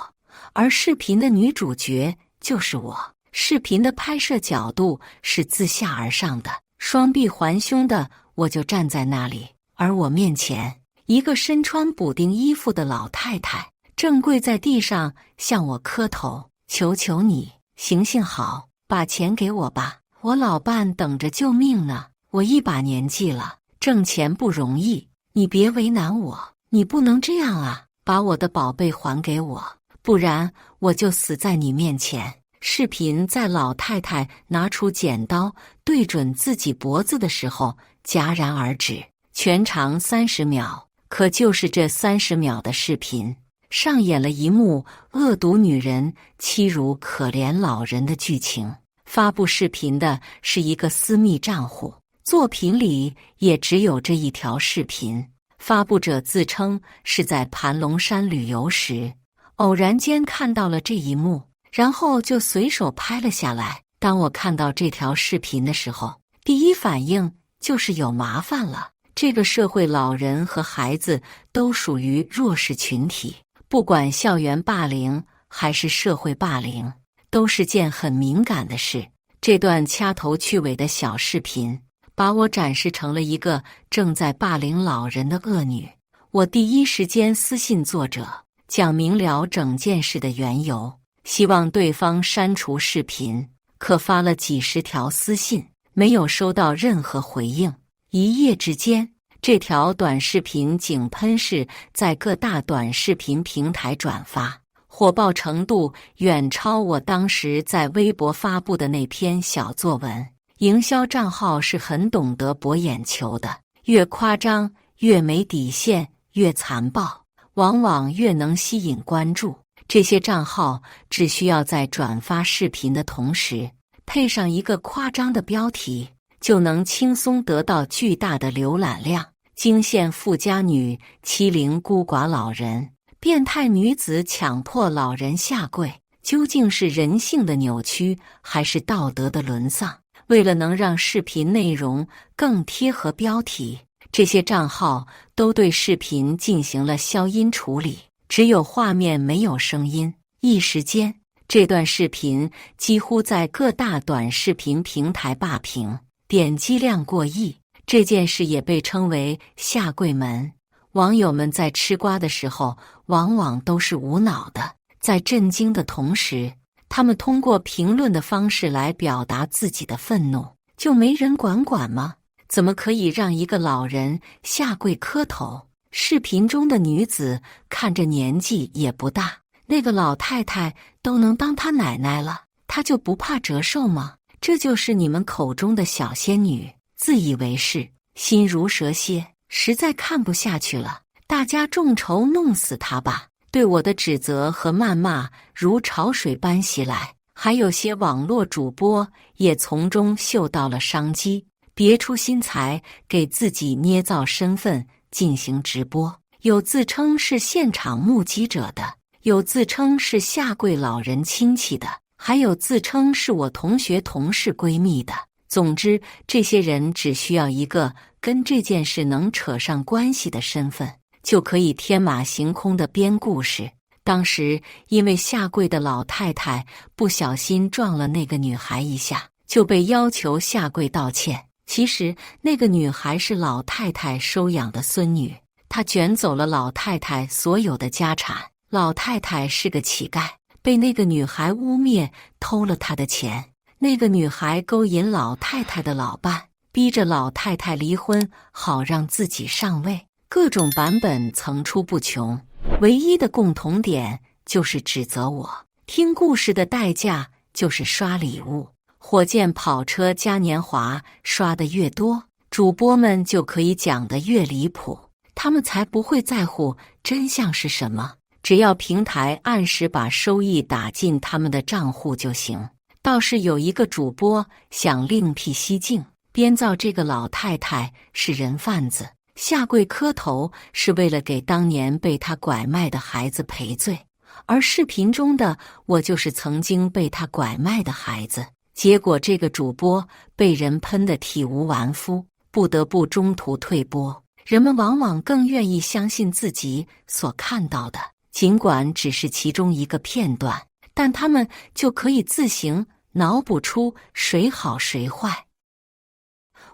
而视频的女主角就是我。视频的拍摄角度是自下而上的，双臂环胸的我就站在那里，而我面前一个身穿补丁衣服的老太太正跪在地上向我磕头，求求你行行好，把钱给我吧，我老伴等着救命呢，我一把年纪了，挣钱不容易，你别为难我，你不能这样啊，把我的宝贝还给我，不然我就死在你面前。视频在老太太拿出剪刀对准自己脖子的时候戛然而止，全长30秒。可就是这30秒的视频，上演了一幕恶毒女人欺辱可怜老人的剧情。发布视频的是一个私密账户，作品里也只有这一条视频。发布者自称是在盘龙山旅游时，偶然间看到了这一幕，然后就随手拍了下来。当我看到这条视频的时候，第一反应就是有麻烦了。这个社会老人和孩子都属于弱势群体，不管校园霸凌还是社会霸凌，都是件很敏感的事。这段掐头去尾的小视频，把我展示成了一个正在霸凌老人的恶女。我第一时间私信作者，讲明了整件事的缘由，希望对方删除视频，可发了几十条私信，没有收到任何回应。一夜之间，这条短视频井喷式在各大短视频平台转发，火爆程度远超我当时在微博发布的那篇小作文。营销账号是很懂得博眼球的，越夸张越没底线，越残暴，往往越能吸引关注。这些账号只需要在转发视频的同时，配上一个夸张的标题，就能轻松得到巨大的浏览量。惊现富家女欺凌孤寡老人，变态女子强迫老人下跪，究竟是人性的扭曲，还是道德的沦丧？为了能让视频内容更贴合标题，这些账号都对视频进行了消音处理，只有画面没有声音。一时间，这段视频几乎在各大短视频平台霸屏，点击量过亿。这件事也被称为下跪门。网友们在吃瓜的时候往往都是无脑的，在震惊的同时，他们通过评论的方式来表达自己的愤怒。就没人管吗？怎么可以让一个老人下跪磕头？视频中的女子看着年纪也不大，那个老太太都能当她奶奶了，她就不怕折寿吗？这就是你们口中的小仙女。自以为是，心如蛇蝎，实在看不下去了。大家众筹弄死他吧！对我的指责和谩骂如潮水般袭来，还有些网络主播也从中嗅到了商机，别出心裁，给自己捏造身份进行直播。有自称是现场目击者的，有自称是下跪老人亲戚的，还有自称是我同学、同事、闺蜜的。总之，这些人只需要一个跟这件事能扯上关系的身份，就可以天马行空的编故事。当时因为下跪的老太太不小心撞了那个女孩一下，就被要求下跪道歉。其实那个女孩是老太太收养的孙女，她卷走了老太太所有的家产。老太太是个乞丐，被那个女孩污蔑偷了她的钱。那个女孩勾引老太太的老伴，逼着老太太离婚，好让自己上位。各种版本层出不穷，唯一的共同点就是指责我。听故事的代价就是刷礼物，火箭跑车嘉年华刷得越多，主播们就可以讲得越离谱，他们才不会在乎真相是什么，只要平台按时把收益打进他们的账户就行。倒是有一个主播想另辟蹊径，编造这个老太太是人贩子，下跪磕头是为了给当年被他拐卖的孩子赔罪，而视频中的我就是曾经被他拐卖的孩子。结果这个主播被人喷得体无完肤，不得不中途退播。人们往往更愿意相信自己所看到的，尽管只是其中一个片段，但他们就可以自行脑补出谁好谁坏。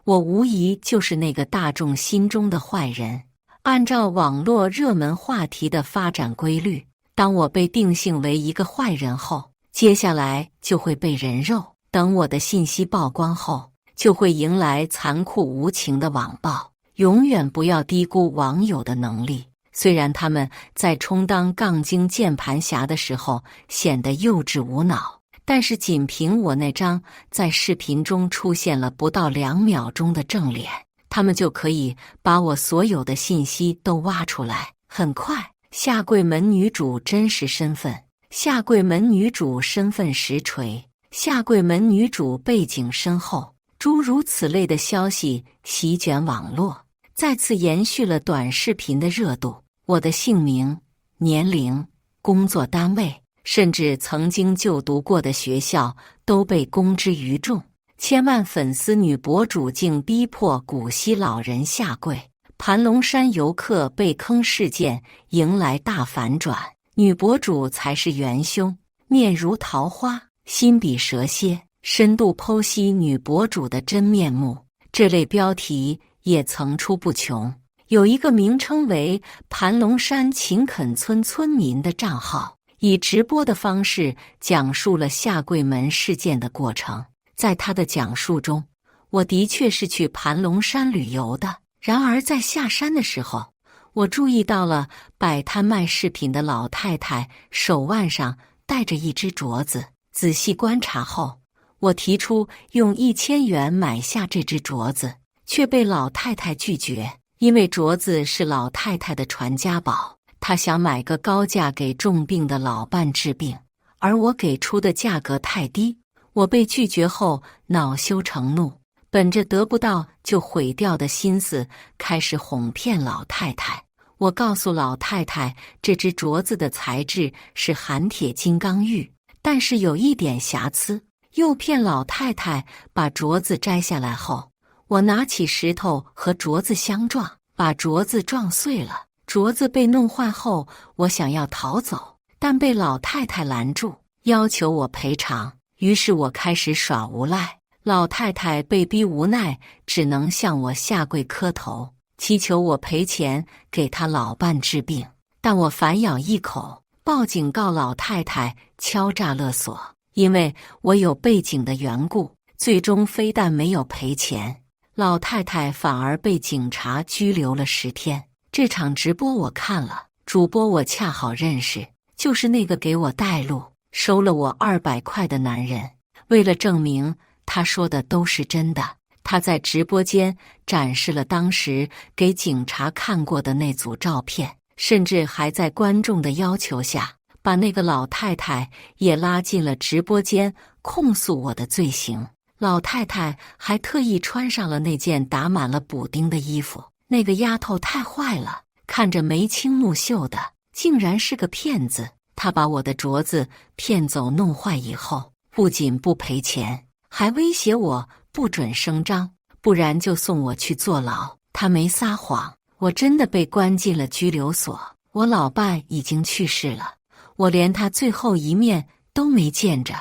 我无疑就是那个大众心中的坏人。按照网络热门话题的发展规律，当我被定性为一个坏人后，接下来就会被人肉。等我的信息曝光后，就会迎来残酷无情的网暴。永远不要低估网友的能力。虽然他们在充当杠精键盘侠的时候显得幼稚无脑，但是仅凭我那张在视频中出现了不到2秒钟的正脸，他们就可以把我所有的信息都挖出来。很快，下跪门女主真实身份、下跪门女主身份实锤、下跪门女主背景深厚，诸如此类的消息席卷网络，再次延续了短视频的热度。我的姓名、年龄、工作单位，甚至曾经就读过的学校都被公之于众。千万粉丝女博主竟逼迫古稀老人下跪，盘龙山游客被坑事件迎来大反转，女博主才是元凶，面如桃花，心比蛇蝎，深度剖析女博主的真面目。这类标题也层出不穷。有一个名称为盘龙山秦垦村村民的账号，以直播的方式讲述了下跪门事件的过程。在他的讲述中，我的确是去盘龙山旅游的。然而在下山的时候，我注意到了摆摊卖饰品的老太太手腕上戴着一只镯子。仔细观察后，我提出用1000元买下这只镯子，却被老太太拒绝。因为镯子是老太太的传家宝，她想买个高价给重病的老伴治病，而我给出的价格太低。我被拒绝后恼羞成怒，本着得不到就毁掉的心思，开始哄骗老太太。我告诉老太太，这只镯子的材质是含铁金刚玉，但是有一点瑕疵，诱骗老太太把镯子摘下来后，我拿起石头和镯子相撞，把镯子撞碎了。镯子被弄坏后，我想要逃走，但被老太太拦住，要求我赔偿。于是我开始耍无赖，老太太被逼无奈，只能向我下跪磕头，祈求我赔钱给她老伴治病。但我反咬一口，报警告老太太敲诈勒索。因为我有背景的缘故，最终非但没有赔钱，老太太反而被警察拘留了10天。这场直播我看了，主播我恰好认识，就是那个给我带路、收了我200块的男人。为了证明他说的都是真的，他在直播间展示了当时给警察看过的那组照片，甚至还在观众的要求下，把那个老太太也拉进了直播间，控诉我的罪行。老太太还特意穿上了那件打满了补丁的衣服。那个丫头太坏了，看着眉清目秀的，竟然是个骗子。她把我的镯子骗走弄坏以后，不仅不赔钱，还威胁我不准声张，不然就送我去坐牢。她没撒谎，我真的被关进了拘留所。我老伴已经去世了，我连他最后一面都没见着。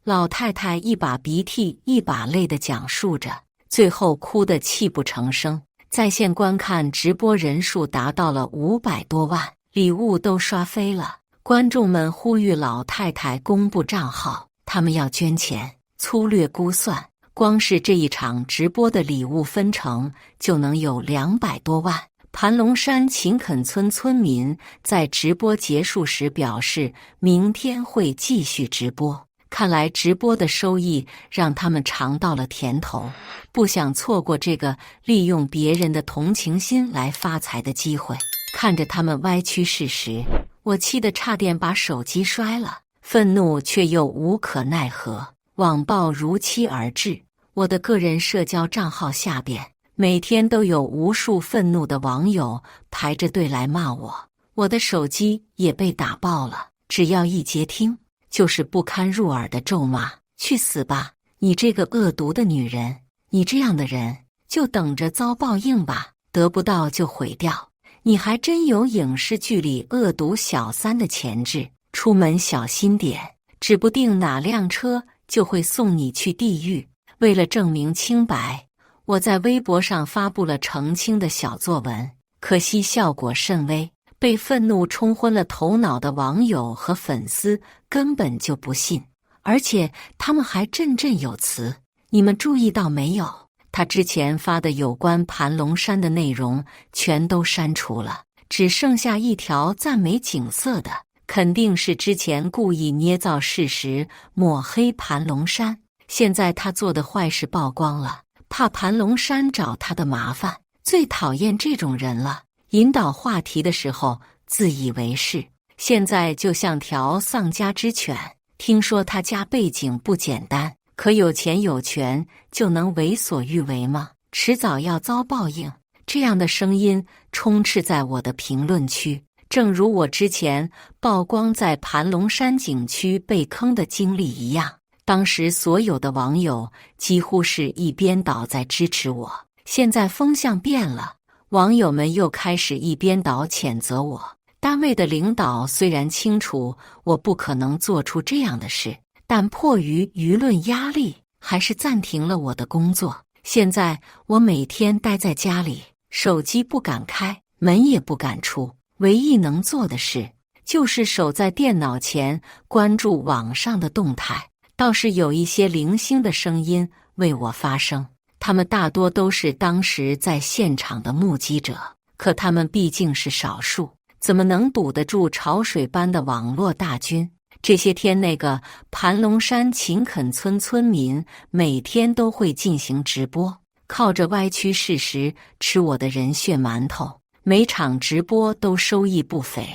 老太太一把鼻涕一把泪地讲述着，最后哭得泣不成声。在线观看直播人数达到了500多万，礼物都刷飞了。观众们呼吁老太太公布账号，他们要捐钱。粗略估算，光是这一场直播的礼物分成就能有200多万。盘龙山秦垦村村民在直播结束时表示，明天会继续直播。看来直播的收益让他们尝到了甜头，不想错过这个利用别人的同情心来发财的机会。看着他们歪曲事实，我气得差点把手机摔了，愤怒却又无可奈何。网暴如期而至，我的个人社交账号下边每天都有无数愤怒的网友排着队来骂我，我的手机也被打爆了，只要一接听就是不堪入耳的咒骂。去死吧，你这个恶毒的女人，你这样的人就等着遭报应吧，得不到就毁掉。你还真有影视剧里恶毒小三的潜质，出门小心点，指不定哪辆车就会送你去地狱。为了证明清白，我在微博上发布了澄清的小作文，可惜效果甚微，被愤怒冲昏了头脑的网友和粉丝根本就不信，而且他们还振振有词。你们注意到没有？他之前发的有关盘龙山的内容全都删除了，只剩下一条赞美景色的，肯定是之前故意捏造事实，抹黑盘龙山。现在他做的坏事曝光了，怕盘龙山找他的麻烦，最讨厌这种人了。引导话题的时候自以为是，现在就像条丧家之犬。听说他家背景不简单，可有钱有权就能为所欲为吗？迟早要遭报应。这样的声音充斥在我的评论区，正如我之前曝光在盘龙山景区被坑的经历一样。当时所有的网友几乎是一边倒在支持我，现在风向变了，网友们又开始一边倒谴责我。单位的领导虽然清楚我不可能做出这样的事，但迫于舆论压力，还是暂停了我的工作。现在我每天待在家里，手机不敢开，门也不敢出，唯一能做的事就是守在电脑前关注网上的动态。倒是有一些零星的声音为我发声，他们大多都是当时在现场的目击者，可他们毕竟是少数，怎么能堵得住潮水般的网络大军？这些天那个盘龙山秦垦村村民每天都会进行直播，靠着歪曲事实吃我的人血馒头，每场直播都收益不菲。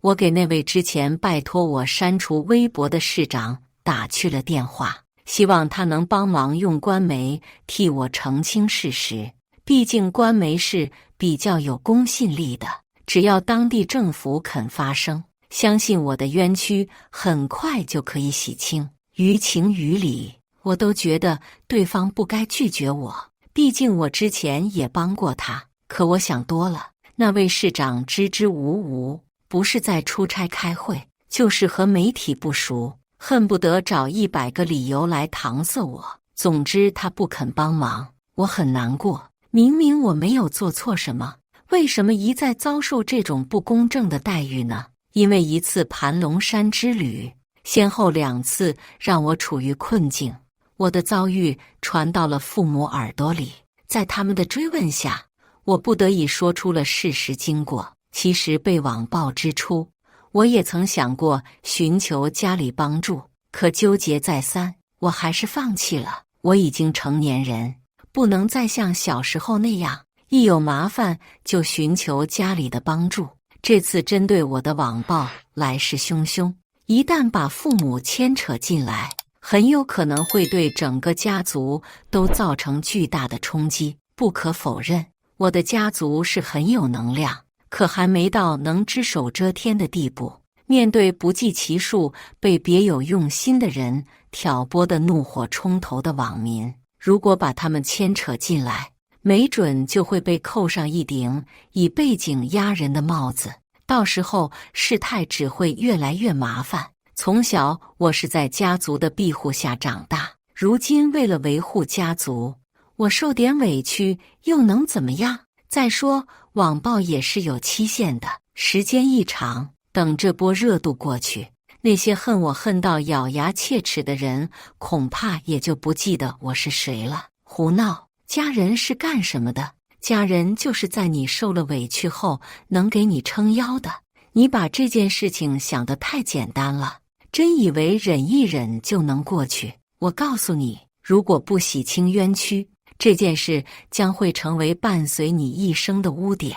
我给那位之前拜托我删除微博的市长打去了电话，希望他能帮忙用官媒替我澄清事实，毕竟官媒是比较有公信力的，只要当地政府肯发声，相信我的冤屈很快就可以洗清。于情于理，我都觉得对方不该拒绝我，毕竟我之前也帮过他。可我想多了，那位市长支支吾吾，不是在出差开会，就是和媒体不熟，恨不得找100个理由来搪塞我。总之他不肯帮忙，我很难过。明明我没有做错什么，为什么一再遭受这种不公正的待遇呢？因为一次盘龙山之旅，先后2次让我处于困境，我的遭遇传到了父母耳朵里，在他们的追问下，我不得已说出了事实经过。其实被网暴之初，我也曾想过寻求家里帮助，可纠结再三，我还是放弃了。我已经成年人，不能再像小时候那样，一有麻烦就寻求家里的帮助。这次针对我的网暴来势汹汹，一旦把父母牵扯进来，很有可能会对整个家族都造成巨大的冲击。不可否认，我的家族是很有能量，可还没到能只手遮天的地步。面对不计其数被别有用心的人挑拨的怒火冲头的网民，如果把他们牵扯进来，没准就会被扣上一顶以背景压人的帽子，到时候事态只会越来越麻烦。从小我是在家族的庇护下长大，如今为了维护家族，我受点委屈又能怎么样？再说网暴也是有期限的，时间一长，等这波热度过去，那些恨我恨到咬牙切齿的人恐怕也就不记得我是谁了。胡闹！家人是干什么的？家人就是在你受了委屈后能给你撑腰的。你把这件事情想得太简单了，真以为忍一忍就能过去。我告诉你，如果不洗清冤屈，这件事将会成为伴随你一生的污点，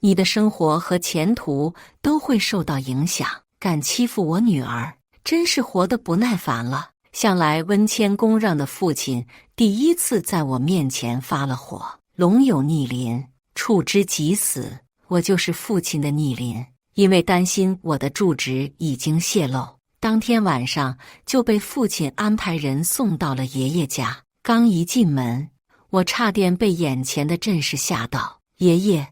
你的生活和前途都会受到影响。敢欺负我女儿，真是活得不耐烦了。向来温谦恭让的父亲第一次在我面前发了火。龙有逆鳞，触之即死，我就是父亲的逆鳞。因为担心我的住址已经泄露，当天晚上就被父亲安排人送到了爷爷家。刚一进门，我差点被眼前的阵势吓到。爷爷、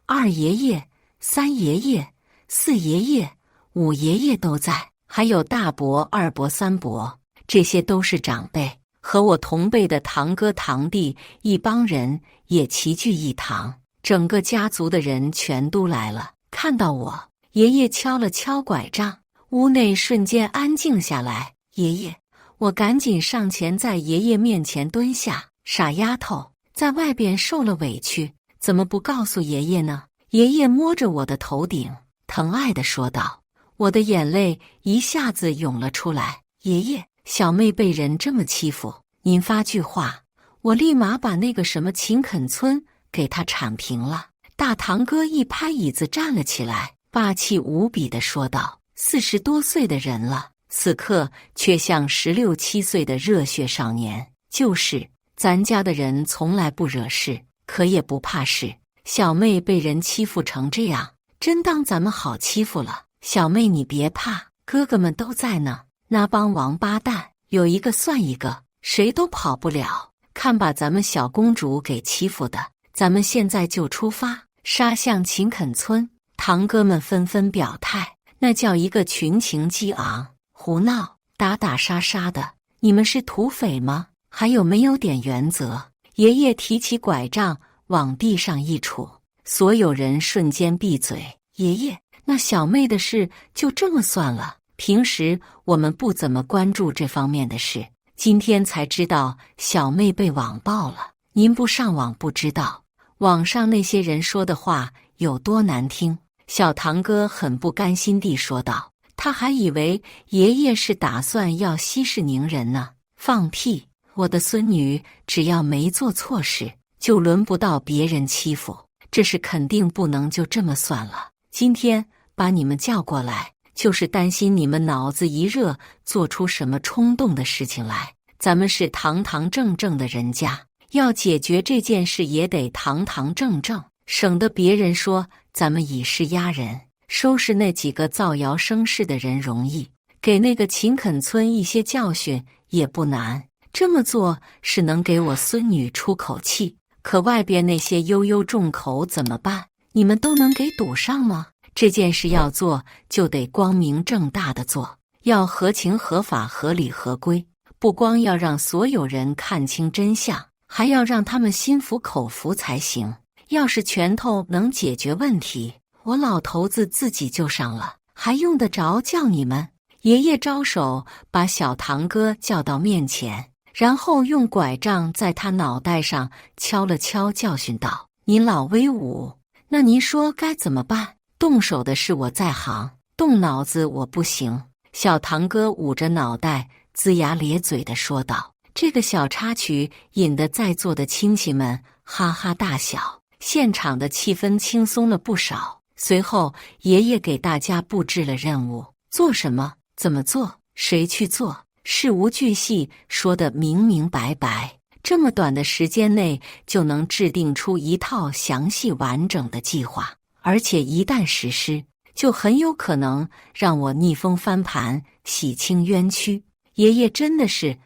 二爷爷、三爷爷、四爷爷、五爷爷都在，还有大伯、二伯、三伯，这些都是长辈，和我同辈的堂哥堂弟一帮人也齐聚一堂，整个家族的人全都来了。看到我，爷爷敲了敲拐杖，屋内瞬间安静下来。爷爷，我赶紧上前在爷爷面前蹲下。傻丫头，在外边受了委屈，怎么不告诉爷爷呢？爷爷摸着我的头顶，疼爱地说道。我的眼泪一下子涌了出来。爷爷，小妹被人这么欺负，您发句话，我立马把那个什么秦肯村给他铲平了。大堂哥一拍椅子站了起来，霸气无比地说道：40多岁的人了，此刻却像16、17岁的热血少年。就是咱家的人从来不惹事，可也不怕事。小妹被人欺负成这样，真当咱们好欺负了？小妹你别怕，哥哥们都在呢。那帮王八蛋有一个算一个，谁都跑不了。看把咱们小公主给欺负的，咱们现在就出发，杀向秦肯村。堂哥们纷纷表态，那叫一个群情激昂。胡闹，打打杀杀的，你们是土匪吗？还有没有点原则？爷爷提起拐杖往地上一杵，所有人瞬间闭嘴。爷爷，那小妹的事就这么算了？平时我们不怎么关注这方面的事，今天才知道小妹被网暴了。您不上网不知道，网上那些人说的话有多难听。小堂哥很不甘心地说道，他还以为爷爷是打算要息事宁人呢。放屁！我的孙女只要没做错事，就轮不到别人欺负，这是肯定不能就这么算了。今天把你们叫过来，就是担心你们脑子一热做出什么冲动的事情来。咱们是堂堂正正的人家，要解决这件事也得堂堂正正，省得别人说咱们以势压人。收拾那几个造谣生事的人容易，给那个秦肯村一些教训也不难。这么做是能给我孙女出口气，可外边那些悠悠众口怎么办？你们都能给堵上吗？这件事要做就得光明正大的做，要合情合法、合理合规，不光要让所有人看清真相，还要让他们心服口服才行。要是拳头能解决问题，我老头子自己就上了，还用得着叫你们？爷爷招手把小堂哥叫到面前，然后用拐杖在他脑袋上敲了敲，教训道：您老威武，那您说该怎么办？动手的是我在行，动脑子我不行。小堂哥捂着脑袋龇牙咧嘴地说道。这个小插曲引得在座的亲戚们哈哈大笑，现场的气氛轻松了不少。随后，爷爷给大家布置了任务，做什么、怎么做、谁去做，事无巨细，说得明明白白。这么短的时间内就能制定出一套详细完整的计划，而且一旦实施，就很有可能让我逆风翻盘，洗清冤屈。爷爷真的是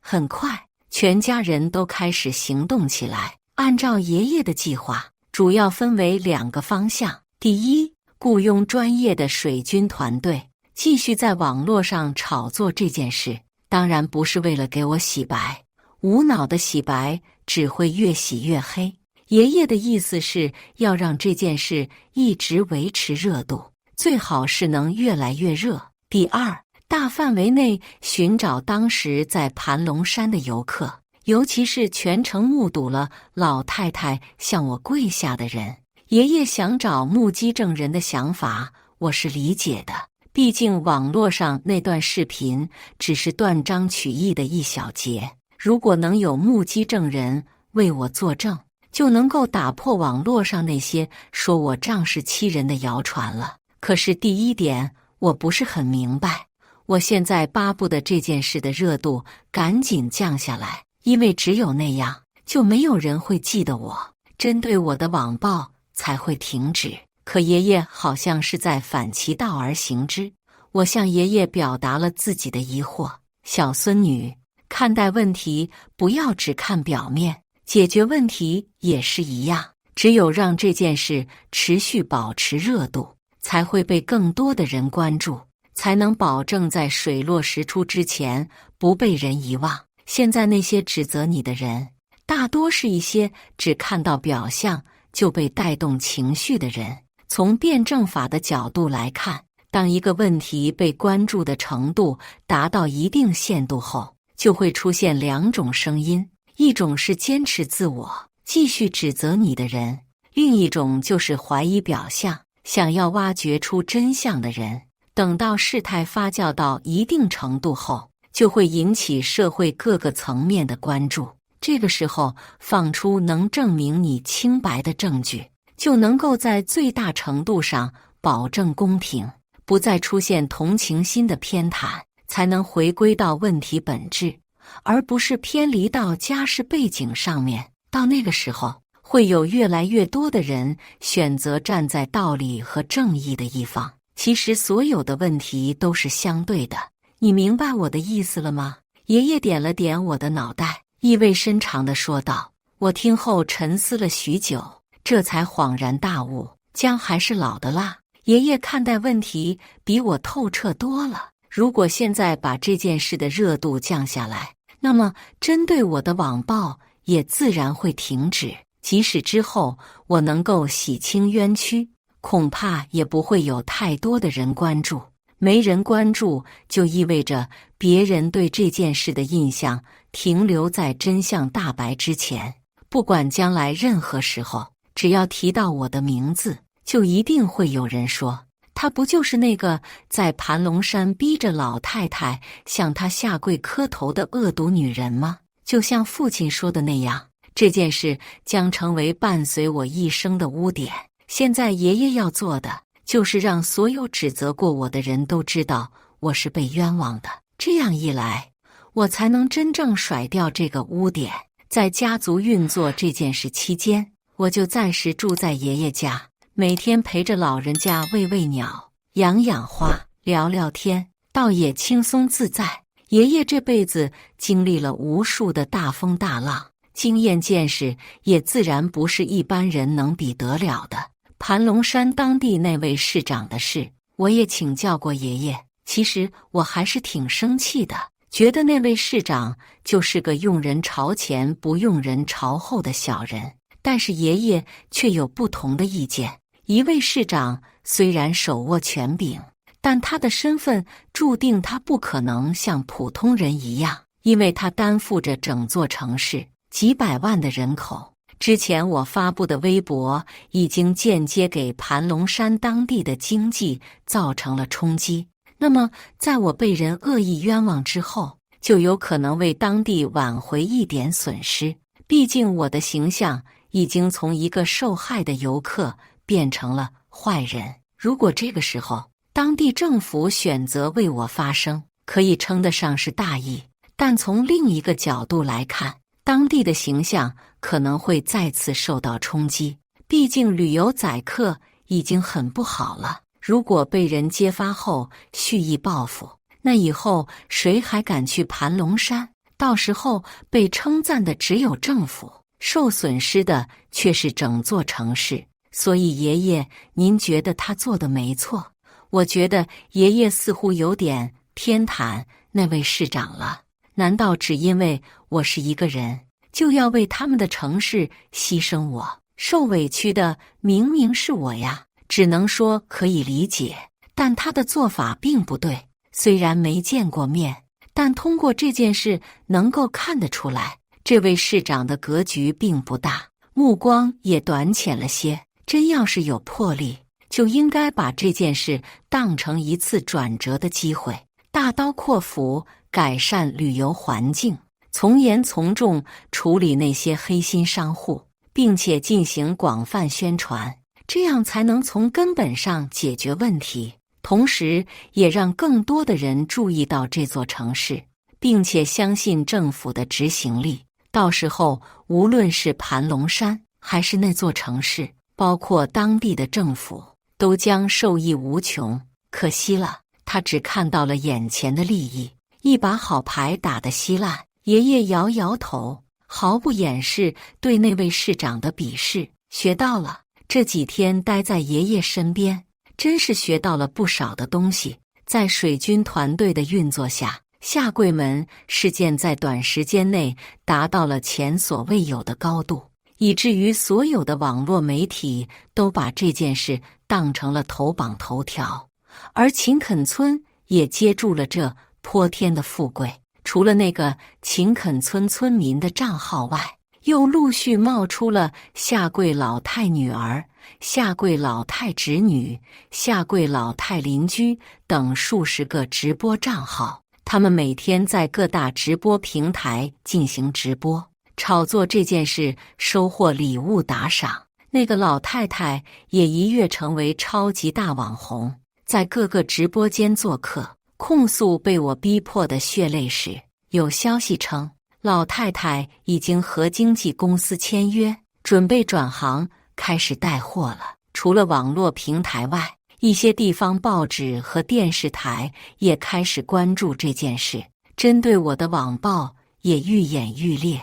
很快，全家人都开始行动起来。按照爷爷的计划，主要分为2个方向。第一，雇佣专业的水军团队，继续在网络上炒作这件事。当然不是为了给我洗白，无脑的洗白只会越洗越黑。爷爷的意思是要让这件事一直维持热度，最好是能越来越热。第二，大范围内寻找当时在盘龙山的游客，尤其是全程目睹了老太太向我跪下的人。爷爷想找目击证人的想法，我是理解的，毕竟网络上那段视频只是断章取义的一小节，如果能有目击证人为我作证，就能够打破网络上那些说我仗势欺人的谣传了。可是第一点，我不是很明白。我现在巴不得这件事的热度赶紧降下来，因为只有那样，就没有人会记得我，针对我的网暴才会停止。可爷爷好像是在反其道而行之。我向爷爷表达了自己的疑惑：小孙女，看待问题不要只看表面，解决问题也是一样。只有让这件事持续保持热度，才会被更多的人关注，才能保证在水落石出之前不被人遗忘。现在那些指责你的人，大多是一些只看到表象就被带动情绪的人。从辩证法的角度来看，当一个问题被关注的程度达到一定限度后，就会出现2种声音，一种是坚持自我，继续指责你的人，另一种就是怀疑表象，想要挖掘出真相的人。等到事态发酵到一定程度后，就会引起社会各个层面的关注。这个时候放出能证明你清白的证据，就能够在最大程度上保证公平，不再出现同情心的偏袒，才能回归到问题本质，而不是偏离到家世背景上面。到那个时候，会有越来越多的人选择站在道理和正义的一方。其实所有的问题都是相对的，你明白我的意思了吗？爷爷点了点我的脑袋，意味深长地说道。我听后沉思了许久，这才恍然大悟，姜还是老的辣。爷爷看待问题比我透彻多了。如果现在把这件事的热度降下来，那么针对我的网暴也自然会停止。即使之后我能够洗清冤屈，恐怕也不会有太多的人关注。没人关注，就意味着别人对这件事的印象停留在真相大白之前。不管将来任何时候，只要提到我的名字，就一定会有人说，她不就是那个在盘龙山逼着老太太向她下跪磕头的恶毒女人吗？就像父亲说的那样，这件事将成为伴随我一生的污点。现在爷爷要做的，就是让所有指责过我的人都知道我是被冤枉的。这样一来，我才能真正甩掉这个污点。在家族运作这件事期间，我就暂时住在爷爷家，每天陪着老人家喂喂鸟、养养花、聊聊天，倒也轻松自在。爷爷这辈子经历了无数的大风大浪，经验见识也自然不是一般人能比得了的。盘龙山当地那位市长的事，我也请教过爷爷。其实我还是挺生气的，觉得那位市长就是个用人朝前不用人朝后的小人。但是爷爷却有不同的意见。一位市长虽然手握权柄，但他的身份注定他不可能像普通人一样，因为他担负着整座城市几百万的人口。之前我发布的微博已经间接给盘龙山当地的经济造成了冲击。那么在我被人恶意冤枉之后，就有可能为当地挽回一点损失。毕竟我的形象已经从一个受害的游客变成了坏人。如果这个时候当地政府选择为我发声，可以称得上是大义。但从另一个角度来看，当地的形象可能会再次受到冲击。毕竟旅游宰客已经很不好了，如果被人揭发后蓄意报复，那以后谁还敢去盘龙山？到时候被称赞的只有政府，受损失的却是整座城市。所以爷爷，您觉得他做的没错？我觉得爷爷似乎有点偏袒那位市长了。难道只因为我是一个人，就要为他们的城市牺牲我？受委屈的明明是我呀！只能说可以理解，但他的做法并不对。虽然没见过面，但通过这件事能够看得出来，这位市长的格局并不大，目光也短浅了些。真要是有魄力，就应该把这件事当成一次转折的机会，大刀阔斧改善旅游环境，从严从重处理那些黑心商户，并且进行广泛宣传，这样才能从根本上解决问题，同时也让更多的人注意到这座城市，并且相信政府的执行力。到时候无论是盘龙山还是那座城市，包括当地的政府，都将受益无穷。可惜了，他只看到了眼前的利益，一把好牌打得稀烂。爷爷摇摇头，毫不掩饰对那位市长的鄙视。学到了，这几天待在爷爷身边，真是学到了不少的东西。在水军团队的运作下，下桂门事件在短时间内达到了前所未有的高度，以至于所有的网络媒体都把这件事当成了头榜头条，而秦垦村也接住了这泼天的富贵。除了那个秦垦村村民的账号外，又陆续冒出了下跪老太女儿、下跪老太侄女、下跪老太邻居等数十个直播账号。他们每天在各大直播平台进行直播，炒作这件事，收获礼物打赏。那个老太太也一跃成为超级大网红，在各个直播间做客，控诉被我逼迫的血泪史。有消息称，老太太已经和经纪公司签约，准备转行开始带货了。除了网络平台外，一些地方报纸和电视台也开始关注这件事，针对我的网暴也愈演愈烈，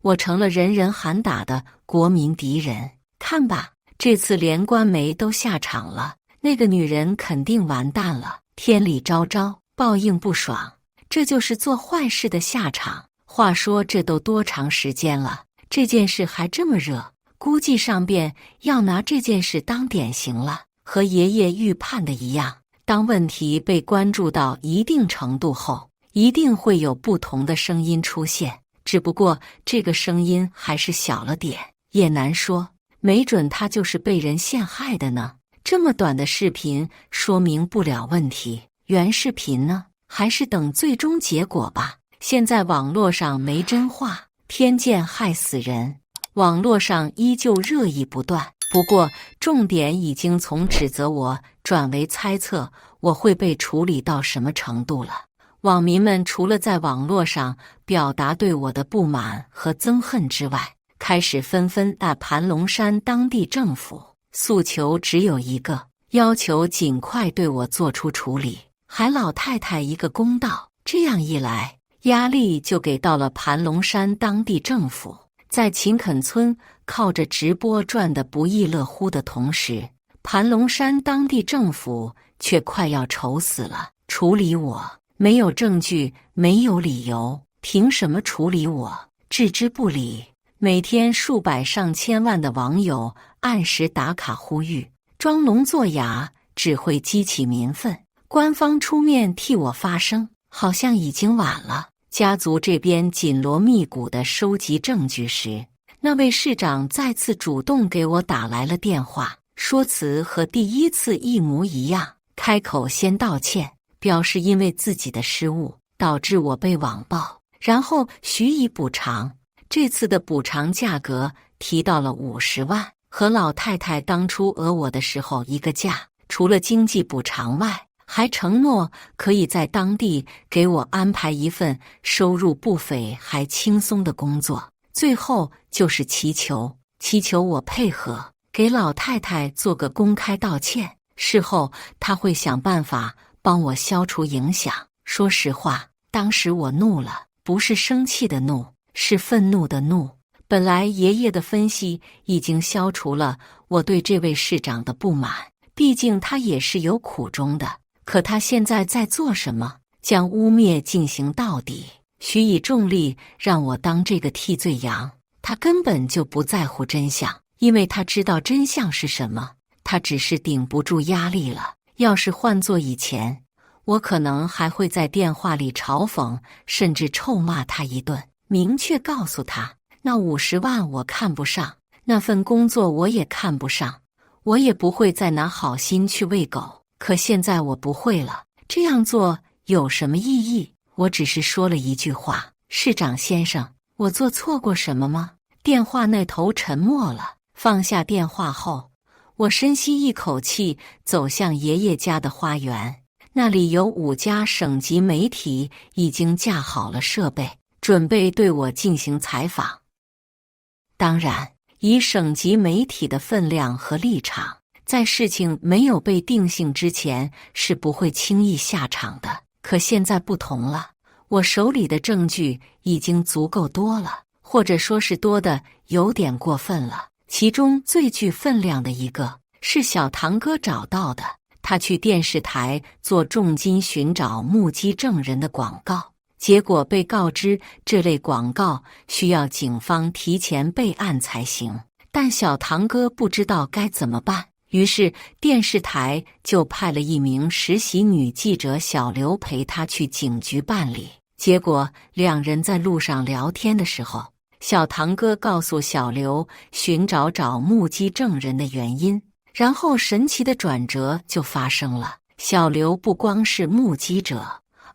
我成了人人喊打的国民敌人。看吧，这次连官媒都下场了，那个女人肯定完蛋了。天理昭昭，报应不爽，这就是做坏事的下场。话说这都多长时间了，这件事还这么热，估计上边要拿这件事当典型了。和爷爷预判的一样，当问题被关注到一定程度后，一定会有不同的声音出现，只不过这个声音还是小了点，也难说，没准他就是被人陷害的呢。这么短的视频说明不了问题，原视频呢？还是等最终结果吧。现在网络上没真话，偏见害死人，网络上依旧热议不断。不过重点已经从指责我转为猜测我会被处理到什么程度了。网民们除了在网络上表达对我的不满和憎恨之外，开始纷纷打盘龙山当地政府，诉求只有一个，要求尽快对我做出处理，还老太太一个公道。这样一来，压力就给到了盘龙山当地政府。在秦垦村靠着直播赚得不亦乐乎的同时，盘龙山当地政府却快要愁死了。处理我，没有证据，没有理由，凭什么处理我？置之不理。每天数百上千万的网友按时打卡呼吁，装聋作哑只会激起民愤。官方出面替我发声，好像已经晚了。家族这边紧锣密鼓地收集证据时，那位市长再次主动给我打来了电话，说辞和第一次一模一样，开口先道歉，表示因为自己的失误，导致我被网暴，然后许以补偿。这次的补偿价格提到了50万，和老太太当初讹我的时候一个价。除了经济补偿外，还承诺可以在当地给我安排一份收入不菲还轻松的工作。最后就是祈求我配合，给老太太做个公开道歉，事后她会想办法帮我消除影响。说实话，当时我怒了，不是生气的怒，是愤怒的怒。本来爷爷的分析已经消除了我对这位市长的不满，毕竟他也是有苦衷的。可他现在在做什么？将污蔑进行到底，许以重力让我当这个替罪羊。他根本就不在乎真相，因为他知道真相是什么。他只是顶不住压力了。要是换做以前，我可能还会在电话里嘲讽，甚至臭骂他一顿，明确告诉他，那50万我看不上，那份工作我也看不上，我也不会再拿好心去喂狗。可现在我不会了，这样做有什么意义？我只是说了一句话，市长先生，我做错过什么吗？电话那头沉默了。放下电话后，我深吸一口气，走向爷爷家的花园。那里有5家省级媒体已经架好了设备，准备对我进行采访。当然，以省级媒体的分量和立场，在事情没有被定性之前是不会轻易下场的。可现在不同了，我手里的证据已经足够多了，或者说是多的有点过分了。其中最具分量的一个是小堂哥找到的，他去电视台做重金寻找目击证人的广告，结果被告知这类广告需要警方提前备案才行，但小堂哥不知道该怎么办。于是电视台就派了一名实习女记者小刘陪他去警局办理。结果2人在路上聊天的时候，小堂哥告诉小刘寻找目击证人的原因，然后神奇的转折就发生了。小刘不光是目击者，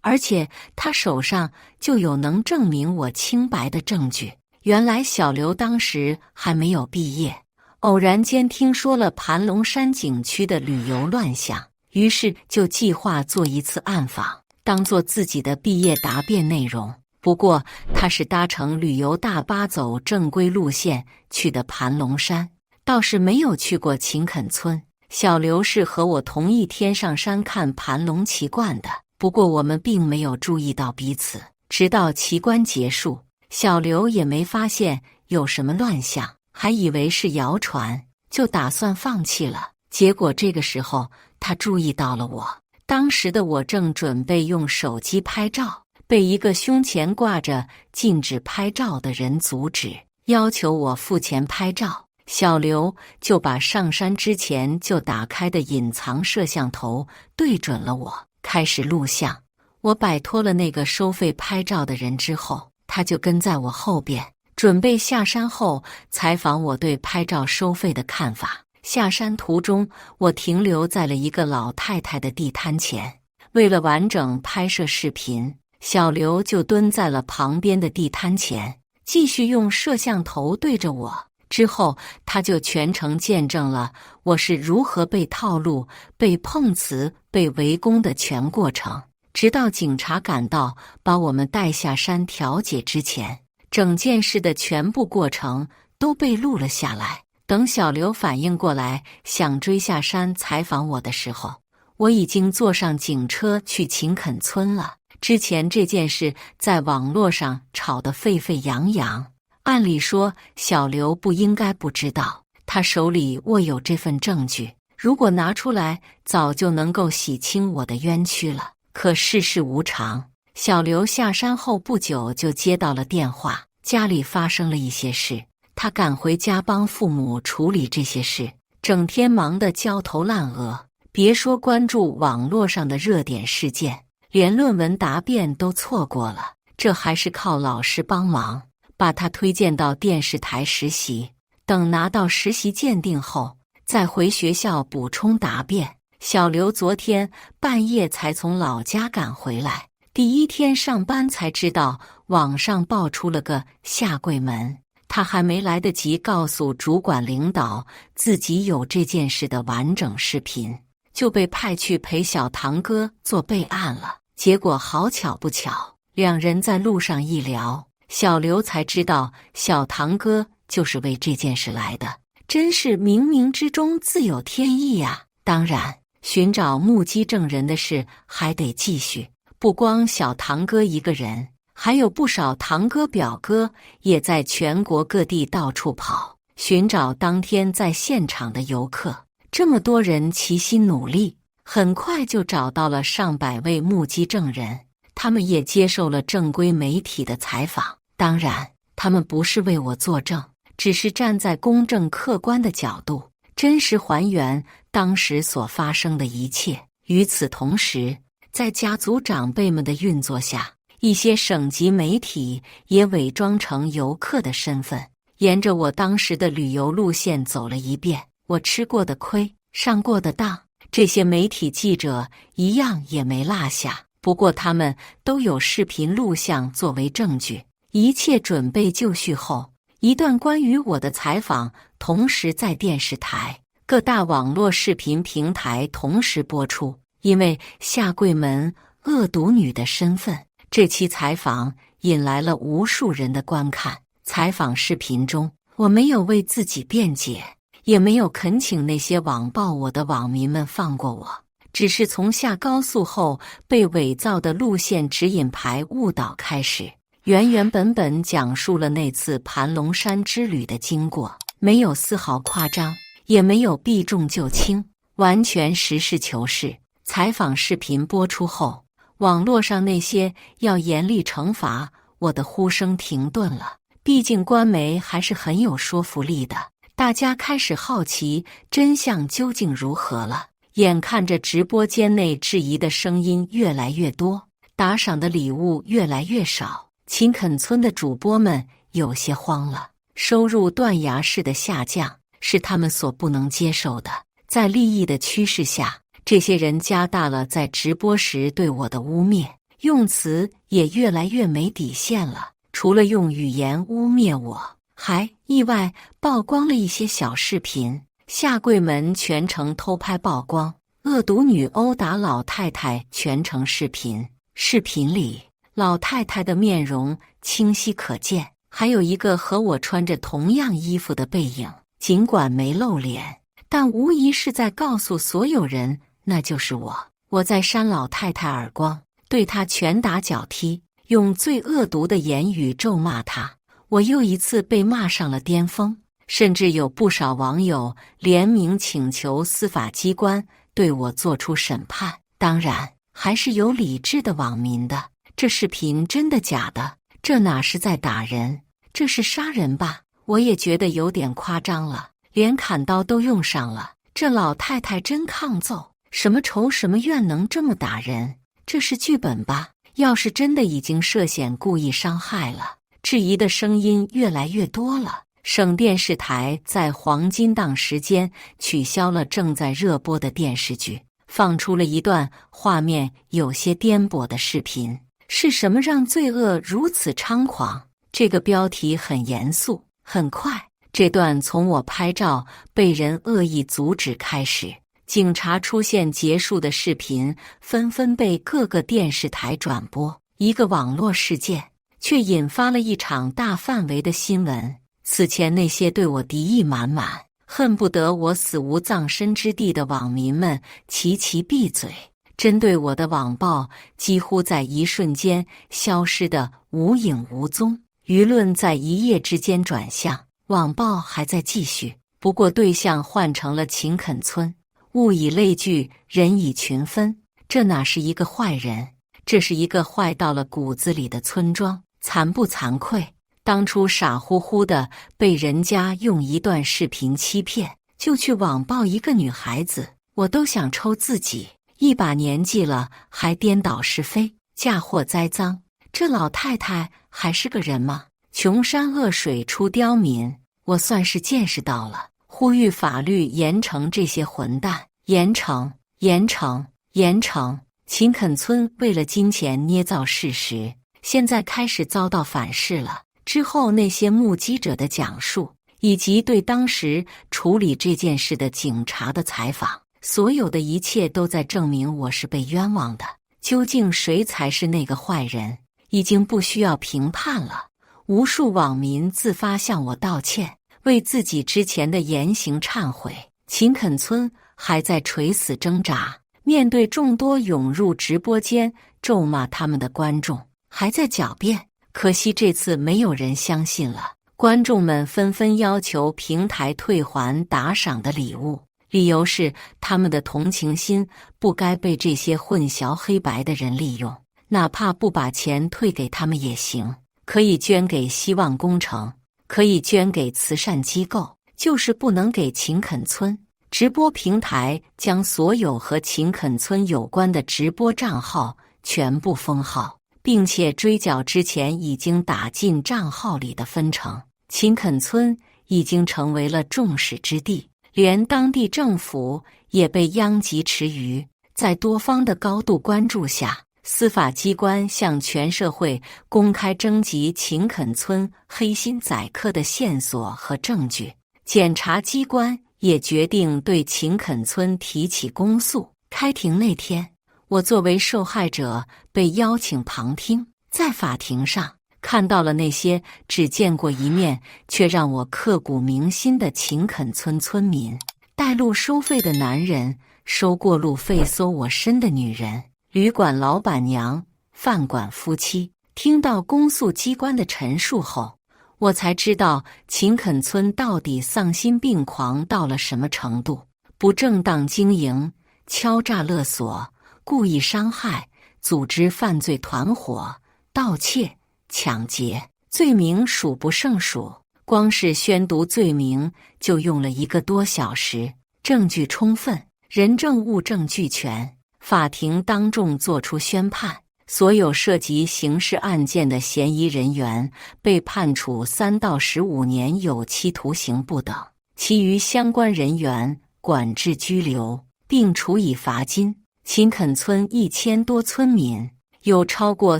而且他手上就有能证明我清白的证据。原来小刘当时还没有毕业，偶然间听说了盘龙山景区的旅游乱象，于是就计划做一次暗访，当做自己的毕业答辩内容。不过他是搭乘旅游大巴走正规路线去的盘龙山，倒是没有去过秦垦村。小刘是和我同一天上山看盘龙奇观的，不过我们并没有注意到彼此，直到奇观结束，小刘也没发现有什么乱象，还以为是谣传，就打算放弃了。结果这个时候他注意到了我，当时的我正准备用手机拍照，被一个胸前挂着禁止拍照的人阻止，要求我付钱拍照。小刘就把上山之前就打开的隐藏摄像头对准了我，开始录像。我摆脱了那个收费拍照的人之后，他就跟在我后边，准备下山后采访我对拍照收费的看法。下山途中，我停留在了一个老太太的地摊前，为了完整拍摄视频，小刘就蹲在了旁边的地摊前，继续用摄像头对着我。之后他就全程见证了我是如何被套路、被碰瓷、被围攻的全过程，直到警察赶到把我们带下山调解之前，整件事的全部过程都被录了下来。等小刘反应过来想追下山采访我的时候，我已经坐上警车去秦垦村了。之前这件事在网络上吵得沸沸扬扬，按理说小刘不应该不知道，他手里握有这份证据，如果拿出来早就能够洗清我的冤屈了。可世事无常，小刘下山后不久就接到了电话，家里发生了一些事，他赶回家帮父母处理这些事，整天忙得焦头烂额，别说关注网络上的热点事件，连论文答辩都错过了，这还是靠老师帮忙把他推荐到电视台实习，等拿到实习鉴定后再回学校补充答辩。小刘昨天半夜才从老家赶回来，第一天上班才知道网上爆出了个下跪门，他还没来得及告诉主管领导自己有这件事的完整视频，就被派去陪小堂哥做备案了。结果好巧不巧，两人在路上一聊，小刘才知道小堂哥就是为这件事来的，真是冥冥之中自有天意啊！当然，寻找目击证人的事还得继续，不光小堂哥一个人，还有不少堂哥表哥也在全国各地到处跑，寻找当天在现场的游客。这么多人齐心努力，很快就找到了上百位目击证人，他们也接受了正规媒体的采访。当然，他们不是为我作证，只是站在公正客观的角度，真实还原当时所发生的一切。与此同时，在家族长辈们的运作下，一些省级媒体也伪装成游客的身份，沿着我当时的旅游路线走了一遍。我吃过的亏，上过的当，这些媒体记者一样也没落下。不过他们都有视频录像作为证据。一切准备就绪后，一段关于我的采访同时在电视台、各大网络视频平台同时播出。因为下跪门恶毒女的身份，这期采访引来了无数人的观看。采访视频中，我没有为自己辩解，也没有恳请那些网暴我的网民们放过我，只是从下高速后被伪造的路线指引牌误导开始，原本讲述了那次盘龙山之旅的经过，没有丝毫夸张，也没有避重就轻，完全实事求是。采访视频播出后，网络上那些要严厉惩罚我的呼声停顿了，毕竟官媒还是很有说服力的。大家开始好奇真相究竟如何了。眼看着直播间内质疑的声音越来越多，打赏的礼物越来越少，秦垦村的主播们有些慌了。收入断崖式的下降是他们所不能接受的。在利益的驱使下，这些人加大了在直播时对我的污蔑，用词也越来越没底线了。除了用语言污蔑我，还意外曝光了一些小视频。下跪门全程偷拍曝光，恶毒女殴打老太太全程视频。视频里，老太太的面容清晰可见，还有一个和我穿着同样衣服的背影。尽管没露脸，但无疑是在告诉所有人，那就是我。我在扇老太太耳光，对她拳打脚踢，用最恶毒的言语咒骂她。我又一次被骂上了巅峰，甚至有不少网友联名请求司法机关对我做出审判。当然，还是有理智的网民的。这视频真的假的？这哪是在打人？这是杀人吧？我也觉得有点夸张了，连砍刀都用上了。这老太太真抗揍，什么仇什么怨能这么打人？这是剧本吧？要是真的已经涉嫌故意伤害了，质疑的声音越来越多了。省电视台在黄金档时间取消了正在热播的电视剧，放出了一段画面有些颠簸的视频。是什么让罪恶如此猖狂？这个标题很严肃。很快，这段从我拍照被人恶意阻止开始，警察出现结束的视频纷纷被各个电视台转播。一个网络事件却引发了一场大范围的新闻。此前那些对我敌意满满，恨不得我死无葬身之地的网民们齐齐闭嘴，针对我的网暴几乎在一瞬间消失得无影无踪。舆论在一夜之间转向，网暴还在继续，不过对象换成了秦垦村。物以类聚，人以群分，这哪是一个坏人？这是一个坏到了骨子里的村庄。惭不惭愧？当初傻乎乎的被人家用一段视频欺骗，就去网暴一个女孩子，我都想抽自己。一把年纪了，还颠倒是非，嫁祸栽赃。这老太太还是个人吗？穷山恶水出刁民，我算是见识到了。呼吁法律严惩这些混蛋，严惩，严惩，严惩。秦肯村为了金钱捏造事实，现在开始遭到反噬了。之后那些目击者的讲述，以及对当时处理这件事的警察的采访，所有的一切都在证明我是被冤枉的。究竟谁才是那个坏人，已经不需要评判了。无数网民自发向我道歉，为自己之前的言行忏悔。秦肯村还在垂死挣扎，面对众多涌入直播间咒骂他们的观众，还在狡辩。可惜这次没有人相信了，观众们纷纷要求平台退还打赏的礼物，理由是他们的同情心不该被这些混淆黑白的人利用，哪怕不把钱退给他们也行，可以捐给希望工程，可以捐给慈善机构，就是不能给秦肯村。直播平台将所有和秦肯村有关的直播账号全部封号，并且追缴之前已经打进账号里的分成。秦肯村已经成为了众矢之的，连当地政府也被殃及池鱼。在多方的高度关注下，司法机关向全社会公开征集秦肯村黑心宰客的线索和证据。检察机关也决定对秦肯村提起公诉。开庭那天，我作为受害者被邀请旁听，在法庭上看到了那些只见过一面却让我刻骨铭心的秦肯村村民：带路收费的男人，收过路费搜我身的女人，旅馆老板娘，饭馆夫妻。听到公诉机关的陈述后，我才知道秦肯村到底丧心病狂到了什么程度。不正当经营、敲诈勒索、故意伤害、组织犯罪团伙、盗窃、抢劫，罪名数不胜数。光是宣读罪名就用了1个多小时，证据充分，人证物证俱全。法庭当众作出宣判，所有涉及刑事案件的嫌疑人员被判处3到15年有期徒刑不等，其余相关人员管制拘留，并处以罚金。秦肯村1000多村民，有超过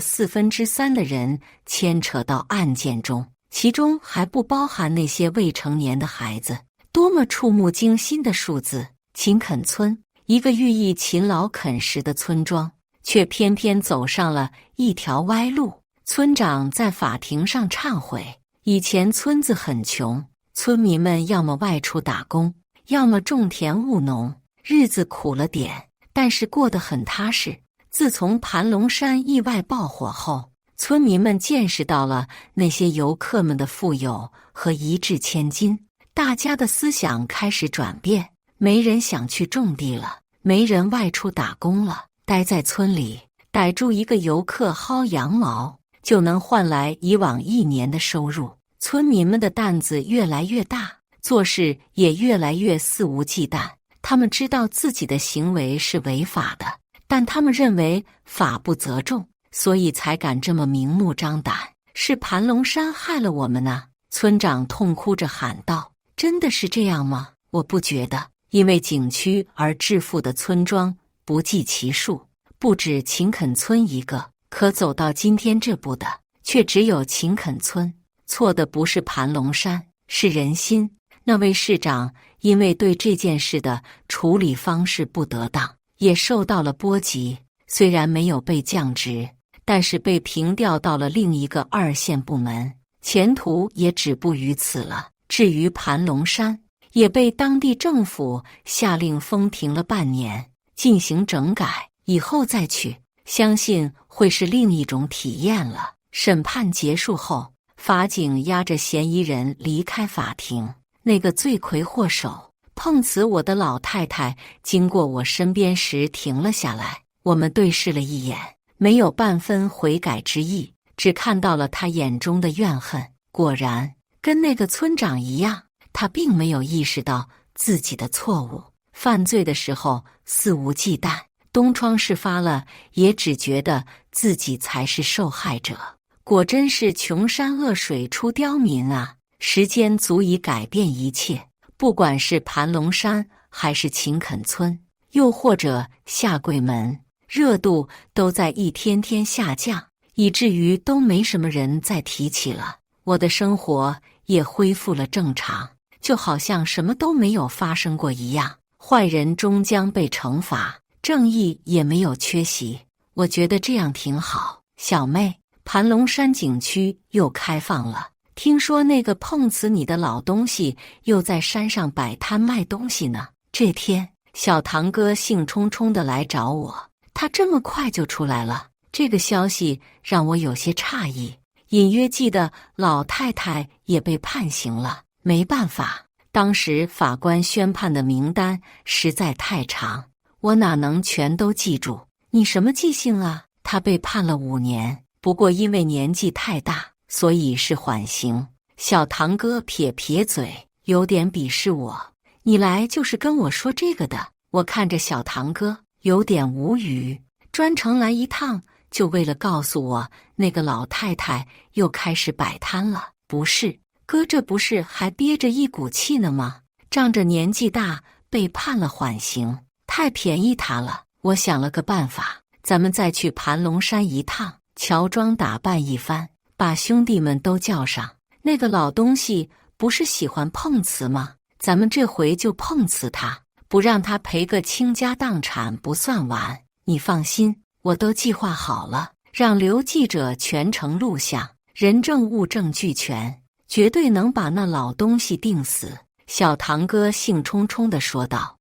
3/4的人牵扯到案件中，其中还不包含那些未成年的孩子。多么触目惊心的数字！秦肯村，一个寓意勤劳恳实的村庄，却偏偏走上了一条歪路。村长在法庭上忏悔，以前村子很穷，村民们要么外出打工，要么种田务农，日子苦了点，但是过得很踏实。自从盘龙山意外爆火后，村民们见识到了那些游客们的富有和一掷千金，大家的思想开始转变，没人想去种地了，没人外出打工了，待在村里，逮住一个游客薅羊毛，就能换来以往1年的收入。村民们的担子越来越大，做事也越来越肆无忌惮。他们知道自己的行为是违法的，但他们认为法不责众，所以才敢这么明目张胆。是盘龙山害了我们呢！村长痛哭着喊道：“真的是这样吗？我不觉得。因为景区而致富的村庄不计其数，不止秦肯村一个，可走到今天这步的却只有秦肯村。错的不是盘龙山，是人心。那位市长因为对这件事的处理方式不得当，也受到了波及。虽然没有被降职，但是被平调到了另一个2线部门，前途也止步于此了。至于盘龙山，也被当地政府下令封停了半年，进行整改，以后再去，相信会是另一种体验了。审判结束后，法警押着嫌疑人离开法庭。那个罪魁祸首碰瓷我的老太太经过我身边时停了下来，我们对视了一眼，没有半分悔改之意，只看到了她眼中的怨恨。果然，跟那个村长一样，他并没有意识到自己的错误，犯罪的时候肆无忌惮，东窗事发了也只觉得自己才是受害者。果真是穷山恶水出刁民啊！时间足以改变一切，不管是盘龙山还是秦肯村，又或者下桂门，热度都在一天天下降，以至于都没什么人再提起了。我的生活也恢复了正常，就好像什么都没有发生过一样。坏人终将被惩罚，正义也没有缺席。我觉得这样挺好。小妹，盘龙山景区又开放了，听说那个碰瓷你的老东西又在山上摆摊卖东西呢。这天，小堂哥兴冲冲地来找我，他这么快就出来了。这个消息让我有些诧异，隐约记得老太太也被判刑了。没办法，当时法官宣判的名单实在太长，我哪能全都记住。你什么记性啊？他被判了5年，不过因为年纪太大，所以是缓刑。小堂哥撇撇嘴，有点鄙视我。你来就是跟我说这个的？我看着小堂哥有点无语，专程来一趟就为了告诉我那个老太太又开始摆摊了。不是，哥，这不是还憋着一股气呢吗？仗着年纪大被判了缓刑，太便宜他了。我想了个办法，咱们再去盘龙山一趟，乔装打扮一番，把兄弟们都叫上。那个老东西不是喜欢碰瓷吗？咱们这回就碰瓷他，不让他赔个倾家荡产不算完。你放心，我都计划好了，让刘记者全程录像，人证物证俱全，绝对能把那老东西定死。小堂哥兴冲冲地说道。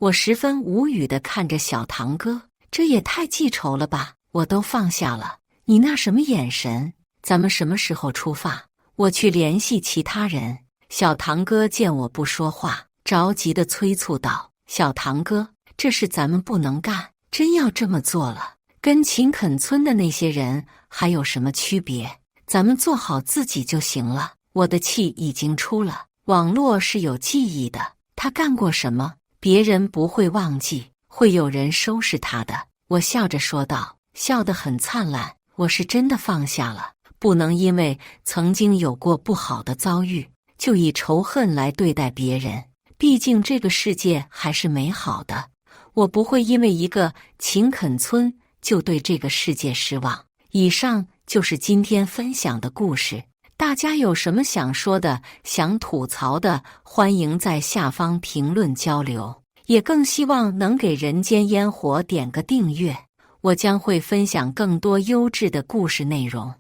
我十分无语地看着小堂哥，这也太记仇了吧！我都放下了，你那什么眼神？咱们什么时候出发？我去联系其他人。小堂哥见我不说话，着急地催促道：小堂哥，这事咱们不能干，真要这么做了，跟秦垦村的那些人还有什么区别？咱们做好自己就行了。我的气已经出了，网络是有记忆的，他干过什么？别人不会忘记，会有人收拾他的。我笑着说道，笑得很灿烂。我是真的放下了，不能因为曾经有过不好的遭遇，就以仇恨来对待别人。毕竟这个世界还是美好的，我不会因为一个秦垦村就对这个世界失望。以上就是今天分享的故事。大家有什么想说的、想吐槽的，欢迎在下方评论交流。也更希望能给人间烟火点个订阅，我将会分享更多优质的故事内容。